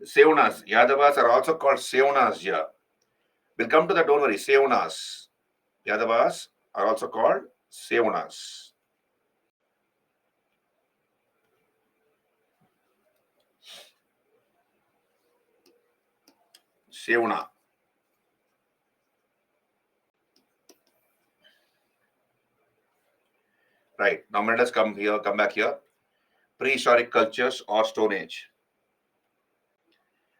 Seonas, Yadavas are also called Seonas here. We'll come to that, don't worry. Seonas. Yadavas are also called Seonas. Seona. Right. Now let's come back here. Prehistoric cultures or Stone Age.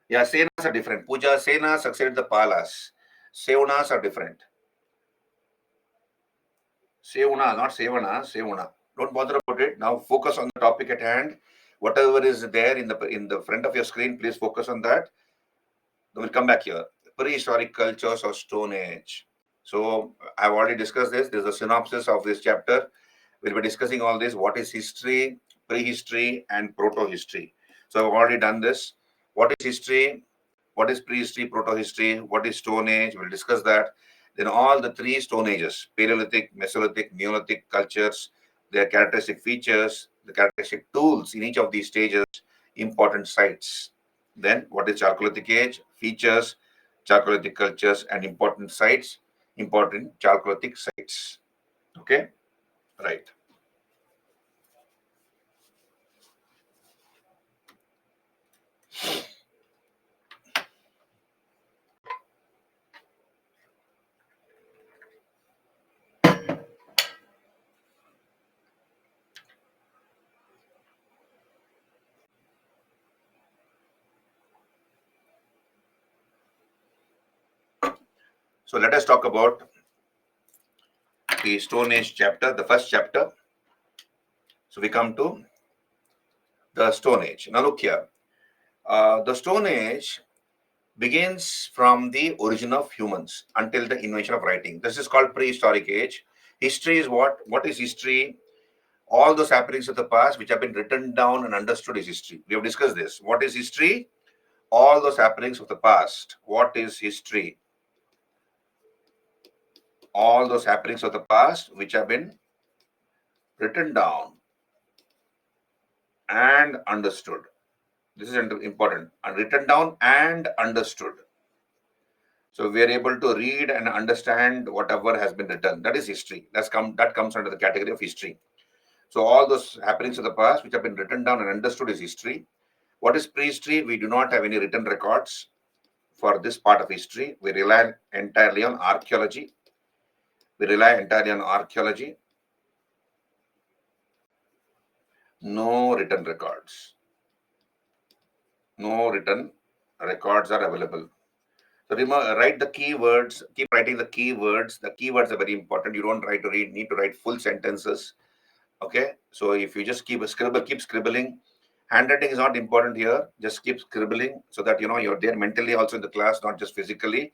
Yeah, Senas are different. Puja Sena succeeded the Palas. Sevanas are different. Sevana, not Sevana, Sevana. Don't bother about it. Now focus on the topic at hand. Whatever is there in the front of your screen, please focus on that. Then we'll come back here. Prehistoric cultures or Stone Age. So I've already discussed this. There's a synopsis of this chapter. We'll be discussing all this. What is history, prehistory, and proto-history? So I've already done this. What is history? What is prehistory, proto-history? What is Stone Age? We'll discuss that. Then all the three Stone Ages, Paleolithic, Mesolithic, Neolithic cultures, their characteristic features, the characteristic tools in each of these stages, important sites. Then what is Chalcolithic Age? Features, Chalcolithic cultures, and important sites, important Chalcolithic sites. Okay, right. So let us talk about the Stone Age chapter, the first chapter. So we come to the Stone Age. Now look here. The Stone Age begins from the origin of humans until the invention of writing. This is called prehistoric age. History is what? What is history? All those happenings of the past which have been written down and understood is history. We have discussed this. What is history? All those happenings of the past. What is history? All those happenings of the past which have been written down and understood. This is important. And written down and understood. So we are able to read and understand whatever has been written. That is history. That comes under the category of history. So all those happenings of the past which have been written down and understood is history. What is prehistory? We do not have any written records for this part of history. We rely entirely on archaeology. No written records. No written records are available. So remember, write the keywords. Keep writing the keywords. The keywords are very important. You don't need to write full sentences. Okay. So if you just keep scribbling. Handwriting is not important here. Just keep scribbling so that you're there mentally also in the class, not just physically.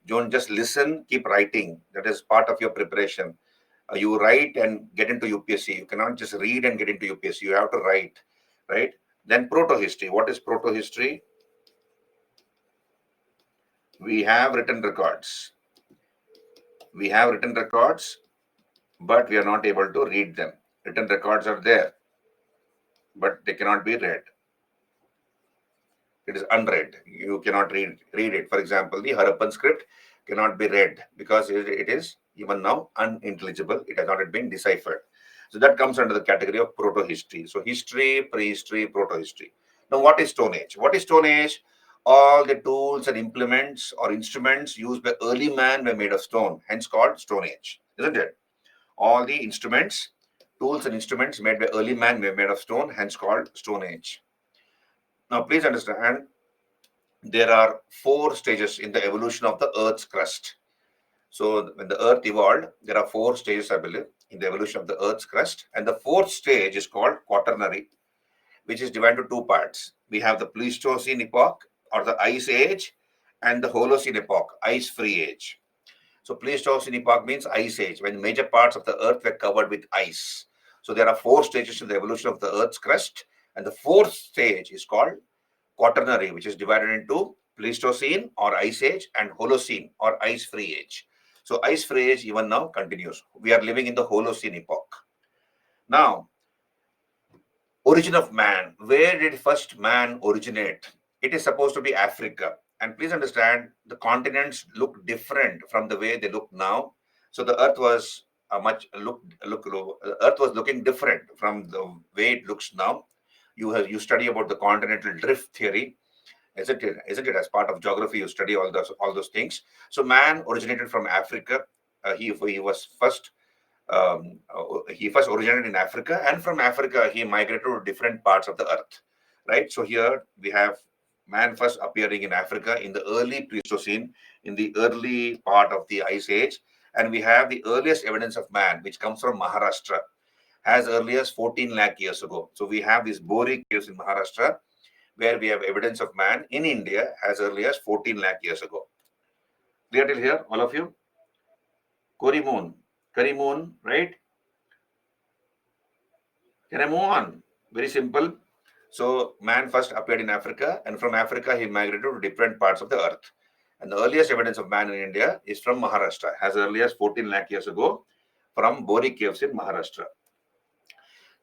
Don't just listen. Keep writing. That is part of your preparation. You write and get into UPSC. You cannot just read and get into UPSC. You have to write, right? Then proto-history. What is proto-history? We have written records. But we are not able to read them. Written records are there, but they cannot be read. It is unread. You cannot read it. For example, the Harappan script cannot be read because it is even now unintelligible. It has not yet been deciphered. So that comes under the category of proto-history. So history, prehistory, proto-history. Now what is Stone Age? What is Stone Age? All the tools and implements or instruments used by early man were made of stone, hence called Stone Age, isn't it? All the tools and instruments made by early man were made of stone, hence called Stone Age. Now please understand, there are 4 stages in the evolution of the Earth's crust. So when the Earth evolved, there are 4 stages, I believe, in the evolution of the Earth's crust. And the 4th stage is called Quaternary, which is divided into 2 parts. We have the Pleistocene epoch or the Ice Age and the Holocene epoch, Ice-free age. So Pleistocene epoch means Ice Age, when major parts of the Earth were covered with ice. So there are 4 stages in the evolution of the Earth's crust. And the 4th stage is called Quaternary, which is divided into Pleistocene or Ice Age and Holocene or Ice-free age. So Ice-free age even now continues. We are living in the Holocene epoch. Now, origin of man. Where did first man originate? It is supposed to be Africa. And please understand, the continents look different from the way they look now. So the Earth was Earth was looking different from the way it looks now. You study about the continental drift theory, isn't it? Isn't it? As part of geography, you study all those things. So man originated from Africa. He was first He first originated in Africa, and from Africa he migrated to different parts of the earth, right? So here we have man first appearing in Africa in the early Pleistocene, in the early part of the Ice Age, and we have the earliest evidence of man, which comes from Maharashtra, as early as 14 lakh years ago. So we have these Bori caves in Maharashtra, where we have evidence of man in India as early as 14 lakh years ago. Clear till here, all of you? Karimun, right? Can I move on? Very simple. So man first appeared in Africa, and from Africa he migrated to different parts of the earth. And the earliest evidence of man in India is from Maharashtra, as early as 14 lakh years ago, from Bori caves in Maharashtra.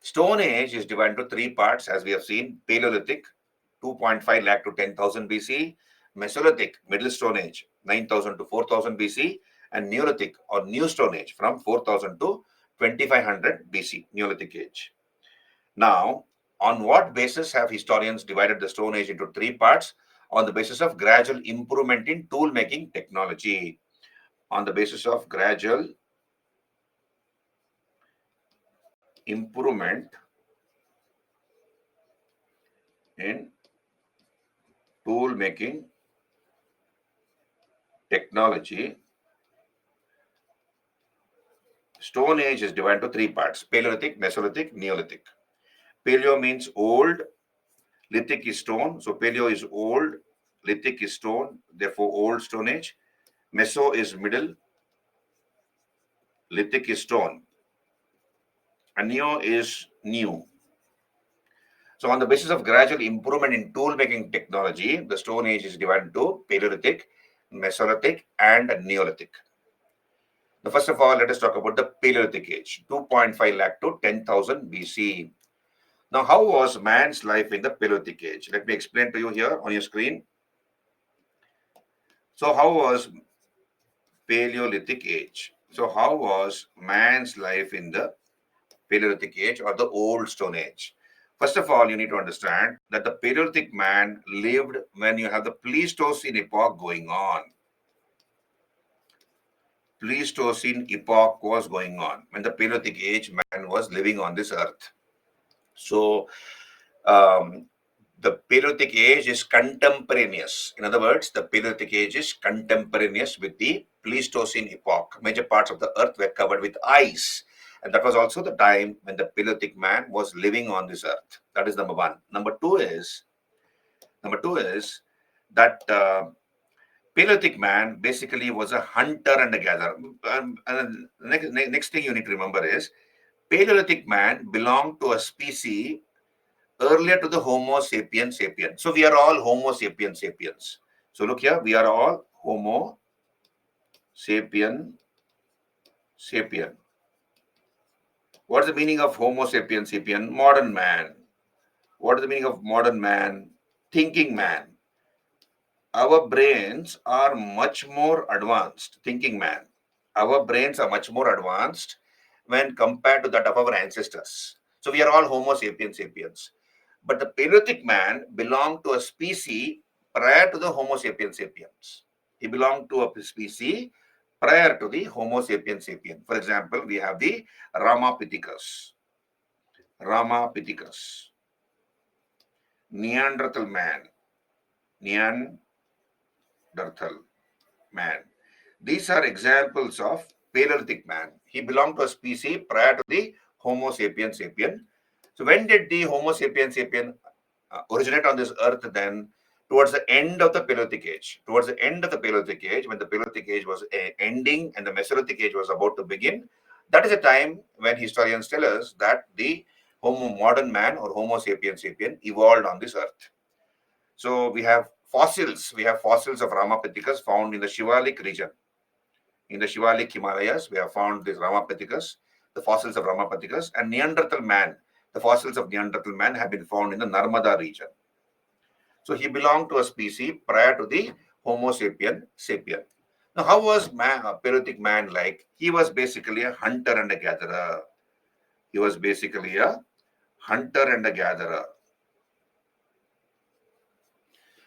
Stone Age is divided into three parts, as we have seen: Paleolithic, 2.5 lakh to 10,000 BC; Mesolithic, Middle Stone Age, 9,000 to 4,000 BC; and Neolithic or New Stone Age, from 4,000 to 2,500 BC, Neolithic Age. Now, on what basis have historians divided the Stone Age into three parts? On the basis of gradual improvement in tool making technology. On the basis of gradual improvement in tool making technology, Stone Age is divided into three parts: Paleolithic, Mesolithic, Neolithic. Paleo means old, lithic is stone. So paleo is old, lithic is stone, therefore old Stone Age. Meso is middle, lithic is stone. And neo is new. So on the basis of gradual improvement in tool making technology, the Stone Age is divided into Paleolithic, Mesolithic, and Neolithic. Now, first of all, let us talk about the Paleolithic age, 2.5 lakh to 10,000 BC. Now, how was man's life in the Paleolithic age? Let me explain to you here on your screen. So, how was Paleolithic age? So, how was man's life in the Paleolithic age or the Old Stone Age? First of all, you need to understand that the Paleolithic man lived when you have the Pleistocene epoch going on. Pleistocene epoch was going on when the Paleolithic age man was living on this earth. So, um, the Paleolithic age is contemporaneous. In other words, the Paleolithic age is contemporaneous with the Pleistocene epoch. Major parts of the earth were covered with ice. And that was also the time when the Paleolithic man was living on this earth. That is number one. Number two is that Paleolithic man basically was a hunter and a gatherer. And the next thing you need to remember is Paleolithic man belonged to a species earlier to the Homo sapiens sapiens. So we are all Homo sapiens sapiens. So look here, we are all Homo sapien sapien. What is the meaning of Homo sapien sapien? Modern man. What is the meaning of modern man? Thinking man. Our brains are much more advanced. Thinking man. Our brains are much more advanced when compared to that of our ancestors. So we are all Homo sapiens sapiens. But the Paleolithic man belonged to a species prior to the Homo sapiens sapiens. He belonged to a species prior to the Homo sapiens sapiens. For example, we have the Ramapithecus, Neanderthal man, Neanderthal man. These are examples of Paleolithic man. He belonged to a species prior to the Homo sapiens sapien. So when did the Homo sapiens sapien originate on this earth? Then towards the end of the Paleolithic age. Towards the end of the Paleolithic age, when the Paleolithic age was ending and the Mesolithic age was about to begin, that is a time when historians tell us that the modern man or Homo sapiens sapien evolved on this earth. So we have fossils. We have fossils of Ramapithecus found in the Shivalik region. In the Shivalik Himalayas, we have found this Ramapithecus, the fossils of Ramapithecus, and Neanderthal man. The fossils of Neanderthal man have been found in the Narmada region. So he belonged to a species prior to the Homo sapien sapien. Now, how was man, a Paleolithic man like? He was basically a hunter and a gatherer. He was basically a hunter and a gatherer.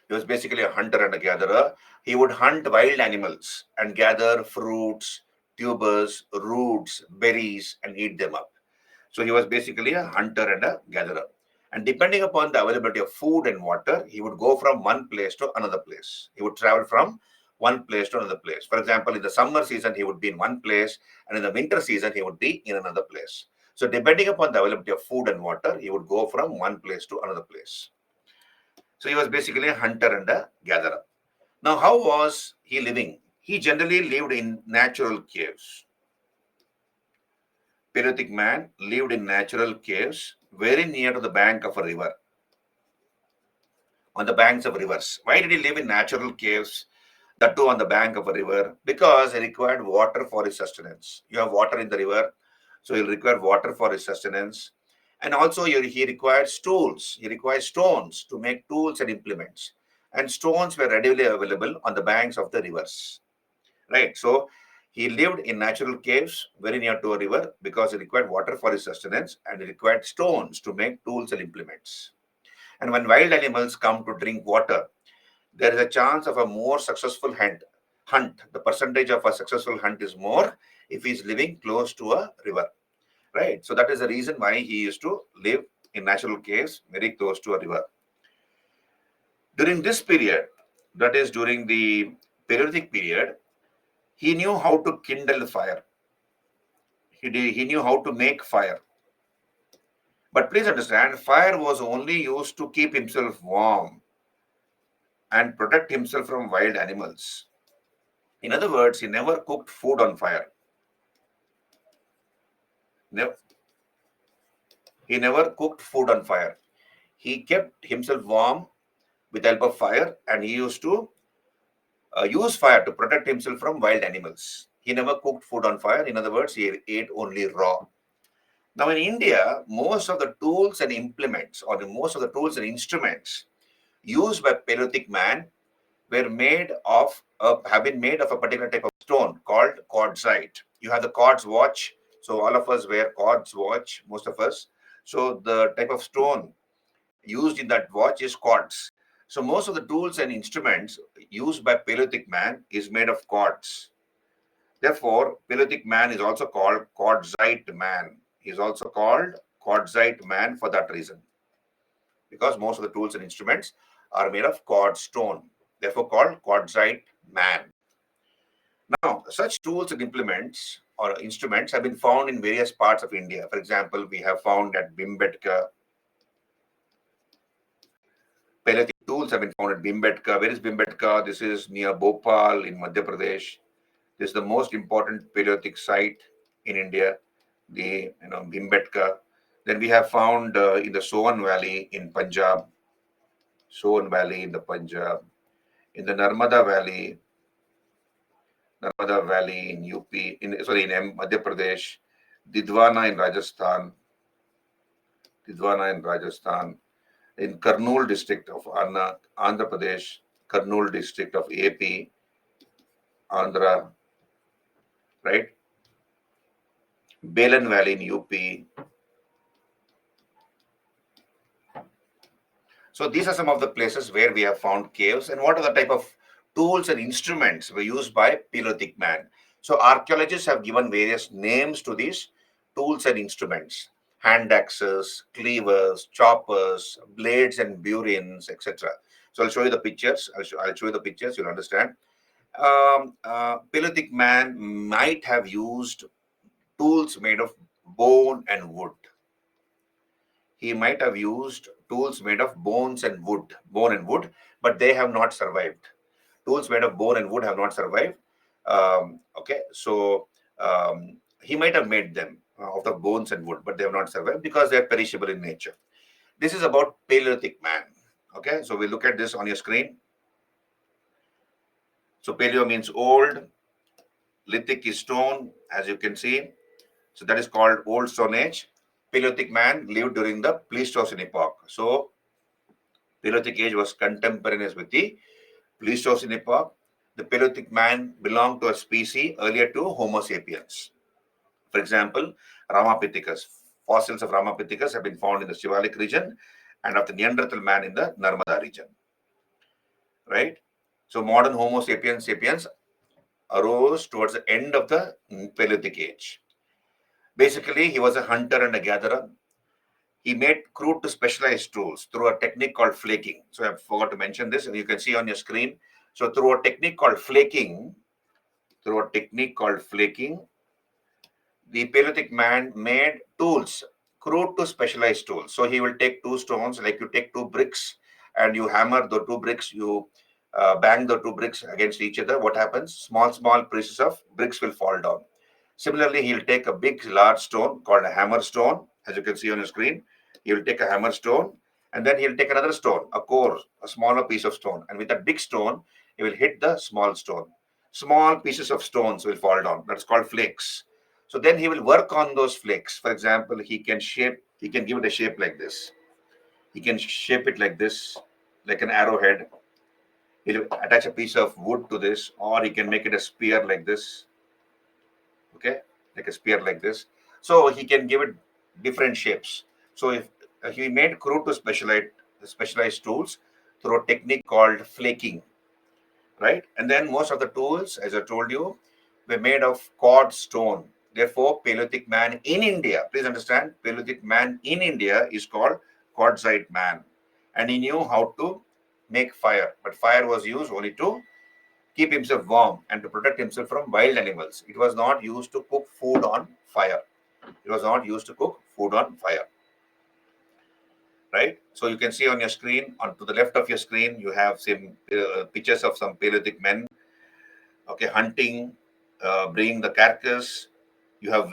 He was basically a hunter and a gatherer. He would hunt wild animals and gather fruits, tubers, roots, berries, and eat them up. So he was basically a hunter and a gatherer. And depending upon the availability of food and water, he would go from one place to another place. He would travel from one place to another place. For example, in the summer season, he would be in one place, and in the winter season, he would be in another place. So, depending upon the availability of food and water, he would go from one place to another place. So, he was basically a hunter and a gatherer. Now, how was he living? He generally lived in natural caves. Paleolithic man lived in natural caves very near to the bank of a river, on the banks of rivers. Why did he live in natural caves, that too on the bank of a river? Because he required water for his sustenance. You have water in the river, so he'll require water for his sustenance. And also he requires tools. He requires stones to make tools and implements. And stones were readily available on the banks of the rivers. Right? So he lived in natural caves very near to a river because he required water for his sustenance and he required stones to make tools and implements. And when wild animals come to drink water, there is a chance of a more successful hunt. The percentage of a successful hunt is more if he is living close to a river, right? So that is the reason why he used to live in natural caves very close to a river. During this period, that is during the Paleolithic period, he knew how to kindle fire. He knew how to make fire. But please understand, fire was only used to keep himself warm and protect himself from wild animals. In other words, he never cooked food on fire. Never, he never cooked food on fire. He kept himself warm with the help of fire, and he used to use fire to protect himself from wild animals. He never cooked food on fire. In other words, he ate only raw. Now, in India, most of the tools and implements, or most of the tools and instruments used by Paleolithic man were made of have been made of a particular type of stone called quartzite. You have the quartz watch. So all of us wear quartz watch, most of us. So the type of stone used in that watch is quartz. So most of the tools and instruments used by Paleolithic man is made of quartz. Therefore, Paleolithic man is also called quartzite man. He is also called quartzite man for that reason, because most of the tools and instruments are made of quartz stone, therefore called quartzite man. Now, such tools and implements or instruments have been found in various parts of India. For example, we have found at Bhimbetka. Paleolithic tools have been found at Bhimbetka. Where is Bhimbetka? This is near Bhopal in Madhya Pradesh. This is the most important Paleolithic site in India, the Bhimbetka. Then we have found in the Soan Valley in Punjab, Soan Valley in the Punjab, in the Narmada Valley in UP, in Madhya Pradesh, Didwana in Rajasthan, in Kurnool district of Andhra Pradesh, Kurnool district of AP, Andhra, right? Belan Valley in UP. So these are some of the places where we have found caves, and what are the type of tools and instruments were used by Paleolithic man. So archaeologists have given various names to these tools and instruments: hand axes, cleavers, choppers, blades and burins, etc. So I'll show you the pictures. I'll show you the pictures. You'll understand. Paleolithic man might have used tools made of bone and wood. He might have used tools made of bone and wood, but they have not survived. Tools made of bone and wood have not survived. Okay, so he might have made them out of bones and wood, but they have not survived because they are perishable in nature. This is about Paleolithic man. Okay, so we look at this on your screen. So paleo means old, lithic is stone, as you can see. So that is called Old Stone Age. Paleolithic man lived during the Pleistocene epoch. So Paleolithic age was contemporaneous with the Pleistocene epoch. The Paleolithic man belonged to a species earlier to Homo sapiens. For example, Ramapithecus. Fossils of Ramapithecus have been found in the Shivalik region and of the Neanderthal man in the Narmada region. Right? So modern Homo sapiens arose towards the end of the Paleolithic age. Basically, he was a hunter and a gatherer. He made crude to specialized tools through a technique called flaking. So I forgot to mention this, and you can see on your screen. So through a technique called flaking, the Paleolithic man made tools, crude to specialized tools. So he will take two stones, like you take two bricks, and you hammer the two bricks, you bang the two bricks against each other. What happens? Small pieces of bricks will fall down. Similarly, he'll take a big, large stone called a hammer stone, as you can see on your screen. He'll take a hammer stone, and then he'll take another stone, a core, a smaller piece of stone. And with that big stone, he will hit the small stone. Small pieces of stones will fall down. That's called flakes. So then he will work on those flakes. For example, he can give it a shape like this. He can shape it like this, like an arrowhead. He'll attach a piece of wood to this, or he can make it a spear like this. Okay, like a spear like this. So he can give it different shapes. So if he made crude to specialized tools through a technique called flaking, right? And then most of the tools, as I told you, were made of quartz stone. Therefore, Paleolithic man in India, please understand, Paleolithic man in India is called quartzite man. And he knew how to make fire, but fire was used only to keep himself warm and to protect himself from wild animals. It was not used to cook food on fire. It was not used to cook food on fire, right? So you can see on your screen, on to the left of your screen, you have some pictures of some Paleolithic men, okay, hunting, bringing the carcass. You have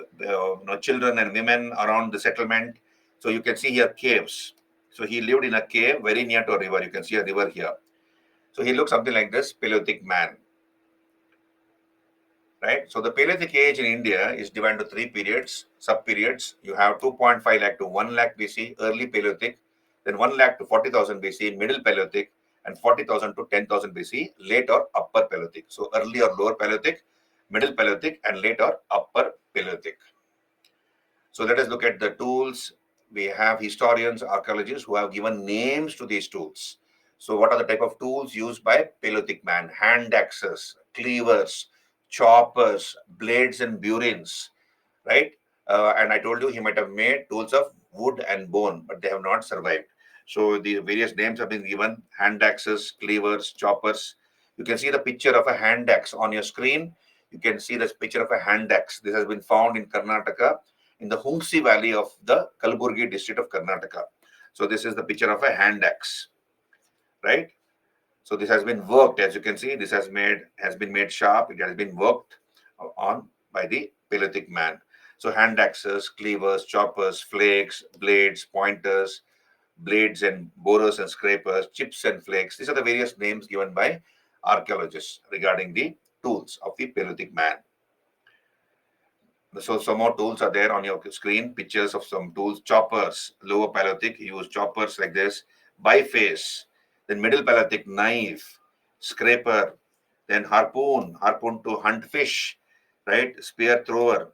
children and women around the settlement. So you can see here caves. So he lived in a cave very near to a river. You can see a river here. So he looked something like this, Paleolithic man. Right? So the Paleolithic age in India is divided into three periods, sub-periods. You have 2.5 lakh to 1 lakh BC, early Paleolithic, then 1 lakh to 40,000 BC, middle Paleolithic, and 40,000 to 10,000 BC, late or upper Paleolithic. So early or lower Paleolithic, middle Paleolithic, and late or upper Paleolithic. So let us look at the tools. We have historians, archaeologists who have given names to these tools. So what are the type of tools used by Paleolithic man? Hand axes, cleavers, choppers, blades and burins, right? And I told you he might have made tools of wood and bone, but they have not survived. So the various names have been given: hand axes, cleavers, choppers. You can see the picture of a hand axe on your screen. You can see this picture of a hand axe. This has been found in Karnataka, in the Humsi Valley of the Kalburgi district of Karnataka. So this is the picture of a hand axe, right? So this has been worked, as you can see. This has been made sharp. It has been worked on by the Paleolithic man. So hand axes, cleavers, choppers, flakes, blades, pointers, blades and borers and scrapers, chips and flakes. These are the various names given by archaeologists regarding the tools of the Paleolithic man. So some more tools are there on your screen. Pictures of some tools. Choppers, lower Paleolithic, use choppers like this. Biface, then middle Paleolithic, knife, scraper, then harpoon to hunt fish, right? Spear thrower,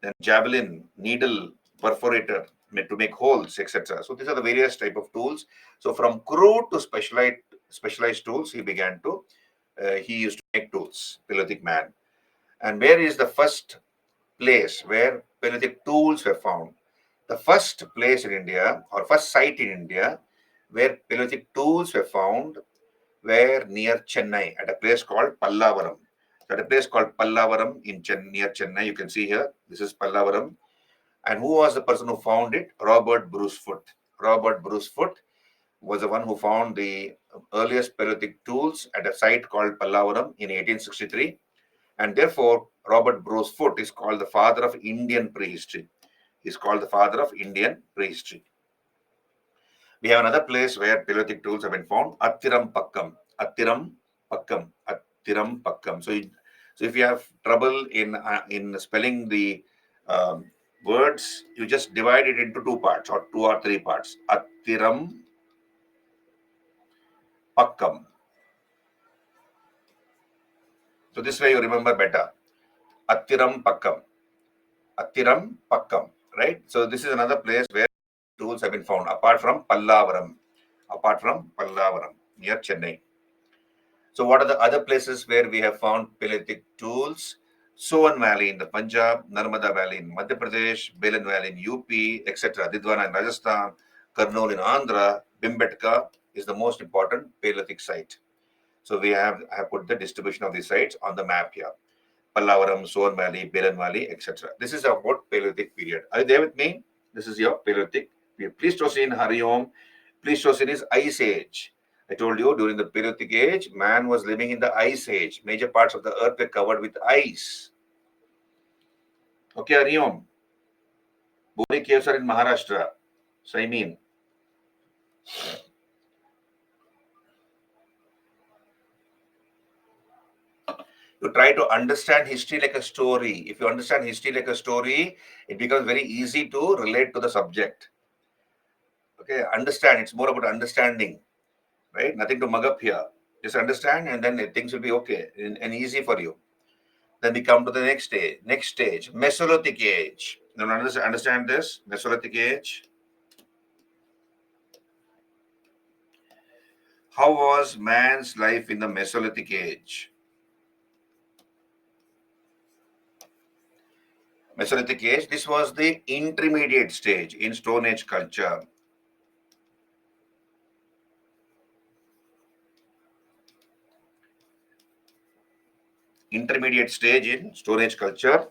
then javelin, needle, perforator to make holes, etc. So these are the various type of tools. So from crude to specialized tools, he used to make tools, Paleolithic man. And where is the first place where Paleolithic tools were found? The first place in India, or first site in India, where Paleolithic tools were found were near Chennai, at a place called Pallavaram. At a place called Pallavaram near Chennai, you can see here, this is Pallavaram. And who was the person who found it? Robert Brucefoot. Robert Brucefoot was the one who found the earliest Paleolithic tools at a site called Pallavaram in 1863. And therefore, Robert Brucefoot is called the father of Indian prehistory. He's called the father of Indian prehistory. We have another place where Paleolithic tools have been found, Attiram Pakkam. Attiram Pakkam. Attiram Pakkam. So if you have trouble in spelling the words, you just divide it into two parts or two or three parts. Attiram Pakkam. So this way you remember better. Attiram Pakkam. Attiram Pakkam. Right? So this is another place where tools have been found apart from Pallavaram. Near Chennai. So what are the other places where we have found Paleolithic tools? Soan Valley in the Punjab, Narmada Valley in Madhya Pradesh, Belen Valley in UP, etc. Didwana in Rajasthan, Karnool in Andhra, Bhimbetka is the most important Paleolithic site. So we have put the distribution of these sites on the map here. Pallavaram, Soan Valley, Belen Valley, etc. This is about Paleolithic period. Are you there with me? This is your Paleolithic period. Pleistocene, Hariom. Pleistocene is Ice Age. I told you during the Paleolithic age, man was living in the Ice Age. Major parts of the earth were covered with ice. Okay, Hariom. Bori caves are in Maharashtra. So I mean, you try to understand history like a story. If you understand history like a story, it becomes very easy to relate to the subject. Okay, understand. It's more about understanding, right? Nothing to mug up here. Just understand, and then things will be okay and easy for you. Then we come to the next stage. Next stage, Mesolithic age. You understand this? Mesolithic age. How was man's life in the Mesolithic age? Mesolithic age, this was the intermediate stage in Stone Age culture. Intermediate stage in Stone Age culture.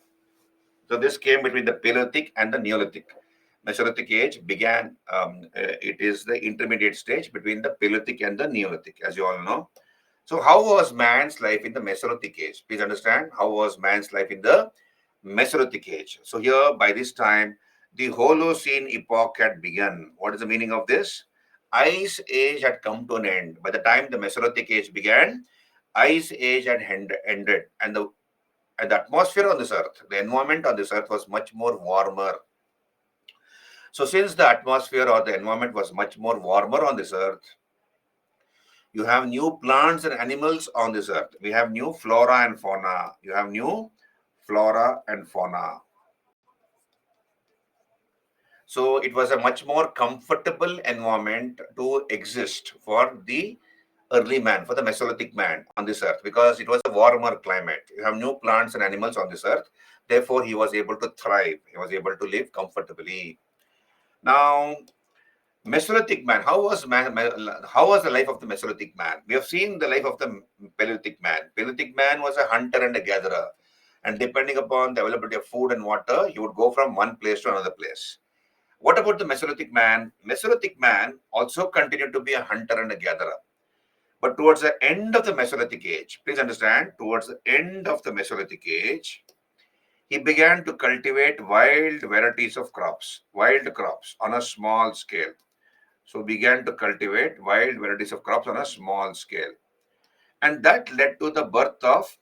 So this came between the Paleolithic and the Neolithic. Mesolithic age began, it is the intermediate stage between the Paleolithic and the Neolithic, as you all know. So how was man's life in the Mesolithic age? Please understand, how was man's life in the Mesolithic age? So here, by this time, the Holocene epoch had begun. What is the meaning of this? Ice age had come to an end. By the time the Mesolithic age began, Ice age had ended, and the atmosphere on this earth, the environment on this earth was much more warmer. So since the atmosphere or the environment was much more warmer on this earth, you have new plants and animals on this earth. We have new flora and fauna. You have new flora and fauna. So it was a much more comfortable environment to exist for the early man, for the Mesolithic man on this earth, because it was a warmer climate. You have new plants and animals on this earth. Therefore, he was able to thrive. He was able to live comfortably. Now, Mesolithic man. How was the life of the Mesolithic man? We have seen the life of the Paleolithic man. Paleolithic man was a hunter and a gatherer, and depending upon the availability of food and water, he would go from one place to another place. What about the Mesolithic man? Mesolithic man also continued to be a hunter and a gatherer. But towards the end of the Mesolithic age, please understand, towards the end of the Mesolithic age, he began to cultivate wild varieties of crops, wild crops on a small scale. So began to cultivate wild varieties of crops on a small scale. And that led to the birth of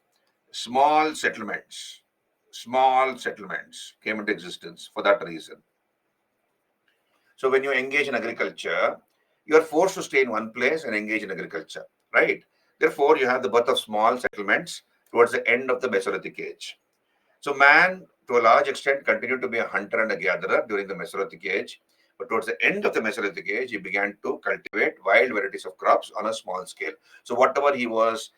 small settlements. Small settlements came into existence for that reason. So when you engage in agriculture, you are forced to stay in one place and engage in agriculture, right? Therefore, you have the birth of small settlements towards the end of the Mesolithic age. So man, to a large extent, continued to be a hunter and a gatherer during the Mesolithic age. But towards the end of the Mesolithic age, he began to cultivate wild varieties of crops on a small scale. So whatever he was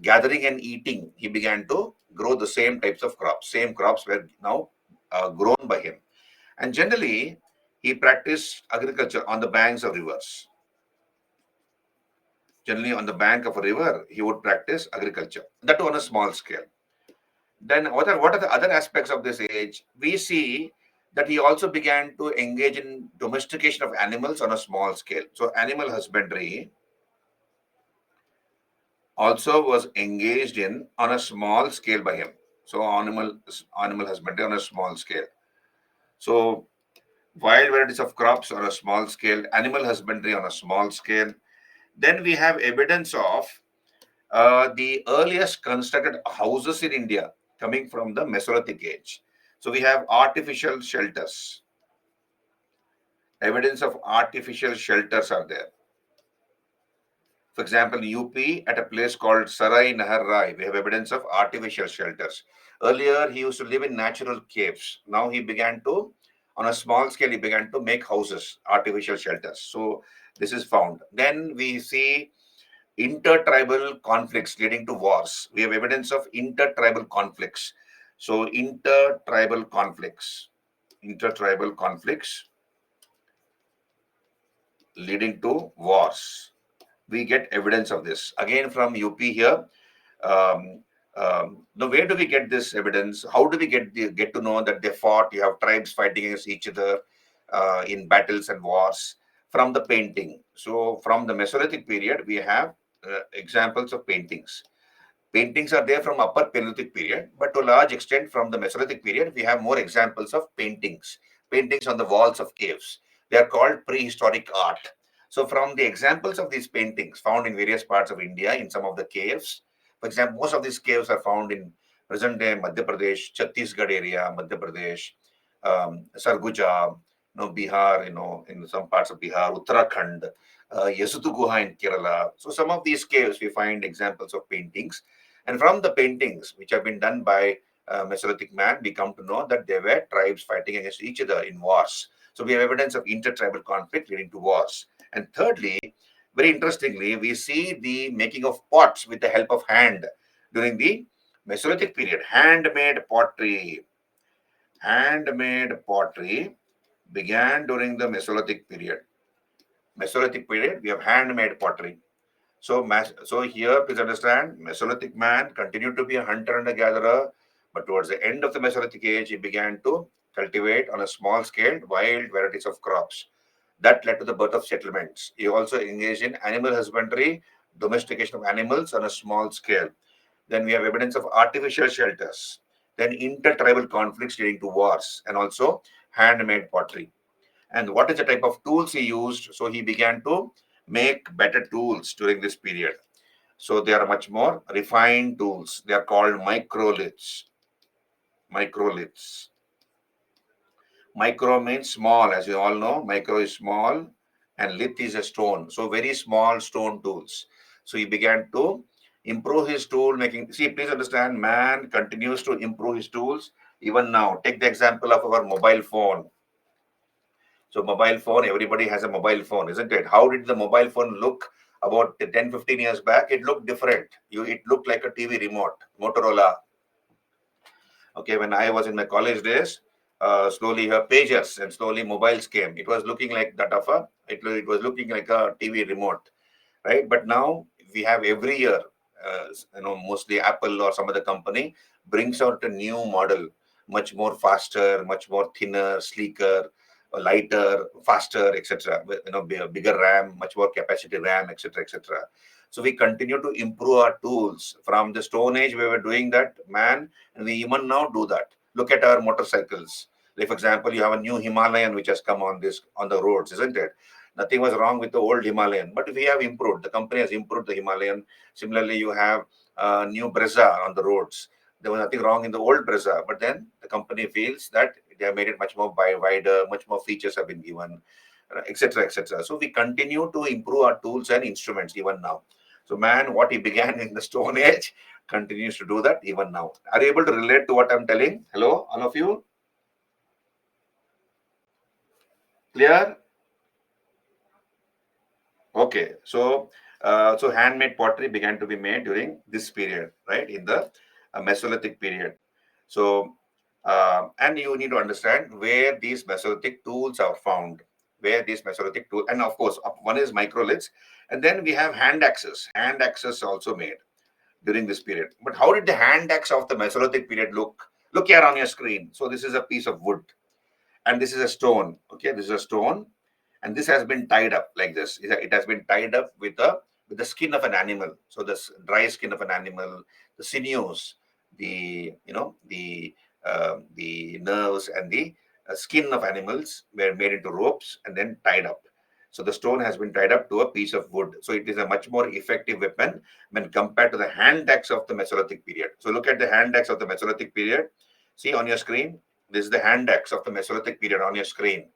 gathering and eating, he began to grow the same types of crops. Same crops were now grown by him. And generally, he practiced agriculture on the banks of rivers. Generally, on the bank of a river, he would practice agriculture. That on a small scale. Then what are the other aspects of this age? We see that he also began to engage in domestication of animals on a small scale. So animal husbandry also was engaged in on a small scale by him. So animal husbandry on a small scale. So wild varieties of crops on a small scale, animal husbandry on a small scale. Then we have evidence of the earliest constructed houses in India coming from the Mesolithic age. So we have artificial shelters. Evidence of artificial shelters are there. For example, in UP, at a place called Sarai Nahar Rai, we have evidence of artificial shelters. Earlier, he used to live in natural caves. Now he began to, on a small scale, he began to make houses, artificial shelters. So this is found. Then we see intertribal conflicts leading to wars. We have evidence of intertribal conflicts. So intertribal conflicts leading to wars. We get evidence of this again from UP here. Um, now, where do we get this evidence? How do we get to know that they fought? You have tribes fighting against each other in battles and wars from the painting. So, from the Mesolithic period, we have examples of paintings. Paintings are there from upper Paleolithic period, but to a large extent from the Mesolithic period, we have more examples of paintings. Paintings on the walls of caves. They are called prehistoric art. So from the examples of these paintings found in various parts of India, in some of the caves, for example, most of these caves are found in present-day Madhya Pradesh, Chhattisgarh area, Madhya Pradesh, Sarguja, Bihar, in some parts of Bihar, Uttarakhand, Yasutu Guha in Kerala. So some of these caves, we find examples of paintings. And from the paintings, which have been done by Mesolithic man, we come to know that there were tribes fighting against each other in wars. So we have evidence of intertribal conflict leading to wars. And thirdly, very interestingly, we see the making of pots with the help of hand during the Mesolithic period. Handmade pottery. Handmade pottery began during the Mesolithic period. Mesolithic period, we have handmade pottery. So here, please understand, Mesolithic man continued to be a hunter and a gatherer, but towards the end of the Mesolithic age, he began to cultivate on a small scale wild varieties of crops. That led to the birth of settlements. He also engaged in animal husbandry, domestication of animals on a small scale. Then we have evidence of artificial shelters. Then intertribal conflicts leading to wars, and also handmade pottery. And what is the type of tools he used? So he began to make better tools during this period. So they are much more refined tools. They are called microliths. Microliths. Micro means small, as you all know. Micro is small, and lith is a stone. So very small stone tools. So he began to improve his tool making. See, please understand, man continues to improve his tools even now. Take the example of our mobile phone. So mobile phone, everybody has a mobile phone, isn't it? How did the mobile phone look about 10, 15 years back? It looked different. It looked like a TV remote, Motorola. Okay, when I was in my college days, slowly pagers and slowly mobiles came. It was looking like that of it was looking like a TV remote, right? But now we have every year, mostly Apple or some other company brings out a new model, much more faster, much more thinner, sleeker, lighter, faster, etc. Bigger RAM, much more capacity RAM, etc., etc. So we continue to improve our tools. From the Stone Age, we were doing that, man, and we even now do that. Look at our motorcycles. Like, for example, you have a new Himalayan which has come on the roads, isn't it? Nothing was wrong with the old Himalayan, but we have improved. The company has improved the Himalayan. Similarly, you have new Brezza on the roads. There was nothing wrong in the old Brezza, but then the company feels that they have made it much more wider, much more features have been given, etc., etc. So we continue to improve our tools and instruments even now. So man, what he began in the Stone Age continues to do that even now. Are you able to relate to what I'm telling? Hello, all of you? Clear? Okay, so handmade pottery began to be made during this period, right, in the Mesolithic period. So, and you need to understand where these Mesolithic tools are found, where these Mesolithic tools, and of course, one is microliths, and then we have hand axes. Hand axes also made during this period. But how did the hand axe of the Mesolithic period look? Look here on your screen. So this is a piece of wood, and this is a stone. Okay, this is a stone, and this has been tied up like this. It has been tied up with the skin of an animal. So this dry skin of an animal, the sinews, the nerves and the skin of animals were made into ropes and then tied up. So the stone has been tied up to a piece of wood. So it is a much more effective weapon when compared to the hand axe of the Mesolithic period. So look at the hand axe of the Mesolithic period. See on your screen, this is the hand axe of the Mesolithic period on your screen,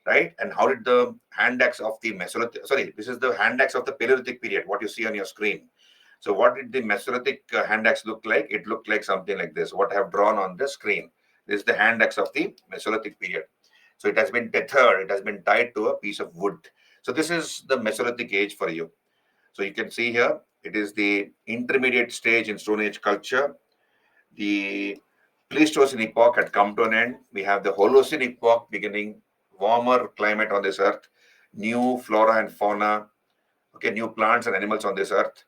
right? And how did the hand axe of the Mesolithic, sorry, this is the hand axe of the Paleolithic period, what you see on your screen. So what did the Mesolithic hand axe look like? It looked like something like this, what I have drawn on the screen. This is the hand axe of the Mesolithic period. So it has been tethered, it has been tied to a piece of wood. So this is the Mesolithic age for you. So you can see here, it is the intermediate stage in Stone Age culture. The Pleistocene epoch had come to an end. We have the Holocene epoch beginning, warmer climate on this earth, new flora and fauna, okay, new plants and animals on this earth,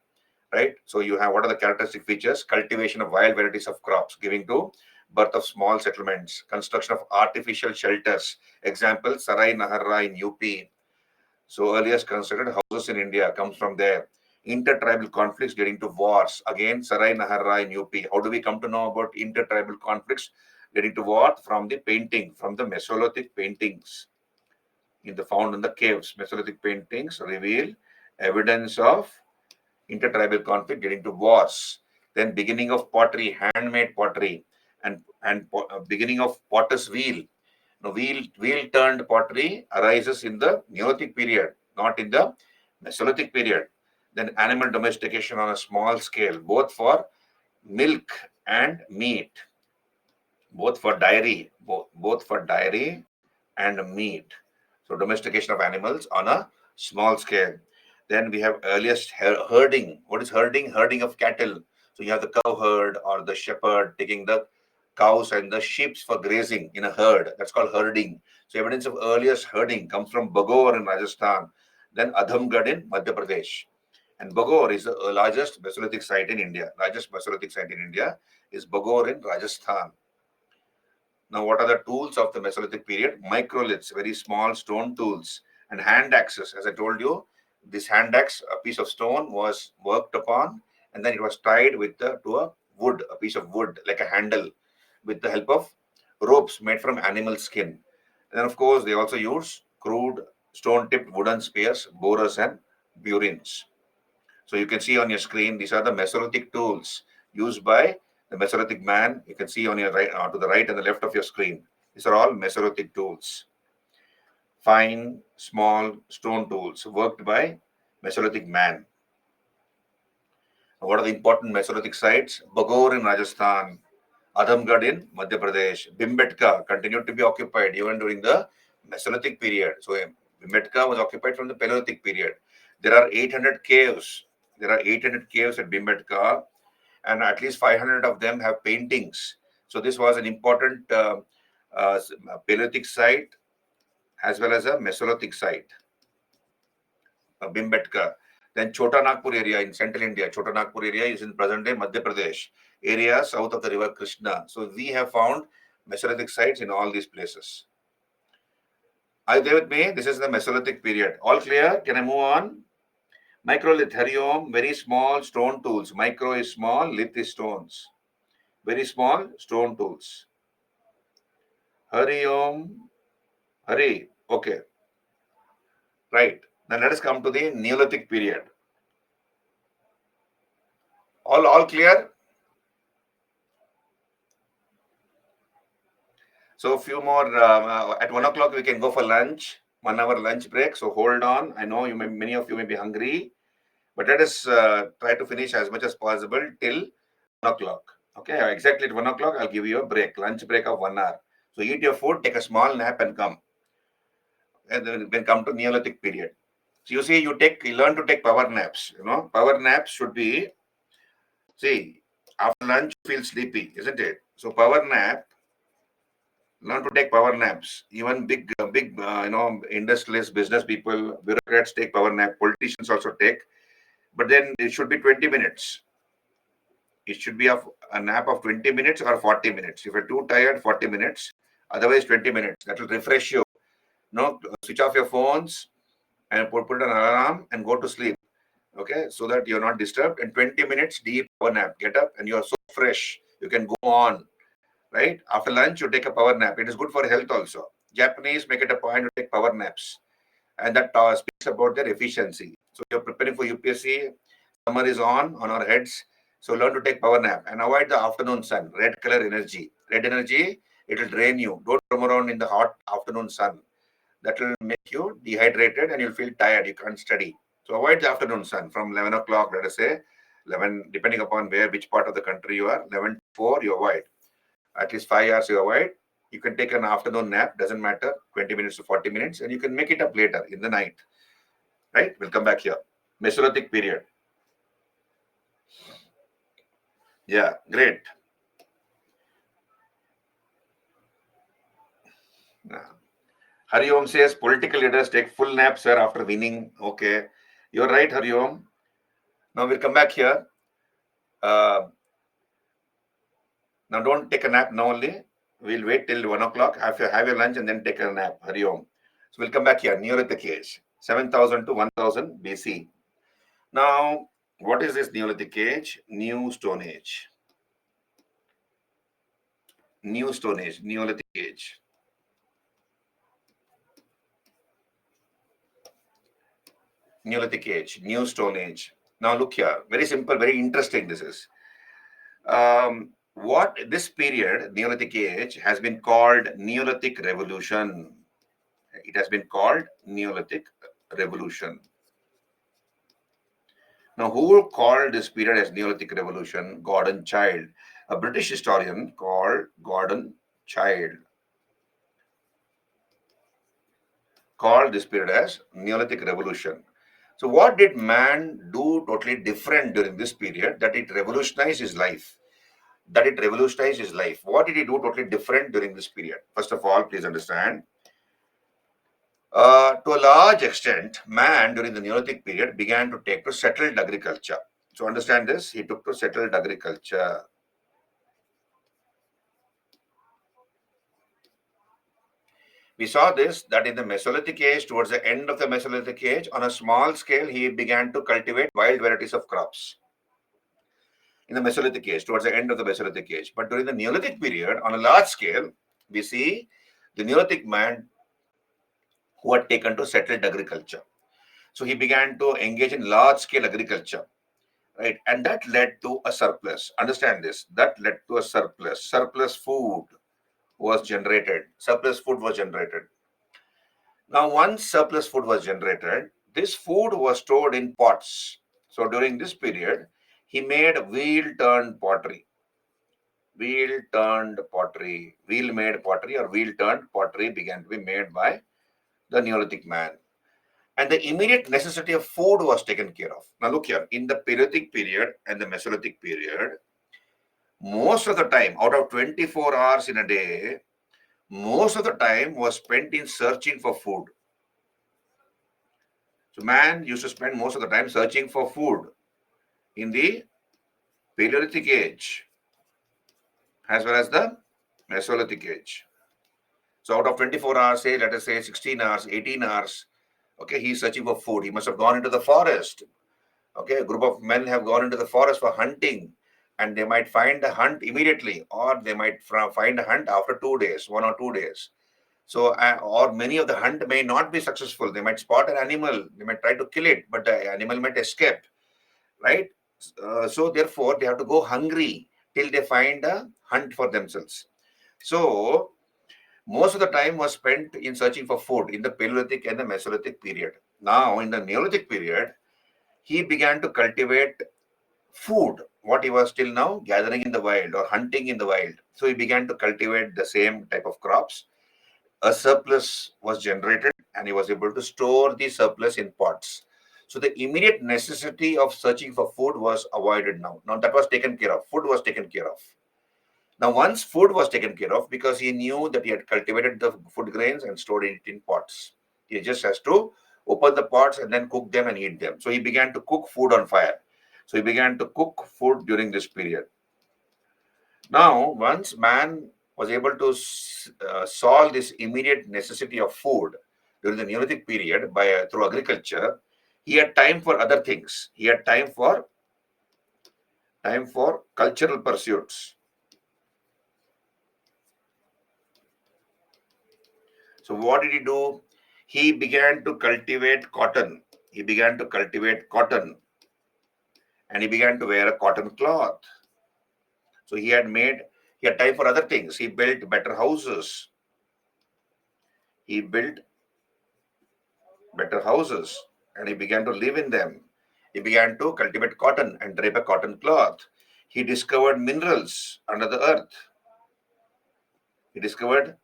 right? So you have, what are the characteristic features? Cultivation of wild varieties of crops, giving to birth of small settlements, construction of artificial shelters. Example, Sarai Naharra in UP. So earliest constructed houses in India comes from there. Intertribal conflicts leading to wars. Again, Sarai Naharra in UP. How do we come to know about intertribal conflicts leading to war? From the painting, from the Mesolithic paintings found in the caves. Mesolithic paintings reveal evidence of intertribal conflict leading to wars. Then beginning of pottery, handmade pottery, and beginning of potter's wheel. Now, wheel turned pottery arises in the Neolithic period, not in the Mesolithic period. Then animal domestication on a small scale, both for milk and meat, both for dairy and meat. So domestication of animals on a small scale. Then we have earliest herding. What is herding? Herding of cattle. So you have the cow herd or the shepherd taking the cows and the sheep for grazing in a herd. That's called herding. So evidence of earliest herding comes from Bagor in Rajasthan, then Adhamgarh in Madhya Pradesh. And Bagor is the largest Mesolithic site in India. Largest Mesolithic site in India is Bagor in Rajasthan. Now, what are the tools of the Mesolithic period? Microliths, very small stone tools, and hand axes. As I told you, this hand axe, a piece of stone, was worked upon, and then it was tied to a wood, a piece of wood, like a handle, with the help of ropes made from animal skin. And then, of course, they also use crude stone-tipped wooden spears, borers, and burins. So you can see on your screen, these are the Mesolithic tools used by the Mesolithic man. You can see on your right, to the right and the left of your screen. These are all Mesolithic tools. Fine, small stone tools worked by Mesolithic man. What are the important Mesolithic sites? Bagor in Rajasthan, Adhamgarh in Madhya Pradesh, Bhimbetka continued to be occupied even during the Mesolithic period. So Bhimbetka was occupied from the Paleolithic period. There are 800 caves. There are 800 caves at Bhimbetka, and at least 500 of them have paintings. So this was an important Paleolithic site as well as a Mesolithic site, Bhimbetka. Then Chota Nagpur area in central India. Chota Nagpur area is in present-day Madhya Pradesh, area south of the river Krishna. So we have found Mesolithic sites in all these places. Are you there with me? This is the Mesolithic period. All clear? Can I move on? Microlith, Hariom, very small stone tools. Micro is small, lith is stones. Very small stone tools. Hariom, Hari. Okay. Right. Then let us come to the Neolithic period. All clear? So a few more. At 1 o'clock we can go for lunch. 1 hour lunch break. So hold on. I know many of you may be hungry, but let us try to finish as much as possible till 1 o'clock. Okay. Exactly at 1 o'clock I'll give you a break. Lunch break of 1 hour. So eat your food, take a small nap, and come. And then come to Neolithic period. So you see, you learn to take power naps. Power naps should be. See, after lunch you feel sleepy, isn't it? So power nap, learn to take power naps. Even big, industrialists, business people, bureaucrats take power nap. Politicians also take, but then it should be 20 minutes. It should be a nap of 20 minutes or 40 minutes. If you're too tired, 40 minutes. Otherwise, 20 minutes. That will refresh you. Switch off your phones and put an alarm and go to sleep. Okay, so that you're not disturbed. And 20 minutes deep power nap. Get up and you're so fresh. You can go on. Right? After lunch, you take a power nap. It is good for health also. Japanese make it a point to take power naps. And that speaks about their efficiency. So you're preparing for UPSC. Summer is on our heads. So learn to take power nap and avoid the afternoon sun. Red color energy. Red energy, it will drain you. Don't roam around in the hot afternoon sun. That will make you dehydrated and you'll feel tired. You can't study. So avoid the afternoon sun from 11 o'clock, let us say, 11, depending upon which part of the country you are, 11 to 4, you avoid. At least 5 hours you avoid. You can take an afternoon nap, doesn't matter, 20 minutes to 40 minutes, and you can make it up later in the night. Right? We'll come back here. Mesolithic period. Yeah, great. Hariom says political leaders take full naps, sir, after winning. Okay, you're right, Hariom. Now we'll come back here. Uh, now don't take a nap now only. We'll wait till 1 o'clock. Have your lunch and then take a nap. Hariom. So we'll come back here. Neolithic age, 7,000 to 1,000 BC. Now, what is this Neolithic age? New Stone Age. New Stone Age, Neolithic age. Neolithic age, New Stone Age. Now look here, very simple, very interesting this is. What this period, Neolithic age, has been called Neolithic Revolution. It has been called Neolithic Revolution. Now, who called this period as Neolithic Revolution? Gordon Childe, a British historian called Gordon Childe, called this period as Neolithic Revolution. So, what did man do totally different during this period that it revolutionized his life? That it revolutionized his life. What did he do totally different during this period? First of all, please understand. To a large extent, man during the Neolithic period began to take to settled agriculture. So, understand this. He took to settled agriculture. We saw this that in the Mesolithic age, towards the end of the Mesolithic age, on a small scale, he began to cultivate wild varieties of crops. In the Mesolithic age, towards the end of the Mesolithic age. But during the Neolithic period, on a large scale, we see the Neolithic man who had taken to settled agriculture. So he began to engage in large scale agriculture, right? And that led to a surplus. Understand this. That led to a surplus. Surplus food was generated. Surplus food was generated. Now, once surplus food was generated, this food was stored in pots. So during this period, he made wheel turned pottery. Wheel turned pottery, wheel made pottery or wheel turned pottery began to be made by the Neolithic man. And the immediate necessity of food was taken care of. Now, look here, in the Paleolithic period and the Mesolithic period, most of the time, out of 24 hours in a day, most of the time was spent in searching for food. So, man used to spend most of the time searching for food in the Paleolithic age as well as the Mesolithic age. So, out of 24 hours, say, let us say 16 hours, 18 hours, okay, he's searching for food. He must have gone into the forest. Okay, a group of men have gone into the forest for hunting, and they might find a hunt immediately, or they might find a hunt after 2 days, 1 or 2 days. So, or many of the hunt may not be successful. They might spot an animal, they might try to kill it, but the animal might escape, right? So, therefore, they have to go hungry till they find a hunt for themselves. So, most of the time was spent in searching for food in the Paleolithic and the Mesolithic period. Now, in the Neolithic period, he began to cultivate food, what he was till now gathering in the wild or hunting in the wild. So he began to cultivate the same type of crops. A surplus was generated and he was able to store the surplus in pots. So the immediate necessity of searching for food was avoided now. Now that was taken care of. Food was taken care of. Now, once food was taken care of, because he knew that he had cultivated the food grains and stored it in pots, he just has to open the pots and then cook them and eat them. So he began to cook food on fire. So he began to cook food during this period. Now, once man was able to solve this immediate necessity of food during the Neolithic period by through agriculture, he had time for other things. He had time for cultural pursuits. So what did he do? He began to cultivate cotton. He began to cultivate cotton and he began to wear a cotton cloth. So he had time for other things. He built better houses. He built better houses and he began to live in them. He began to cultivate cotton and drape a cotton cloth. He discovered minerals under the earth. He discovered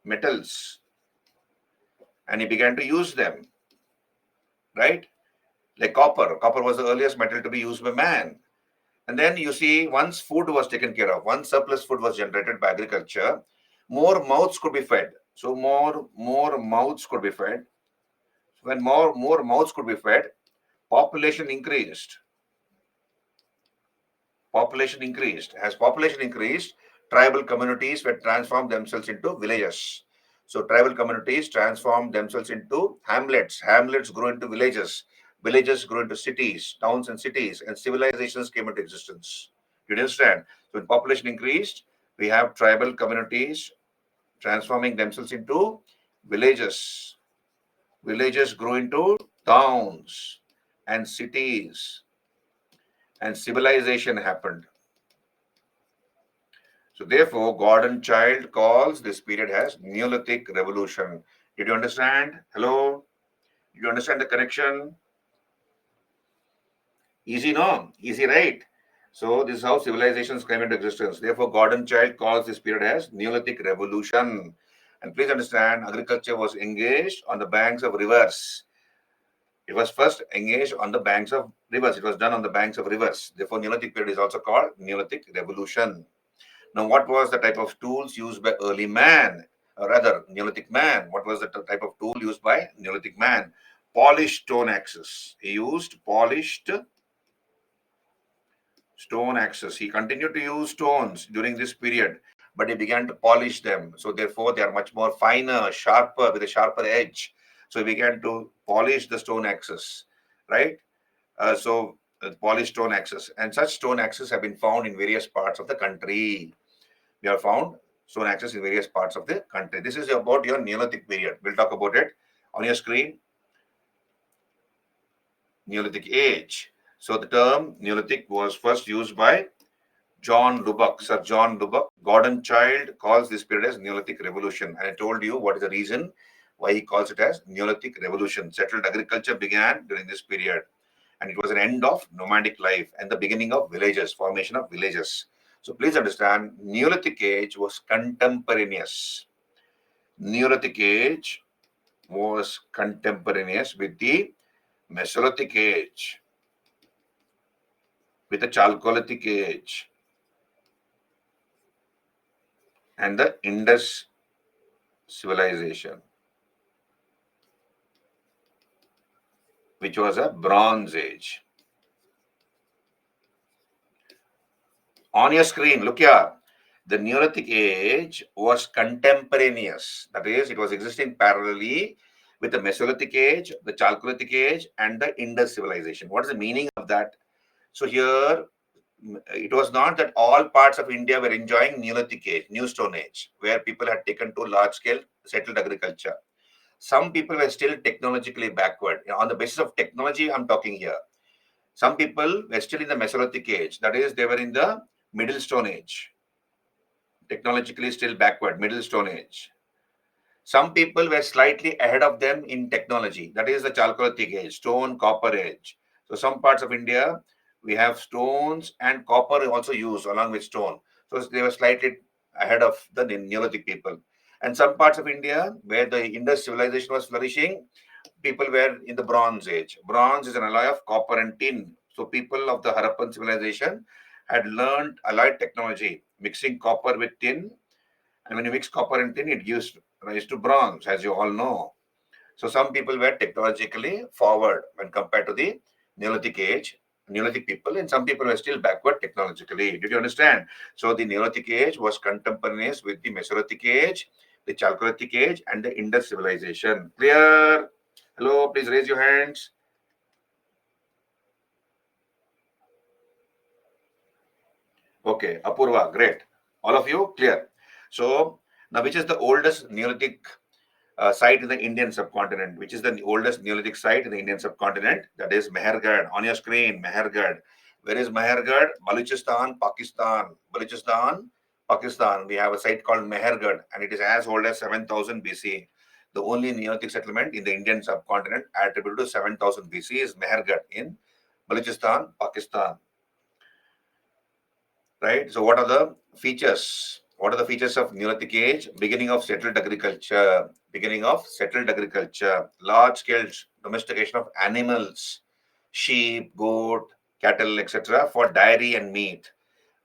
metals and he began to use them, right? Like copper. Copper was the earliest metal to be used by man. And then you see, once food was taken care of, once surplus food was generated by agriculture, more mouths could be fed. So more mouths could be fed. When more mouths could be fed, population increased. Population increased. As population increased, tribal communities were transformed themselves into villages. So tribal communities transformed themselves into hamlets. Hamlets grew into villages. Villages grew into cities, towns and cities, and civilizations came into existence. You understand? So when population increased, we have tribal communities transforming themselves into villages. Villages grew into towns and cities, and civilization happened. So therefore, Gordon Child calls this period as Neolithic Revolution. Did you understand? Hello? Did you understand the connection? Easy, no? Easy, right? So this is how civilizations came into existence. Therefore, Gordon Child calls this period as Neolithic Revolution. And please understand, agriculture was engaged on the banks of rivers. It was first engaged on the banks of rivers. It was done on the banks of rivers. Therefore, Neolithic period is also called Neolithic Revolution. Now, what was the type of tools used by early man, or rather Neolithic man? What was the type of tool used by Neolithic man? Polished stone axes. He used polished stone axes. He continued to use stones during this period, but he began to polish them. So therefore, they are much more finer, sharper, with a sharper edge. So he began to polish the stone axes, right? Polished stone axes, and such stone axes have been found in various parts of the country. We have found stone axes in various parts of the country. This is about your Neolithic period. We'll talk about it on your screen. Neolithic age. So the term Neolithic was first used by John Lubbock, Sir John Lubbock. Gordon Child calls this period as Neolithic Revolution. And I told you what is the reason why he calls it as Neolithic Revolution. Settled agriculture began during this period. And it was an end of nomadic life and the beginning of villages, formation of villages. So please understand, Neolithic age was contemporaneous. Neolithic age was contemporaneous with the Mesolithic age, with the Chalcolithic age, and the Indus civilization, which was a Bronze Age. On your screen, look here. The Neolithic age was contemporaneous. That is, it was existing parallelly with the Mesolithic age, the Chalcolithic age, and the Indus civilization. What is the meaning of that? So here, it was not that all parts of India were enjoying Neolithic age, New Stone Age, where people had taken to large-scale settled agriculture. Some people were still technologically backward. On the basis of technology, I'm talking here. Some people were still in the Mesolithic age. That is, they were in the Middle Stone Age. Technologically still backward, Middle Stone Age. Some people were slightly ahead of them in technology. That is the Chalcolithic age, stone, copper age. So some parts of India, we have stones and copper also used along with stone. So they were slightly ahead of the Neolithic people. And some parts of India where the Indus civilization was flourishing, people were in the Bronze Age. Bronze is an alloy of copper and tin. So people of the Harappan civilization had learned allied technology, mixing copper with tin. And when you mix copper and tin, it gives rise to bronze, as you all know. So some people were technologically forward when compared to the Neolithic age, Neolithic people, and some people were still backward technologically. Did you understand? So the Neolithic age was contemporaneous with the Mesolithic age, the Chalcolithic age, and the Indus civilization. Clear? Hello, please raise your hands. Okay, Apurva, great. All of you clear. So now, which is the oldest Neolithic site in the Indian subcontinent? Which is the oldest Neolithic site in the Indian subcontinent? That is Mehergarh. On your screen, Mehergarh. Where is Mehergarh? Balochistan, Pakistan. Balochistan, Pakistan. We have a site called Mehergarh, and it is as old as 7000 BC. The only Neolithic settlement in the Indian subcontinent attributed to 7000 BC is Mehergarh in Balochistan, Pakistan. Right? So what are the features? What are the features of Neolithic age? Beginning of settled agriculture. Beginning of settled agriculture. Large-scale domestication of animals. sheep, goat, cattle, etc., for dairy and meat,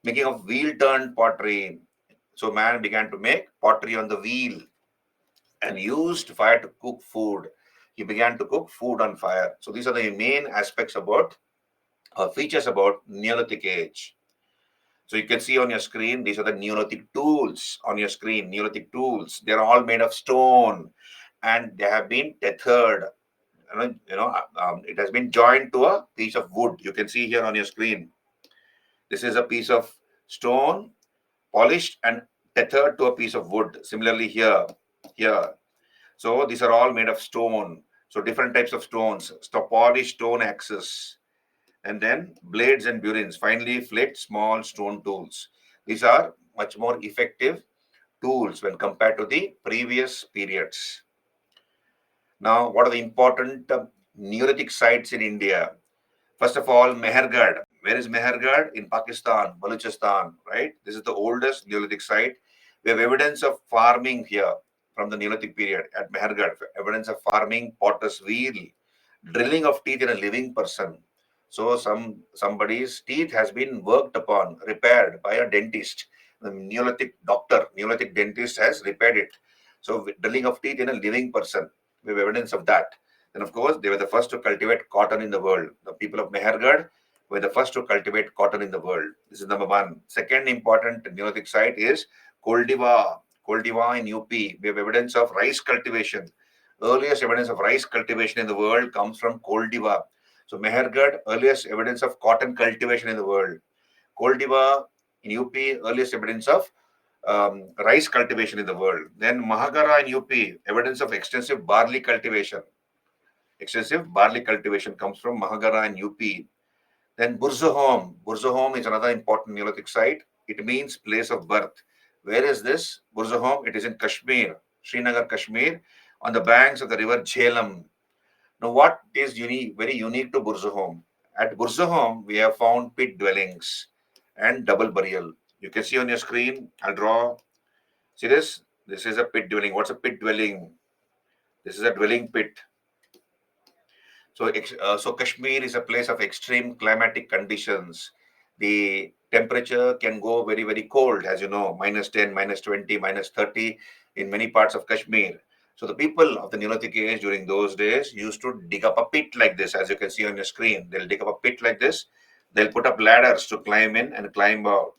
making of wheel-turned pottery. So man began to make pottery on the wheel and used fire to cook food. He began to cook food on fire. So these are the main aspects about features about Neolithic age. So you can see on your screen, these are the Neolithic tools on your screen. Neolithic tools. They're all made of stone, and they have been tethered. It has been joined to a piece of wood. You can see here on your screen. This is a piece of stone, polished and tethered to a piece of wood. Similarly here. So these are all made of stone. So different types of stones, polished stone axes, and then blades and burins. Finally, flat small stone tools. These are much more effective tools when compared to the previous periods. Now, what are the important Neolithic sites in India? First of all, Mehergarh. Where is Mehergarh? In Pakistan, Balochistan, right? This is the oldest Neolithic site. We have evidence of farming here from the Neolithic period at Mehergarh. Evidence of farming, potter's wheel, drilling of teeth in a living person. So somebody's teeth has been worked upon, repaired by a dentist. The Neolithic doctor, Neolithic dentist has repaired it. So drilling of teeth in a living person. We have evidence of that. And of course, they were the first to cultivate cotton in the world. The people of Mehergarh were the first to cultivate cotton in the world. This is number one. Second important Neolithic site is Koldiva. Koldiva in UP. We have evidence of rice cultivation. Earliest evidence of rice cultivation in the world comes from Koldiva. So Mehergarh, earliest evidence of cotton cultivation in the world. Koldiva in UP, earliest evidence of rice cultivation in the world. Then Mahagara in UP, evidence of extensive barley cultivation. Extensive barley cultivation comes from Mahagara and UP. Then Burzahom. Burzahom is another important Neolithic site. It means place of birth. Where is this? Burzahom, it is in Kashmir, Srinagar, Kashmir, on the banks of the river Jhelum. Now, what is very unique to Burzahom? At Burzahom, we have found pit dwellings and double burial. You can see on your screen, I'll draw. See this? This is a pit dwelling. What's a pit dwelling? This is a dwelling pit. So Kashmir is a place of extreme climatic conditions. The temperature can go very, very cold, as you know, -10, -20, -30 in many parts of Kashmir. So the people of the Neolithic age during those days used to dig up a pit like this, as you can see on your screen. They'll dig up a pit like this. They'll put up ladders to climb in and climb out.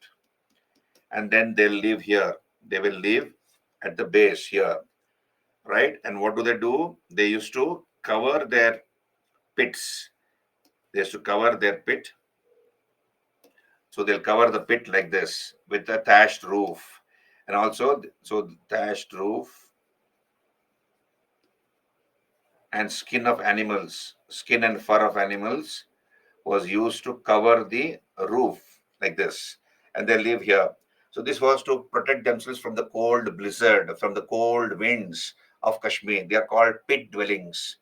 And then they'll live here. They will live at the base here, right? And what do? They used to cover their pits. They used to cover their pit. So they'll cover the pit like this with a thatched roof. And also, so thatched roof and skin and fur of animals was used to cover the roof like this. And they live here. So this was to protect themselves from the cold blizzard, from the cold winds of Kashmir. They are called pit dwellings,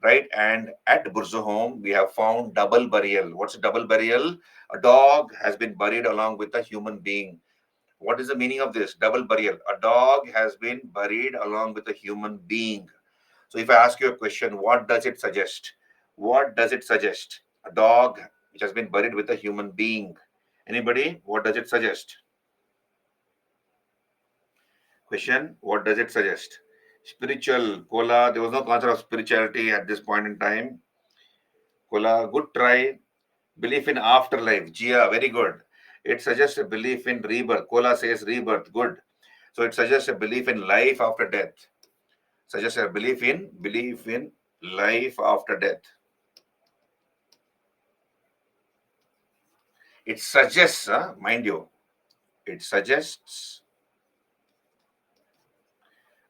right? And at Burzahom, we have found double burial. What's a double burial? A dog has been buried along with a human being. What is the meaning of this? Double burial. A dog has been buried along with a human being. So if I ask you a question, what does it suggest? What does it suggest? A dog which has been buried with a human being. Anybody? What does it suggest? Question, what does it suggest? Spiritual, Kola, there was no concept of spirituality at this point in time. Kola, good try. Belief in afterlife. Jia, very good. It suggests a belief in rebirth. Kola says rebirth. Good. So it suggests a belief in life after death. Suggests a belief in life after death. It suggests, mind you, it suggests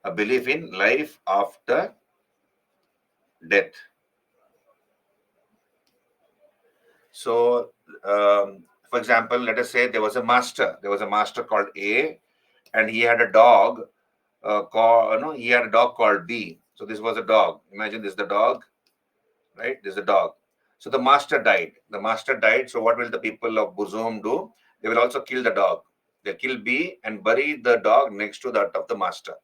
a belief in life after death. So, for example, let us say there was a master. There was a master called A, and he had a dog he had a dog called B. So this was a dog. Imagine this is the dog, right? This is the dog. So the master died. The master died. So what will the people of Burzum do? They will also kill the dog. They'll kill B and bury the dog next to that of the master,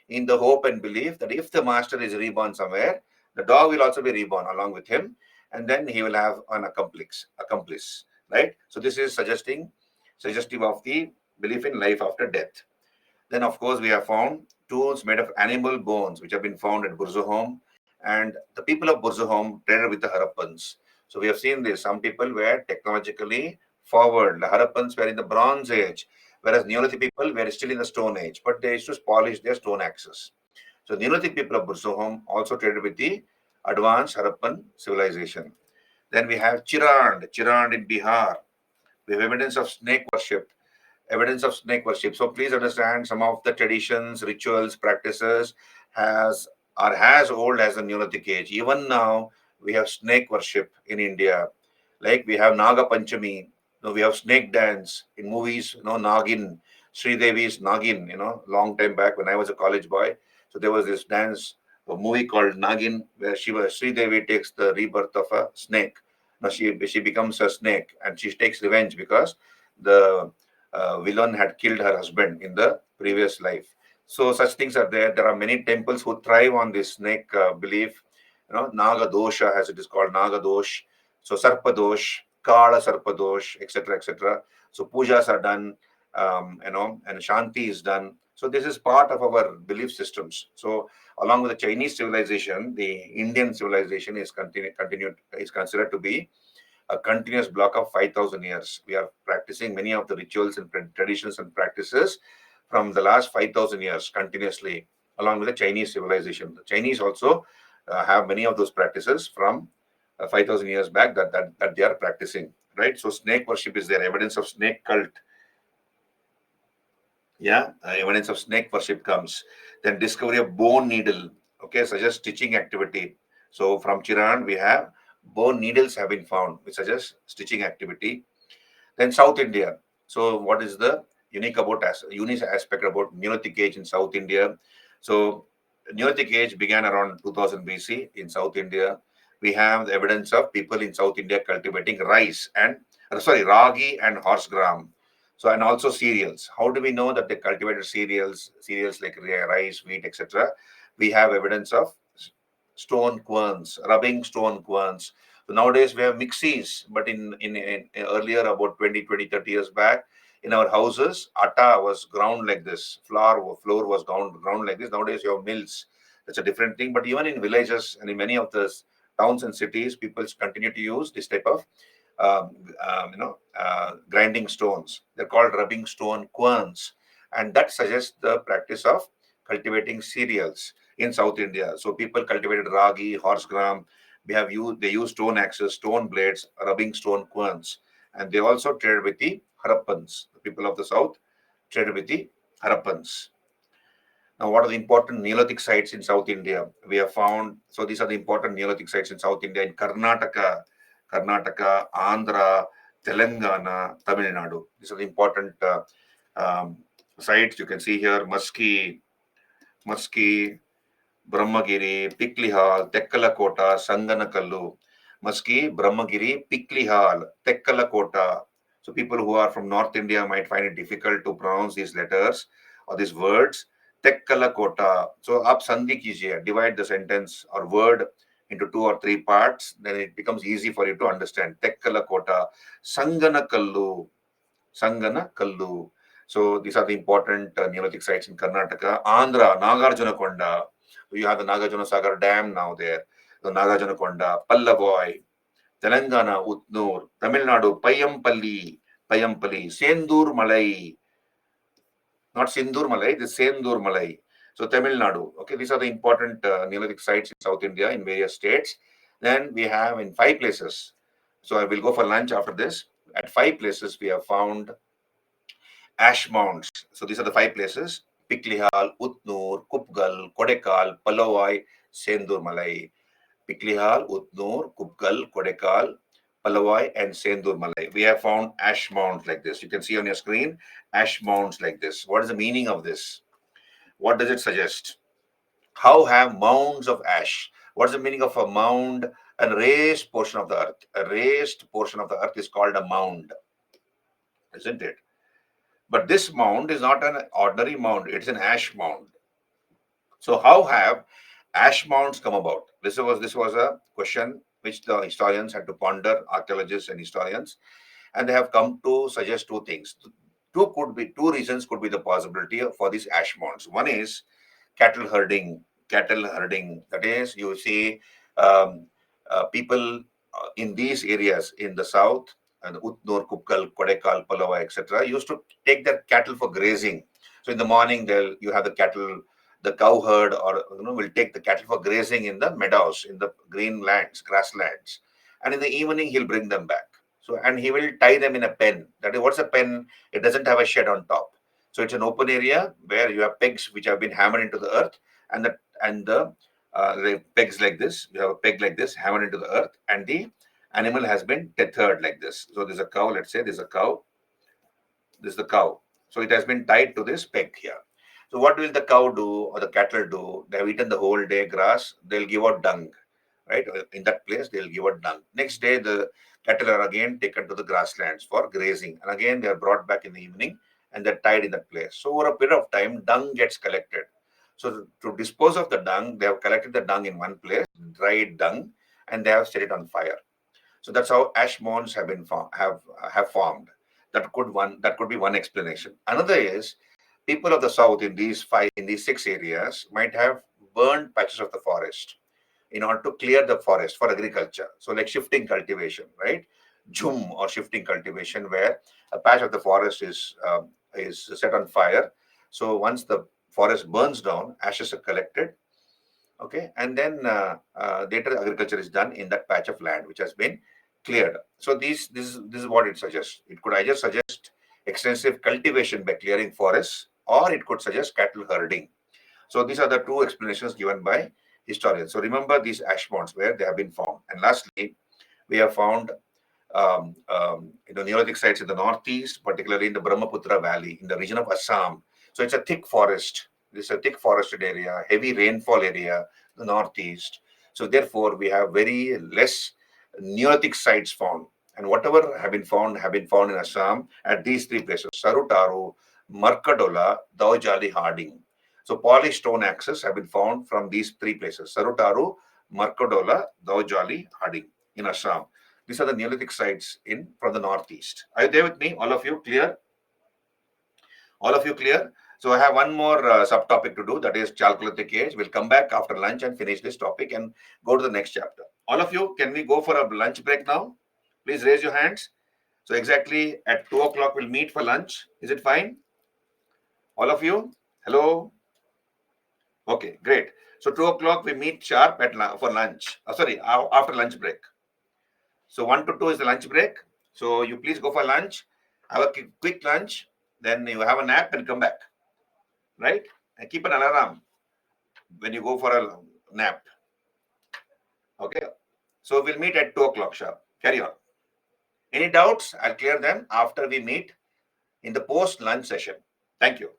in the hope and belief that if the master is reborn somewhere, the dog will also be reborn along with him, and then he will have an accomplice, right? So this is suggestive of the belief in life after death. Then, of course, we have found tools made of animal bones, which have been found at Burzahom. And the people of Burzahom traded with the Harappans. So we have seen this. Some people were technologically forward. The Harappans were in the Bronze Age, whereas Neolithic people were still in the Stone Age, but they used to polish their stone axes. So Neolithic people of Burzahom also traded with the advanced Harappan civilization. Then we have Chirand in Bihar. We have evidence of snake worship. So please understand, some of the traditions, rituals, practices has are as old as the Neolithic age. Even now, we have snake worship in India. Like we have Naga Panchami, we have snake dance in movies. Nagin, Sri Devi's Nagin. Long time back when I was a college boy. So there was this dance, a movie called Nagin, where Sri Devi takes the rebirth of a snake. Now she becomes a snake and she takes revenge because the villain had killed her husband in the previous life. So such things are there. There are many temples who thrive on this snake belief. Naga dosha, as it is called, Naga dosh. So sarpa dosh, kala sarpa dosh, etc., etc. So pujas are done, and shanti is done. So this is part of our belief systems. So along with the Chinese civilization, the Indian civilization is considered to be a continuous block of 5,000 years. We are practicing many of the rituals and traditions and practices from the last 5,000 years continuously, along with the Chinese civilization. The Chinese also have many of those practices from 5,000 years back that they are practicing, right? So snake worship is there, evidence of snake cult. Yeah, evidence of snake worship comes. Then discovery of bone needle, okay, suggests stitching activity. So from Chiran, we have bone needles have been found, which suggests stitching activity. Then South India. So what is the unique aspect about Neolithic age in South India? So Neolithic age began around 2000 BC in South India. We have the evidence of people in South India cultivating ragi and horse gram. So and also cereals. How do we know that they cultivated cereals like rice, wheat, etc.? We have evidence of stone querns, rubbing stone querns. So nowadays we have mixies, but in earlier about 20, 30 years back, in our houses, atta was ground like this, flour was ground like this. Nowadays you have mills. That's a different thing. But even in villages and in many of the towns and cities, people continue to use this type of grinding stones. They're called rubbing stone querns, and that suggests the practice of cultivating cereals in South India. So people cultivated ragi, horse gram. They use stone axes, stone blades, rubbing stone querns, and they also traded with the Harappans. The people of the south traded with the Harappans. Now, what are the important Neolithic sites in South India? We have found, so these are the important Neolithic sites in South India, in Karnataka, Andhra, Telangana, Tamil Nadu. These are the important um, sites. You can see here Maski, Brahmagiri, Piklihal, Tekkalakota, Sanganakallu, Maski, Brahmagiri, Piklihal, Tekkalakota. So people who are from North India might find it difficult to pronounce these letters or these words. Tekkalakota. So up sandhi kijiye, divide the sentence or word into two or three parts, then it becomes easy for you to understand. Tekkalakota, Sanganakallu, Sanganakallu. So these are the important Neolithic sites in Karnataka. Andhra, Nagarjunakonda. So you have the Nagarjuna Sagar Dam now there. The Nagarjunakonda, Pallavoi, Telangana, Utnur, Tamil Nadu, Payampalli, Sendur Malai, not Sindur Malai, this Sendur Malai. So Tamil Nadu. Okay, these are the important Neolithic sites in South India in various states. Then we have in 5 places. So I will go for lunch after this. At 5 places, we have found ash mounds. So these are the 5 places: Piklihal, Utnur, Kupgal, Kodekal, Palawai, Sendur Malai. Piklihal, Utnur, Kupgal, Kodekal, Palawai, and Sendur Malai. We have found ash mounds like this. You can see on your screen ash mounds like this. What is the meaning of this? What does it suggest? How have mounds of ash? What is the meaning of a mound? A raised portion of the earth. A raised portion of the earth is called a mound, isn't it? But this mound is not an ordinary mound, it's an ash mound. So, how have ash mounds come about? This was a question which the historians had to ponder, archaeologists and historians, and they have come to suggest two things. Two reasons could be the possibility for these ash mounds. One is cattle herding. Cattle herding. That is, you see um, people in these areas in the south, and Utnur, Kukkal, Kodekal, Palava, etc., used to take their cattle for grazing. So in the morning, you have the cattle, the cow herd, or will take the cattle for grazing in the meadows, in the green lands, grasslands, and in the evening he'll bring them back. So and he will tie them in a pen. That is, what's a pen? It doesn't have a shed on top. So it's an open area where you have pegs which have been hammered into the earth, and the pegs like this. You have a peg like this hammered into the earth, and the animal has been tethered like this. So there's a cow. Let's say there's a cow. This is the cow. So it has been tied to this peg here. So what will the cow do or the cattle do? They have eaten the whole day grass. They'll give out dung, right? In that place, they'll give out dung. Next day, the cattle are again taken to the grasslands for grazing, and again they are brought back in the evening and they're tied in that place. So over a period of time, dung gets collected. So to dispose of the dung, they have collected the dung in one place, dried dung, and they have set it on fire. So that's how ash mounds have been have formed. That could be one explanation. Another is people of the south in these six areas might have burned patches of the forest in order to clear the forest for agriculture. So like shifting cultivation, right? Jhum or shifting cultivation, where a patch of the forest is set on fire. So once the forest burns down, ashes are collected, okay, and then later agriculture is done in that patch of land which has been cleared. So this is what it suggests. It could either suggest extensive cultivation by clearing forests, or it could suggest cattle herding. So these are the two explanations given by historians. So remember these ash mounds where they have been found. And lastly, we have found Neolithic sites in the northeast, particularly in the Brahmaputra Valley, in the region of Assam. So it's a thick forest. This is a thick forested area, heavy rainfall area, the northeast. So therefore, we have very less Neolithic sites found. And whatever have been found in Assam at these three places: Sarutaru, Markadola, Daujali, Harding. So polished stone axes have been found from these three places: Sarutaru, Markadola, Daujali, Harding in Assam. These are the Neolithic sites in from the northeast. Are you there with me? All of you clear? All of you clear? So I have one more subtopic to do, that is Chalcolithic age. We'll come back after lunch and finish this topic and go to the next chapter. All of you, can we go for a lunch break now? Please raise your hands. So exactly at 2 o'clock we'll meet for lunch. Is it fine? All of you? Hello? Okay, great. So 2 o'clock we meet sharp for lunch. Sorry, after lunch break. So 1 to 2 is the lunch break. So you please go for lunch, have a quick lunch, then you have a nap and come back, right? And keep an alarm when you go for a nap. Okay. So we'll meet at 2 o'clock sharp. Carry on. Any doubts? I'll clear them after we meet in the post lunch session. Thank you.